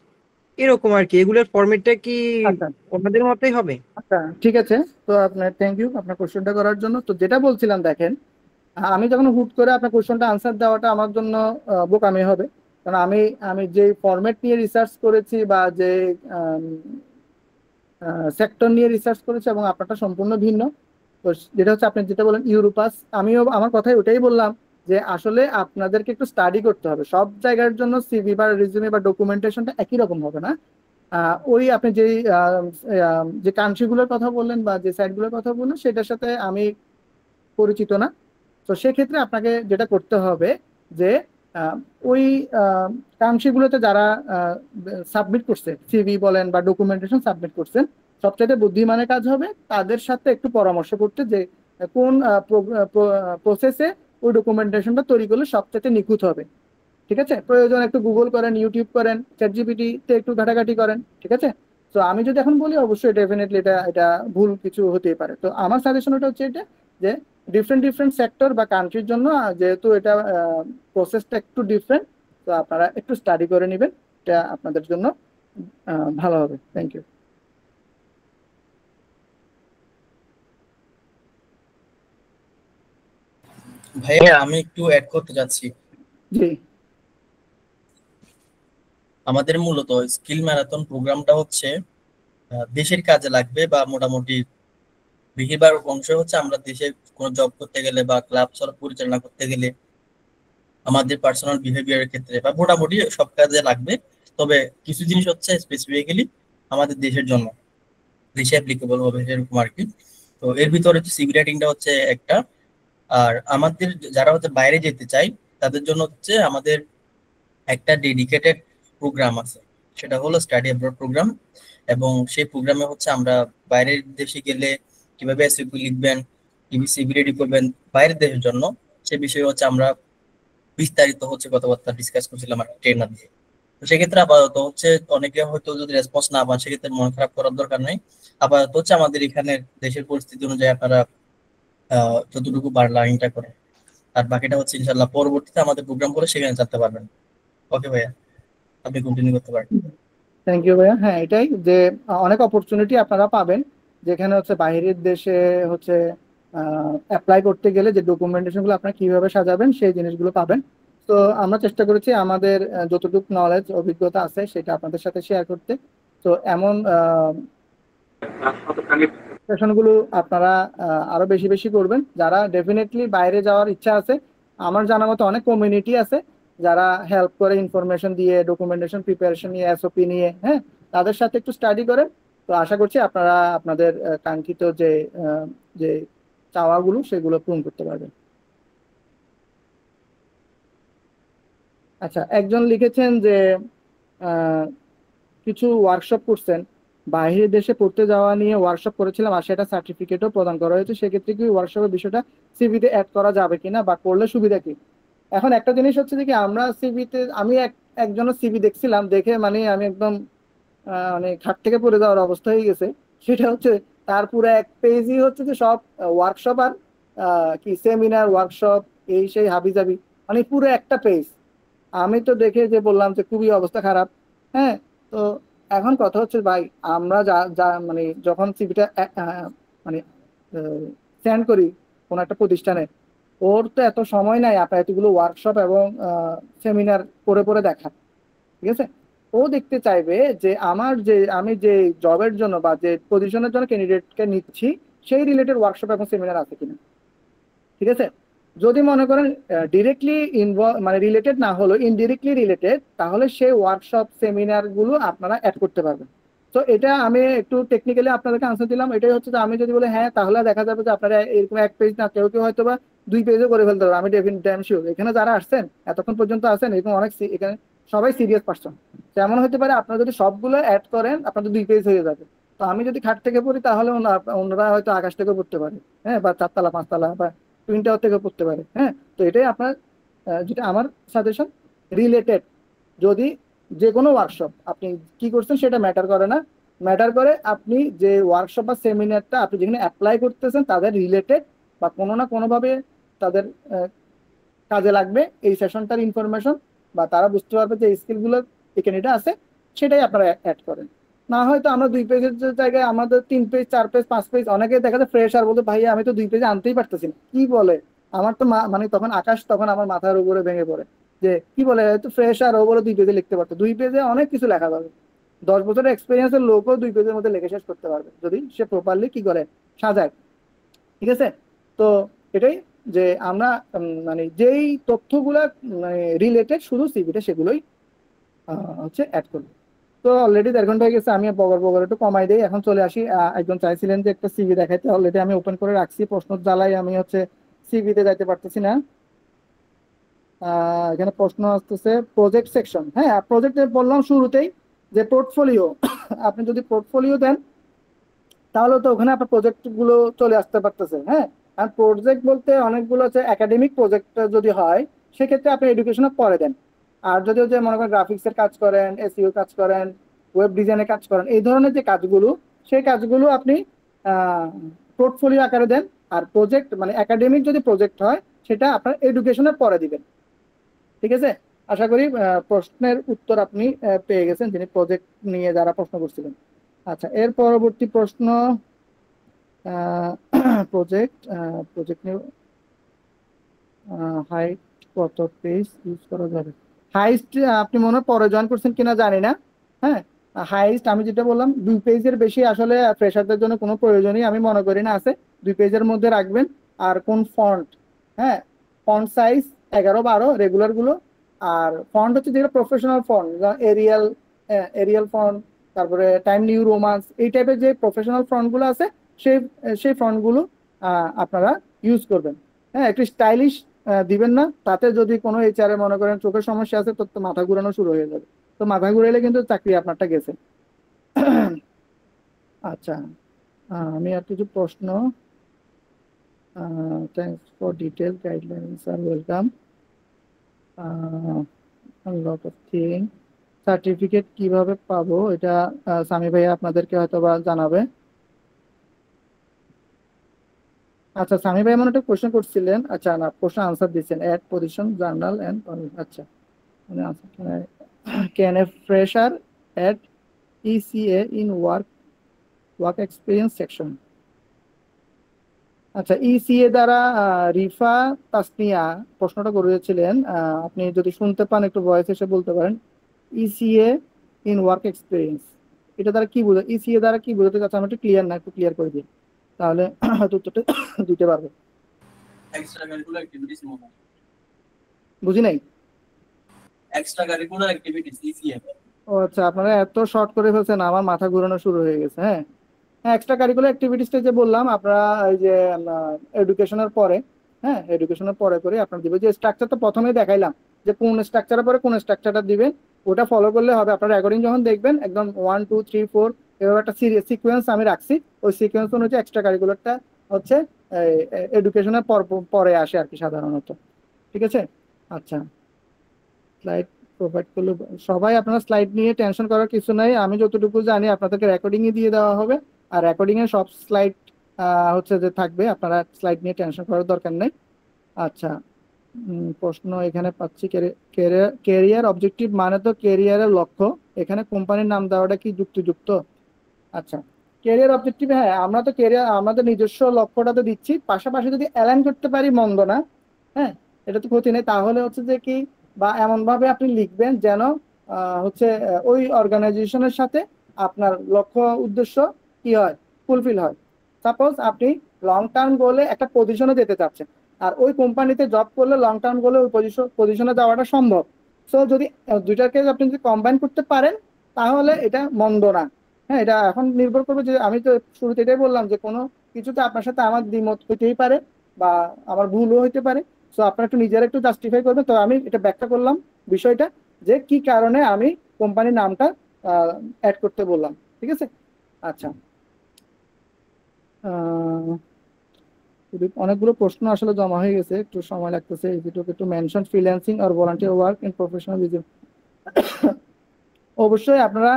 এরকম আর কি। এগুলোর ফরম্যাটটা কি আচ্ছা ওনাদের মতোই হবে? আচ্ছা, ঠিক আছে। তো আপনার থ্যাংক ইউ আপনার কোশ্চেনটা করার জন্য। তো যেটা বলছিলাম, দেখেন, আমি যখন হুট করে আপনার কোশ্চেনটা আনসার দেওয়াটা আমার জন্য বোকামি হবে। কারণ আমি আমি যে ফরম্যাট নিয়ে রিসার্চ করেছি বা যে সেক্টর নিয়ে রিসার্চ করেছি এবং আপনারটা সম্পূর্ণ ভিন্ন। তো যেটা হচ্ছে আপনি যেটা বলেন ইউরোপাস, আমিও আমার কথাই ওটাই বললাম যে আসলে আপনাদেরকে একটু স্টাডি করতে হবে। সব জায়গার জন্য সিভি বা রিজিউমে বা ডকুমেন্টেশনটা একই রকম হবে না। ওই আপনি যে কান্ট্রিগুলোর কথা বললেন বা যে সাইটগুলোর কথা বললেন সেটার সাথে আমি পরিচিত না। তো সেক্ষেত্রে আপনাকে যেটা করতে হবে যে ওই কান্ট্রিগুলোতে যারা সাবমিট করছে, সিভি বলেন বা ডকুমেন্টেশন সাবমিট করছেন, সবচাইতে বুদ্ধিমানের কাজ হবে তাদের সাথে একটু পরামর্শ করতে যে কোন প্রসেসে ওই ডকুমেন্টেশনটা তৈরি করলে সবচাইতে নিখুঁত হবে। ঠিক আছে, প্রয়োজন একটু গুগল করেন, ইউটিউব করেন, চ্যাট জিপিটি তে একটু ঘাটাঘাটি করেন, ঠিক আছে। তো আমি যদি এখন বলি, অবশ্যই ডেফিনেটলি এটা এটা ভুল কিছু হতেই পারে। তো আমার সাজেশন ওটা হচ্ছে এটা যে ডিফারেন্ট ডিফারেন্ট সেক্টর বা কান্ট্রির জন্য যেহেতু এটা প্রসেসটা একটু ডিফারেন্ট, তো আপনারা একটু স্টাডি করে নেবেন, এটা আপনাদের জন্য ভালো হবে। Thank you. ভাইয়া আমি একটু অ্যাড করতে চাচ্ছি। জি আমাদের মূলত স্কিল ম্যারাথন প্রোগ্রামটা হচ্ছে দেশের কাজে লাগবে, বা মোটামুটি বেশিরভাগ অংশ হচ্ছে আমরা দেশে কোনো জব করতে গেলে বা ক্লাব পরিচালনা করতে গেলে আমাদের পার্সোনাল বিহেভিয়ারের ক্ষেত্রে বা মোটামুটি সব কাজে লাগবে। তবে কিছু জিনিস হচ্ছে স্পেসিফিক্যালি আমাদের দেশের জন্য, দেশে অ্যাপ্লিকেবল হবে এরকম আর কি। তো এর ভিতরে হচ্ছে সিভি রাইটিংটা হচ্ছে একটা। আর আমাদের যারা হচ্ছে বাইরে যেতে চাই তাদের জন্য হচ্ছে আমাদের একটা ডেডিকেটেড প্রোগ্রাম আছে, সেটা হলো স্টাডি অ্যাব্রড প্রোগ্রাম। এবং সেই প্রোগ্রামে হচ্ছে আমরা বাইরের দেশে গেলে কিভাবে এসইপি লিখবেন, কিভাবে সিভি রেডি করবেন বাইরের দেশের জন্য, সে বিষয়ে হচ্ছে আমরা বিস্তারিত হচ্ছে কথাবার্তা ডিসকাস করছিলাম আর ট্রেনার দিয়ে। তো সেক্ষেত্রে আপাতত হচ্ছে অনেকে হয়তো যদি রেসপন্স না পান সেক্ষেত্রে মন খারাপ করার দরকার নেই। আপাতত হচ্ছে আমাদের এখানে দেশের পরিস্থিতি অনুযায়ী আপনারা যতটুকু পারলা ইনটা করেন, আর বাকিটা হচ্ছে ইনশাল্লাহ পরবর্তীতে আমাদের প্রোগ্রাম করে সেখানে জানতে পারবেন। ওকে ভাইয়া, আপনি কন্টিনিউ করতে পারেন। থ্যাংক ইউ ভাইয়া। হ্যাঁ, এটাই যে অনেক অপরচুনিটি আপনারা পাবেন, যেখানে হচ্ছে বাইরের দেশে হচ্ছে অ্যাপ্লাই করতে গেলে যে ডকুমেন্টেশনগুলো আপনারা কিভাবে সাজাবেন সেই জিনিসগুলো পাবেন। তো আমরা চেষ্টা করেছি আমাদের যতটুকু নলেজ অভিজ্ঞতা আছে সেটা আপনাদের সাথে শেয়ার করতে। তো এমন সেশনগুলো আপনারা আরো বেশি বেশি করবেন। যারা ডেফিনেটলি বাইরে যাওয়ার ইচ্ছা আছে, আমার জানা মতো অনেক কমিউনিটি আছে যারা হেল্প করে ইনফরমেশন দিয়ে, ডকুমেন্টেশন প্রিপারেশন নিয়ে, এসওপি নিয়ে, হ্যাঁ, তাদের সাথে একটু স্টাডি করেন। তো আশা করছি আপনারা আপনাদের কাঙ্ক্ষিত যে যে চাওয়াগুলো সেগুলো পূরণ করতে পারবেন। আচ্ছা, একজন লিখেছেন যে কিছু ওয়ার্কশপ করছেন, বাইরের দেশে পড়তে যাওয়া নিয়ে ওয়ার্কশপ করেছিলাম আর সেটা সার্টিফিকেটও প্রদান করা হয়েছে, সেক্ষেত্রে কি ওয়ার্কশপের বিষয়টা সিভিতে অ্যাড করা যাবে কিনা বা করলে সুবিধা কি? এখন একটা জিনিস হচ্ছে যে কি, আমরা সিভিতে, আমি একজনের সিভি দেখছিলাম, দেখে মানে আমি একদম মানে খাট থেকে পড়ে যাওয়ার অবস্থা হয়ে গেছে। সেটা হচ্ছে তার পুরো এক পেজই হচ্ছে যে সব ওয়ার্কশপ আর কি সেমিনার, ওয়ার্কশপ, এই সেই হাবিজাবি, মানে পুরো একটা পেজ। আমি তো দেখে যে বললাম যে খুবই অবস্থা খারাপ। হ্যাঁ, তো এখন কথা হচ্ছে ভাই, আমরা যা যা মানে যখন সিভিটা মানে সেন্ড করি কোনো একটা প্রতিষ্ঠানে, ওর তো এত সময় নাই আপনার এতগুলো ওয়ার্কশপ এবং সেমিনার পড়ে পড়ে দেখা, ঠিক আছে? ও দেখতে চাইবে যে আমার যে আমি যে জবের জন্য বা যে পজিশনের জন্য ক্যান্ডিডেটকে নিচ্ছি সেই রিলেটেড ওয়ার্কশপ এবং সেমিনার আছে কিনা, ঠিক আছে? যদি মনে করেন ডিরেক্টলি মানে রিলেটেড না হলো ইনডিরেক্টলি রিলেটেড, তাহলে সেই ওয়ার্কশপ সেমিনার গুলো আপনারা অ্যাড করতে পারবেন। তো এটা আমি একটু টেকনিক্যালি আপনাদেরকে আনসার দিলাম। এটাই হচ্ছে যে আমি যদি বলি হ্যাঁ, তাহলে দেখা যাবে যে আপনারা এরকম এক পেজ না, কেউ কেউ হয়তো বা 2 পেজও করে ফেলতে পারবে। আমি ড্যাম শিওর এখানে যারা আসছেন এতক্ষণ পর্যন্ত আসেন এরকম অনেক এখানে সবাই সিরিয়াস পারসন। যেমন হতে পারে আপনারা যদি সবগুলো অ্যাড করেন আপনাদের 2 পেজ হয়ে যাবে। তো আমি যদি খাট থেকে পড়ি তাহলে অন্যরা হয়তো আকাশ থেকে পড়তে পারে, হ্যাঁ, বা 4 তলা 5 তলা বা টুইন টাওয়ার থেকে পড়তে পারে। হ্যাঁ, তো এটাই আপনার যেটা আমার সাজেশন, রিলেটেড যদি যে কোনো ওয়ার্কশপ আপনি কি করছেন সেটা ম্যাটার করে না, ম্যাটার করে আপনি যে ওয়ার্কশপ বা সেমিনারটা আপনি যেখানে অ্যাপ্লাই করতেছেন তাদের রিলেটেড বা কোনো না কোনোভাবে তাদের কাজে লাগবে এই সেশনটার ইনফরমেশন, বা তারা বুঝতে পারবে যে স্কিলগুলো এখানে এটা আছে, সেটাই আপনারা অ্যাড করেন। না হয়তো আমরা 2 পেজের জায়গায় আমাদের 3 পেজ 4 পেজ 5 পেজ, অনেকে দেখা যায় ফ্রেশ আর বলতে ভাই আমি তো 2 পেজে আনতেই পারতেছি না, কি বলে, আমার তো মানে তখন আকাশ তখন আমার মাথার উপরে ভেঙে পড়ে যে কি বলে, তো ফ্রেশ আর ও বলে 2 পেজে লিখতে পারতো। 2 পেজে অনেক কিছু লেখা যাবে, 10 বছরের এক্সপিরিয়েন্সের লোকও 2 পেজের মধ্যে লিখে শেষ করতে পারবে যদি সে প্রপারলি কি করে সাজায়, ঠিক আছে? তো এটাই যে আমরা মানে যেই তথ্যগুলা মানে রিলেটেড শুধু সিভিতে সেগুলোই হচ্ছে অ্যাড করবো। তো অলরেডি 1.5 ঘন্টা হয়ে গেছে, আমি বগর একটু কমাই দিই, এখন চলে আসি। একজন চাইছিলেন যে একটা সিভি দেখাইতে, অলরেডি আমি ওপেন করে রাখছি, প্রশ্ন জ্বালাই আমি হচ্ছে সিভিতে যাইতে পারতেছি না। এখানে প্রশ্ন আসতেছে প্রজেক্ট সেকশন। হ্যাঁ, প্রজেক্টে বললাম শুরুতেই যে পোর্টফোলিও আপনি যদি পোর্টফোলিও দেন তাহলে তো ওখানে আপনার প্রজেক্ট গুলো চলে আসতে পারতেছে। হ্যাঁ, আর প্রজেক্ট বলতে অনেকগুলো আছে, একাডেমিক প্রজেক্ট যদি হয় সেক্ষেত্রে আপনি এডুকেশনে পরে দেন। আর যদি যে মনে করেন গ্রাফিক্সের কাজ করেন, এসইও কাজ করেন, ওয়েব ডিজাইনের কাজ করেন, এই ধরনের যে কাজগুলো সেই কাজগুলো আপনি পোর্টফোলিও আকারে দেন। আর প্রজেক্ট মানে একাডেমিক যদি প্রজেক্ট হয় সেটা আপনার এডুকেশনের পরে দিবেন। ঠিক আছে, আশা করি প্রশ্নের উত্তর আপনি পেয়ে গেছেন, যিনি প্রজেক্ট নিয়ে যারা প্রশ্ন করছিলেন। আচ্ছা, এর পরবর্তী প্রশ্ন প্রজেক্ট প্রজেক্ট নিয়ে হাইট কত পেজ ইউজ করা যাবে? হাইস্ট আপনি মনে হয় পরে জয়েন করছেন কিনা জানি না। হ্যাঁ, হাইস্ট আমি যেটা বললাম 2 পেজের বেশি আসলে ফ্রেশারদের জন্য কোনো প্রয়োজনই আমি মনে করি না আছে। 2 পেজের মধ্যে রাখবেন। আর কোন ফন্ট, হ্যাঁ ফন্ট সাইজ 11-12 রেগুলার গুলো। আর ফন্ট হচ্ছে যেগুলো প্রফেশনাল ফন্ট, এরিয়াল ফন্ট, তারপরে টাইম নিউ রোমান্স, এই টাইপের যে প্রফেশনাল ফন্ট গুলো আছে সেই সেই ফন্ট গুলো আপনারা ইউজ করবেন। হ্যাঁ, একটু স্টাইলিশ দিবেন না, তাতে যদি কোনো এইচআর মনে করেন চোখের সমস্যা আছে তো তো মাথা ঘুরানো শুরু হয়ে যাবে, তো মাথা ঘুরাইলে কিন্তু চাকরি আপনারটা গেছে। আচ্ছা, আমি আর কিছু প্রশ্ন, থ্যাংকস ফর ডিটেল গাইডলাইনস আর welcome lot of thing. Certificate কিভাবে পাবো এটা সামি ভাইয়া আপনাদেরকে হয়তো বা জানাবে। আচ্ছা, সামি ভাই এমন একটা কোশ্চেন করছিলেন, আচ্ছা না প্রশ্ন আনসার দিচ্ছেন, অ্যাড পজিশন জার্নাল এন্ড, আচ্ছা মানে can a fresher add ECA in work experience section. আচ্ছা, ইসিএ দ্বারা রিফা তাসনিয়া প্রশ্নটা করেছিলেন, আপনি যদি শুনতে পান একটু ভয়েস এসে বলতে পারেন। ইসিএ ইন ওয়ার্ক এক্সপিরিয়েন্স এটা দ্বারা কি বোঝা, ইসিএ দ্বারা কি বোঝাতে চাচ্ছে, আমি একটু ক্লিয়ার না, একটু ক্লিয়ার করে দিই তাহলে হয়তো উত্তরটা দিতে পারবো। এক্সট্রা কারিকুলার অ্যাক্টিভিটিস মনে হয়। বুঝি নাই। Extra curricular activities ECM. ও আচ্ছা, আপনারা এত শর্ট করে ফেলছেন আমার মাথা ঘুরানো শুরু হয়ে গেছে। হ্যাঁ, এক্সট্রা কারিকুলার অ্যাক্টিভিটিসটা যে বললাম আপনারা এই যে এডুকেশনের পরে, হ্যাঁ এডুকেশনের পরে করে আপনার দিবে যে স্ট্রাকচার তো প্রথমেই দেখাইলাম যে কোন স্ট্রাকচারের পরে কোন স্ট্রাকচারটা দিবেন, ওটা ফলো করলে হবে। আপনার রেকর্ডিং যখন দেখবেন একদম 1 2 3 4 এভাবে একটা সিকোয়েন্স আমি রাখছি, ওই সিকোয়েন্স অনুযায়ী এক্সট্রা কারিকুলারটা হচ্ছে এডুকেশনের পরে আসে আর কি সাধারণত। ঠিক আছে, আচ্ছা স্লাইড প্রোভাইড করলে সবাই আপনারা স্লাইড নিয়ে টেনশন করার কিছু নাই, আমি যতটুকু জানি আপনাদেরকে রেকর্ডিংয়ে দিয়ে দেওয়া হবে, আর রেকর্ডিংয়ে সব স্লাইড হচ্ছে যে থাকবে, আপনারা স্লাইড নিয়ে টেনশন করার দরকার নেই। আচ্ছা, প্রশ্ন এখানে পাচ্ছি, ক্যারিয়ার অবজেক্টিভ মানে তো ক্যারিয়ারের লক্ষ্য, এখানে কোম্পানির নাম দেওয়াটা কি যুক্তিযুক্ত? আচ্ছা, ক্যারিয়ার অবজেক্টিভ, হ্যাঁ আমরা তো ক্যারিয়ার আমাদের নিজস্ব লক্ষ্যটা তো দিচ্ছি, পাশাপাশি যদি অ্যালাইন করতে পারি মন্দ না, হ্যাঁ এটা তো ক্ষতি নেই। তাহলে হচ্ছে যে কি, বা এমন ভাবে আপনি লিখবেন যেন হচ্ছে ওই অর্গানাইজেশনের সাথে আপনার লক্ষ্য উদ্দেশ্য কি হয়, ফুলফিল হয়। সাপোজ আপনি লং টার্ম গোলে একটা পজিশনে যেতে চাচ্ছেন, আর ওই কোম্পানিতে জব করলে লং টার্ম গোলে ওই পজিশনে যাওয়াটা সম্ভব। সো যদি দুইটাকে আপনি যদি কম্বাইন করতে পারেন তাহলে এটা মন্দ না। হ্যাঁ, এটা এখন নির্ভর করবে যে আমি তো শুরুতে এটাই বললাম যে কোনো কিছুতে আপনার সাথে আমার দ্বিমত হইতেই পারে বা আমার ভুলও হইতে পারে। সো আপনারা একটু নিজেরা একটু জাস্টিফাই করবেন। তো আমি এটা ব্যাখ্যা করলাম বিষয়টা যে কি কারণে আমি কোম্পানির নামটা অ্যাড করতে বললাম। ঠিক আছে, আচ্ছা অনেকগুলো প্রশ্ন আসলে জমা হয়ে গেছে, একটু সময় লাগতেছে। যেটুকু একটু মেনশন ফ্রিল্যান্সিং আর ভলান্টিয়ার ওয়ার্ক ইন প্রফেশনালিজম, অবশ্যই আপনারা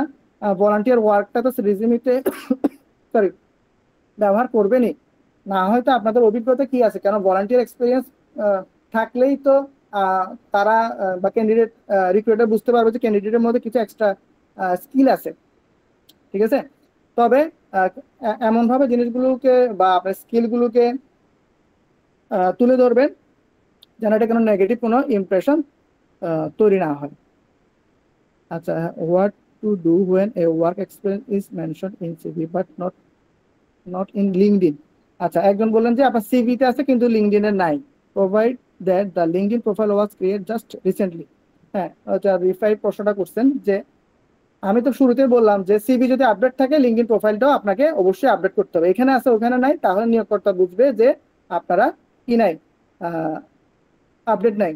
ভলান্টিয়ার ওয়ার্কটা তো রিজিউমিতে সরি ব্যবহার করবেনই, না হয়তো আপনাদের অভিজ্ঞতা কি আছে, কেন ভলান্টিয়ার এক্সপিরিয়েন্স থাকলেই তো তারা বা ক্যান্ডিডেট রিক্রুটার বুঝতে পারবে যে ক্যান্ডিডেটের মধ্যে কিছু এক্সট্রা স্কিল আছে। ঠিক আছে, তবে এমনভাবে জিনিসগুলোকে বা আপনার স্কিলগুলোকে তুলে ধরবেন যেন এটা কোনো নেগেটিভ কোনো ইমপ্রেশন তৈরি না হয়। আচ্ছা, what to do when a work experience is mention in CV but not in LinkedIn. আচ্ছা, একজন বললেন যে আপনার সিভিতে আছে কিন্তু লিঙ্কডইনে নাই, provide that the LinkedIn profile was create just recently. হ্যাঁ, আচ্ছা রিফাই প্রশ্নটা করছেন যে আমি তো শুরুতেই বললাম যে সিভি যদি আপডেট থাকে লিঙ্কডইন প্রোফাইলটাও আপনাকে অবশ্যই আপডেট করতে হবে, এখানে আছে ওখানে নাই, তাহলে নিয়োগকর্তা বুঝবে যে আপনারা কি নাই, আপডেট নাই।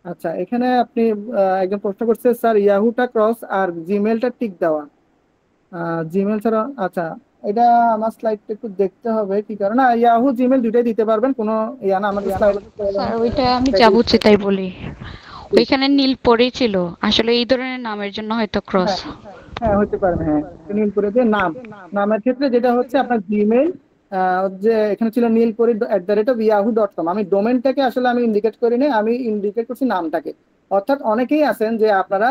আচ্ছা, এখানে আপনি একজন প্রশ্ন করছে স্যার ইয়াহুটা ক্রস আর জিমেলটা টিক দেওয়া, জিমেল ছাড়া। আচ্ছা, এটা আমার স্লাইডটা একটু দেখতে হবে কি কারণ, ইয়াহু জিমেল দুইটাই দিতে পারবেন, কোনো ইয়া না আমাদের স্লাইড। স্যার ওইটা আমি যা বুঝছি তাই বলি, ওইখানে নীল পরেই ছিল, আসলে এই ধরনের নামের জন্য হয়তো ক্রস হ্যাঁ হতে পারে, হ্যাঁ নীলপরি যে নামের ক্ষেত্রে যেটা হচ্ছে আপনার জিমেইল, যে এখানে ছিল নীলপরি@yahoo.com, আমি ডোমেনটাকে আসলে আমি ইন্ডিকেট করিনি, আমি ইন্ডিকেট করছি নামটাকে। অর্থাৎ অনেকেই আছেন যে আপনারা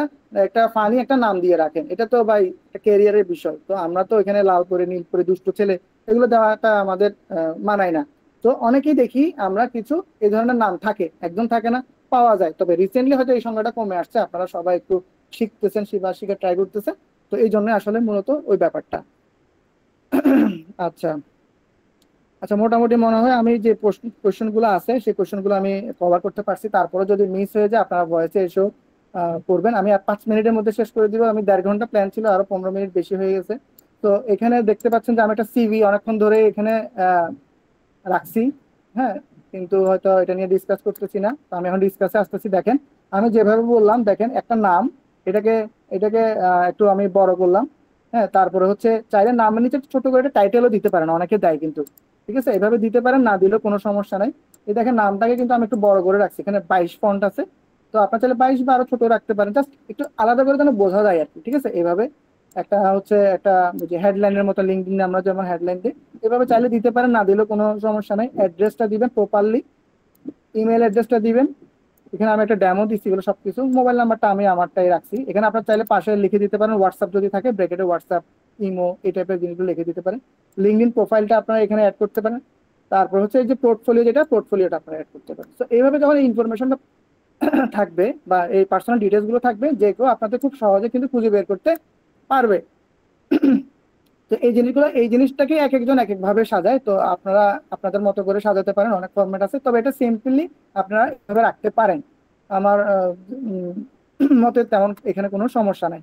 একটা ফানি একটা নাম দিয়ে রাখেন, এটা তো ভাই ক্যারিয়ারের বিষয়, তো আমরা তো এখানে লাল পরি নীলপরি দুষ্ট ছেলে এগুলো দেওয়াটা আমাদের মানায় না। তো অনেকেই দেখি আমরা কিছু এই ধরনের নাম থাকে, একদম থাকে না, পাওয়া যায়। তবে রিসেন্টলি হয়তো এই সংখ্যাটা কমে আসছে, আপনারা সবাই একটু শিখতেছেন, শিখা ট্রাই করতেছেন, তো এই জন্য আসলে মূলত ওই ব্যাপারটা। আচ্ছা আচ্ছা, মোটামুটি মনে হয় আমি যে কোশ্চেন গুলো আছে সেই কোশ্চেন গুলো আমি কভার করতে পারছি। তারপরে যদি মিস হয়ে যায় আপনারা ভয়েসে এসেও করবেন। আমি আর 5 মিনিটের মধ্যে শেষ করে দিব। আমি 1.5 ঘন্টা প্ল্যান ছিল, আরো 15 মিনিট বেশি হয়ে গেছে। তো এখানে দেখতে পাচ্ছেন যে আমি একটা সিভি অনেকক্ষণ ধরে এখানে রাখছি। হ্যাঁ, কিন্তু হয়তো এটা নিয়ে ডিসকাস করতেছি না, তো আমি এখন ডিসকাসে আসতেছি। দেখেন আমি যেভাবে বললাম, দেখেন একটা নাম, এটাকে এটাকে একটু আমি বড় করলাম। হ্যাঁ, তারপরে হচ্ছে চাইলে নামের নিচে ছোট করে একটা টাইটেলও দিতে পারেন, অনেকে দেয় কিন্তু, ঠিক আছে এভাবে দিতে পারেন, না দিলেও কোনো সমস্যা নাই। এই দেখেন নামটাকে কিন্তু আমি একটু বড় করে রাখছি, এখানে 22 ফন্ট আছে, তো আপনার চাইলে 22 বা আরো ছোট রাখতে পারেন, জাস্ট একটু আলাদা করে যেন বোঝা যায় আর কি, ঠিক আছে। এইভাবে একটা হচ্ছে একটা হেডলাইনের মতো, লিঙ্কডিনে আমরা যেমন হেডলাইন দিই এভাবে চাইলে দিতে পারেন, না দিলেও কোনো সমস্যা নাই। অ্যাড্রেসটা দিবেন প্রপারলি, ইমেল অ্যাড্রেসটা দিবেন। এখানে আমি একটা ডেমো দিচ্ছি, এগুলো সবকিছু। মোবাইল নাম্বারটা আমি আমারটাই রাখছি। এখানে আপনার চাইলে পাশে লিখে দিতে পারেন হোয়াটসঅ্যাপ যদি থাকে, ব্র্যাকেটে হোয়াটসঅ্যাপ, ইমো, এই টাইপের জিনিসগুলো লিখে দিতে পারেন। লিঙ্কডিন প্রোফাইলটা আপনারা এখানে অ্যাড করতে পারেন। তারপর হচ্ছে এই যে পোর্টফোলিও, যেটা পোর্টফোলিওটা আপনারা অ্যাড করতে পারেন। তো এইভাবে যখন ইনফরমেশনটা থাকবে বা এই পার্সোনাল ডিটেলস গুলো থাকবে, যে কেউ আপনাদের খুব সহজে কিন্তু খুঁজে বের করতে পারবে। তো এই জিনিসটাকে এক একজন এক এক ভাবে সাজায়, তো আপনারা আপনাদের মতো করে সাজাতে পারেন, অনেক ফরম্যাট আছে, তবে এটা সিম্পলি আপনারা এভাবে রাখতে পারেন। আমার মতে তেমন এখানে কোনো সমস্যা নাই।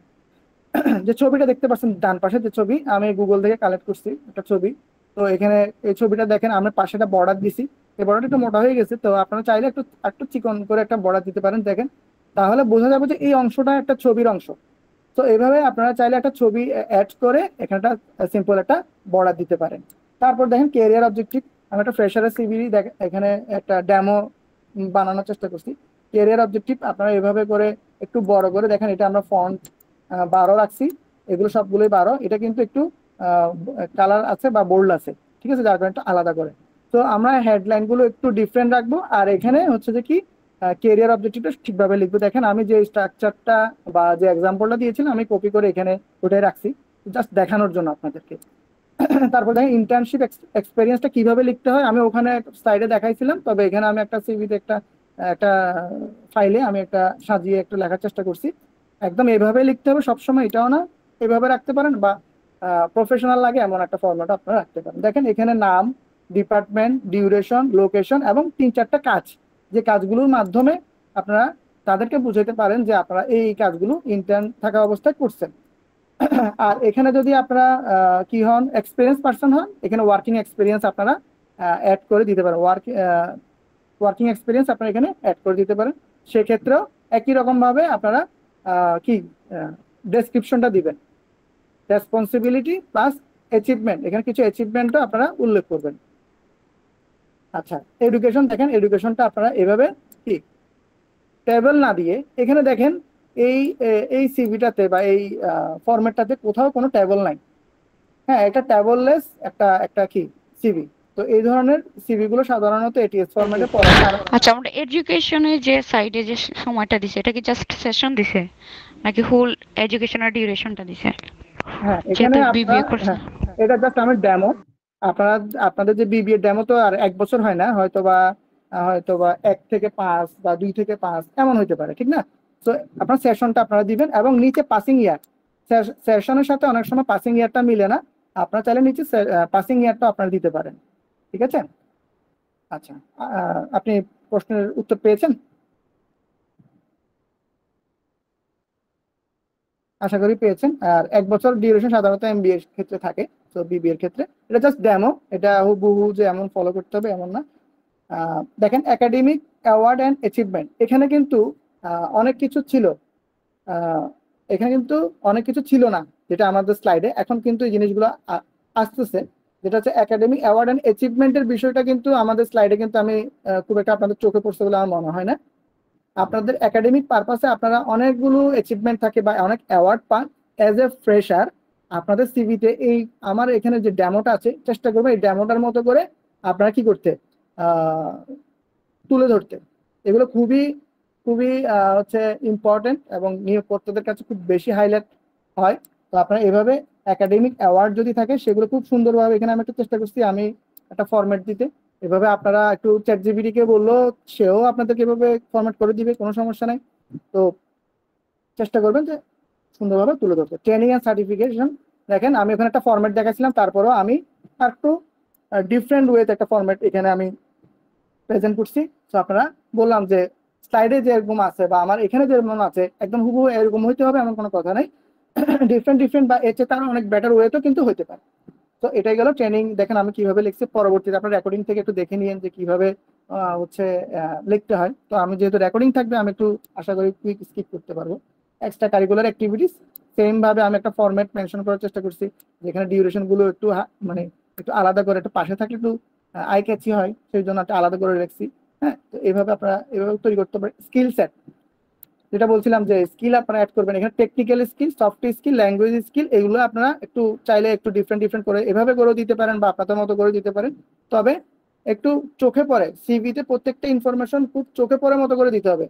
যে ছবিটা দেখতে পাচ্ছেন ডান পাশে, যে ছবি আমি গুগল থেকে কালেক্ট করছি একটা ছবি, তো এখানে এই ছবিটা দেখেন আমরা পাশে একটা বর্ডার দিছি, এই বর্ডারটা একটু মোটা হয়ে গেছে, তো আপনারা চাইলে একটু একটু চিকন করে একটা বর্ডার দিতে পারেন, দেখেন তাহলে বোঝা যাবে যে এই অংশটা একটা ছবির অংশ। তো এইভাবে আপনারা চাইলে একটা ছবি অ্যাড করে এখানটা সিম্পল একটা বর্ডার দিতে পারেন। তারপর দেখেন ক্যারিয়ার অবজেক্টিভ, আমি একটা ফ্রেশারের সিভি এখানে একটা ডেমো বানানোর চেষ্টা করছি। ক্যারিয়ার অবজেক্টিভ আপনারা এভাবে করে একটু বড় করে দেখেন, এটা আমরা ফন্ট 12 রাখছি, এগুলো সবগুলোই 12। এটা কিন্তু একটু কালার আছে বা বোল্ড আছে, ঠিক আছে, যার কারণে একটু আলাদা করে। তো আমরা হেডলাইন গুলো একটু ডিফারেন্ট রাখবো, আর এখানে হচ্ছে যে কি কেরিয়ার অবজেক্টিভটা ঠিকভাবে লিখবো। দেখেন আমি যে স্ট্রাকচারটা বা যে এক্সাম্পলটা দিয়েছিলাম আমি কপি করে এখানে ওটাই রাখছি, জাস্ট দেখানোর জন্য আপনাদেরকে। তারপর দেখেন ইন্টার্নশিপ এক্সপেরিয়েন্সটা কিভাবে লিখতে হয় আমি ওখানে সাইডে দেখাইছিলাম, তবে এখানে আমি একটা সিভিতে একটা একটা ফাইলে আমি একটা সাজিয়ে একটা লেখার চেষ্টা করছি। একদম এভাবে লিখতে হবে সবসময় এটাও না, এভাবে রাখতে পারেন, বা প্রফেশনাল লাগে এমন একটা ফরম্যাট আপনারা রাখতে পারেন। দেখেন এখানে নাম, ডিপার্টমেন্ট, ডিউরেশন, লোকেশন এবং 3-4টা কাজ, যে কাজগুলোর মাধ্যমে আপনারা তাদেরকে বুঝাতে পারেন যে আপনারা এই কাজগুলো ইন্টার্ন থাকা অবস্থায় করছেন। আর এখানে যদি আপনারা কি হন, এক্সপিরিয়েন্স পারসন হন, এখানে ওয়ার্কিং এক্সপিরিয়েন্স আপনারা অ্যাড করে দিতে পারেন। ওয়ার্কিং এক্সপিরিয়েন্স আপনারা এখানে অ্যাড করে দিতে পারেন। সেক্ষেত্রেও একই রকম ভাবে আপনারা কি ডেসক্রিপশনটা দিবেন, রেসপন্সিবিলিটি প্লাস অ্যাচিভমেন্ট, এখানে কিছু অ্যাচিভমেন্টও আপনারা উল্লেখ করবেন। আচ্ছা, এডুকেশন, দেখেন এডুকেশনটা আপনারা এভাবে কি টেবল না দিয়ে, এখানে দেখেন এই এই সিভিটাতে বা এই ফরম্যাটটাতে কোথাও কোনো টেবল নাই। হ্যাঁ, এটা টেবললেস একটা একটা কি সিভি। তো এই ধরনের সিভি গুলো সাধারণত এটিএস ফরম্যাটে পড়া হয়। আচ্ছা, আমরা এডুকেশনে যে সাইডে যে সময়টা দিছে এটা কি জাস্ট সেশন দিছে নাকি হোল এডুকেশনাল ডিউরেশনটা দিছে? হ্যাঁ, এখানে যেহেতু বিবিএ করছে। হ্যাঁ, এটা জাস্ট আমার ডেমো। আপনারা আপনাদের যে বিবিএ ডেমো তো আর 1 বছর হয় না, হয়তোবা 1 থেকে 5 বা 2 থেকে 5 এমন হইতে পারে, ঠিক না? তো আপনার সেশনটা আপনারা দিবেন এবং নিচে পাসিং ইয়ার, সেশনের সাথে অনেক সময় পাসিং ইয়ারটা মিলে না, আপনারা চাইলে নিচে পাসিং ইয়ারটা আপনারা দিতে পারেন, ঠিক আছে। আচ্ছা, আপনি প্রশ্নের উত্তর পেয়েছেন আশা করি পেয়েছেন। আর 1 বছর ডিউরেশন সাধারণত এমবিএ এর ক্ষেত্রে থাকে, তো বিবিএ এর ক্ষেত্রে এটা জাস্ট ডেমো, এটা হুবহু যে এমন ফলো করতে হবে এমন না। দেখেন একাডেমিক অ্যাওয়ার্ড অ্যান্ড অ্যাচিভমেন্ট, এখানে কিন্তু অনেক কিছু ছিল, এখানে কিন্তু অনেক কিছু ছিল না যেটা আমাদের স্লাইডে, এখন কিন্তু এই জিনিসগুলো আসতেছে, যেটা হচ্ছে একাডেমিক অ্যাওয়ার্ড অ্যান্ড অ্যাচিভমেন্টের বিষয়টা কিন্তু আমাদের স্লাইডে কিন্তু আমি খুব একটা আপনাদের চোখে পড়ছে বলে আমার মনে হয় না। আপনাদের একাডেমিক পারপাসে আপনারা অনেকগুলো অ্যাচিভমেন্ট থাকে বা অনেক অ্যাওয়ার্ড পান, অ্যাজ এ ফ্রেশার আপনাদের সিভিতে এই আমার এখানে যে ডেমোটা আছে চেষ্টা করবেন এই ডেমোটার মতো করে আপনারা কি করতে তুলে ধরতে। এগুলো খুবই খুবই হচ্ছে ইম্পর্টেন্ট এবং নিয়োগকর্তাদের কাছে খুব বেশি হাইলাইট হয়। তো আপনারা এভাবে একাডেমিক অ্যাওয়ার্ড যদি থাকে সেগুলো খুব সুন্দরভাবে এখানে আমি একটা চেষ্টা করছি আমি একটা ফরম্যাট দিতে। এভাবে আপনারা একটু চ্যাট জিপিটিকে বললো সেও আপনাদেরকে এভাবে ফরম্যাট করে দিবে, কোনো সমস্যা নাই। তো চেষ্টা করবেন যে সুন্দরভাবে তুলে ধরতে। ট্রেনিং অ্যান্ড সার্টিফিকেশন দেখেন আমি ওখানে একটা ফরম্যাট দেখাচ্ছিলাম, তারপরেও আমি একটু ডিফারেন্ট ওয়েতে একটা ফরম্যাট এখানে আমি প্রেজেন্ট করছি। তো আপনারা বললাম যে স্লাইডে যেরকম আছে বা আমার এখানে যেরকম আছে একদম হুবহু এরকম হইতে হবে এমন কোনো কথা নাই, ডিফারেন্ট বা এর চেয়ে তার অনেক বেটার ওয়েতেও কিন্তু হইতে পারে। তো এটাই গেল ট্রেনিং। দেখেন আমি কিভাবে লিখছি, পরবর্তীতে আপনার রেকর্ডিং থেকে একটু দেখে নিয়েন যে কিভাবে হচ্ছে লিখতে হয়। তো আমি যেহেতু রেকর্ডিং থাকবে আমি একটু আশা করি কুইক স্কিপ করতে পারবো। এক্সট্রা কারিকুলার অ্যাক্টিভিটিস সেম ভাবে আমি একটা ফরম্যাট মেনশন করার চেষ্টা করছি, যেখানে ডিউরেশন গুলো একটু মানে একটু আলাদা করে একটু পাশে থাকলে একটু আই ক্যাচি হয়, সেই জন্য একটা আলাদা করে রাখছি। হ্যাঁ, তো এইভাবে আপনারা এভাবে তৈরি করতে পারেন। স্কিল সেট যেটা বলছিলাম যে স্কিল আপনারা অ্যাড করবেন এখানে, technical skill, soft skill, language skill, এগুলো আপনারা একটু চাইলে একটু ডিফারেন্ট করে এভাবে করেও দিতে পারেন বা আপনাদের মতো করে দিতে পারেন। তবে একটু চোখে পড়ে, সিভিতে প্রত্যেকটা ইনফরমেশন খুব চোখে পড়ে মতো করে দিতে হবে,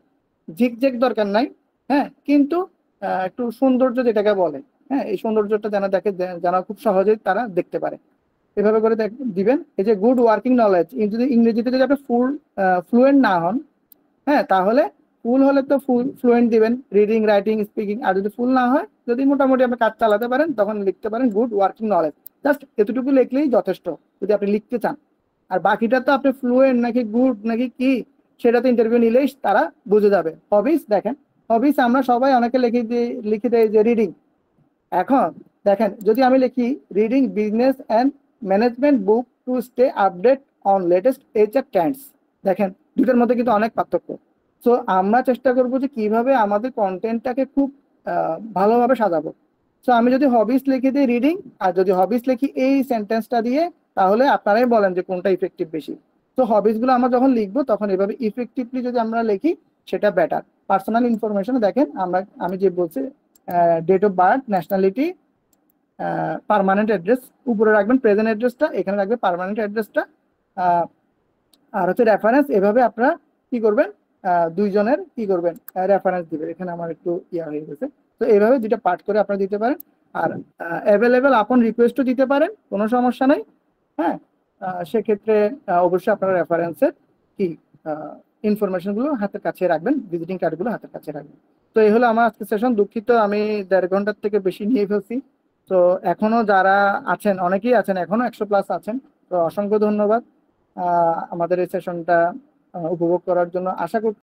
ঝিকঝেক দরকার নাই। হ্যাঁ, কিন্তু একটু সৌন্দর্য যেটাকে বলে, হ্যাঁ এই সৌন্দর্যটা যেন দেখে, যেন খুব সহজেই তারা দেখতে পারে, এভাবে করে দিবেন। এই যে গুড ওয়ার্কিং নলেজ, যদি ইংরেজিতে যদি আপনি ফ্লুয়েন্ট না হন, হ্যাঁ তাহলে ফুল হলে তো ফ্লুয়েন্ট দিবেন রিডিং, রাইটিং, স্পিকিং। আর যদি ফুল না হয়, যদি মোটামুটি আপনি কাজ চালাতে পারেন তখন লিখতে পারেন গুড ওয়ার্কিং নলেজ। জাস্ট এতটুকু লিখলেই যথেষ্ট যদি আপনি লিখতে চান। আর বাকিটা তো আপনি ফ্লুয়েন্ট নাকি গুড নাকি কি সেটা তো ইন্টারভিউ নিলেই তারা বুঝে যাবে। হবিস দেখেন, হবিস আমরা সবাই অনেকে লিখে দেয় যে রিডিং। এখন দেখেন যদি আমি লিখি reading business and management book to stay update on latest HR Trends, দেখেন দুটোর মধ্যে কিন্তু অনেক পার্থক্য। সো আমরা চেষ্টা করবো যে কিভাবে আমাদের কন্টেন্টটাকে খুব ভালোভাবে সাজাবো। সো আমি যদি হবিস লিখে দিই রিডিং, আর যদি হবিস লিখি এই সেন্টেন্সটা দিয়ে, তাহলে আপনারাই বলেন যে কোনটা ইফেক্টিভ বেশি। তো হবিস গুলো আমরা যখন লিখবো তখন এভাবে ইফেক্টিভলি যদি আমরা লিখি সেটা বেটার। পার্সোনাল ইনফরমেশন দেখেন আমি যে বলছি date of birth, nationality, permanent address উপরে রাখবেন, প্রেজেন্ট অ্যাড্রেসটা এখানে রাখবেন, পার্মানেন্ট অ্যাড্রেসটা আর হচ্ছে রেফারেন্স। এভাবে আপনারা কি করবেন, দুইজনের কি করবেন রেফারেন্স দিবেন। এখানে আমার একটু ইয়া হয়ে গেছে। তো এইভাবে দুইটা পার্ট করে আপনারা দিতে পারেন। আর অ্যাভেলেবেল আপন রিকোয়েস্টও দিতে পারেন, কোনো সমস্যা নেই। হ্যাঁ, সেক্ষেত্রে অবশ্যই আপনারা রেফারেন্সের কি ইনফরমেশনগুলো হাতের কাছে রাখবেন, ভিজিটিং কার্ডগুলো হাতের কাছে রাখবেন। তো এই হলো আমার আজকে সেশন। দুঃখিত আমি 1.5 ঘন্টার থেকে বেশি নিয়ে ফেলছি। তো এখনো যারা আছেন, অনেকেই আছেন এখনো 100+ আছেন, তো অসংখ্য ধন্যবাদ আমাদের এই সেশনটা উপভোগ করার জন্য। আশা করছি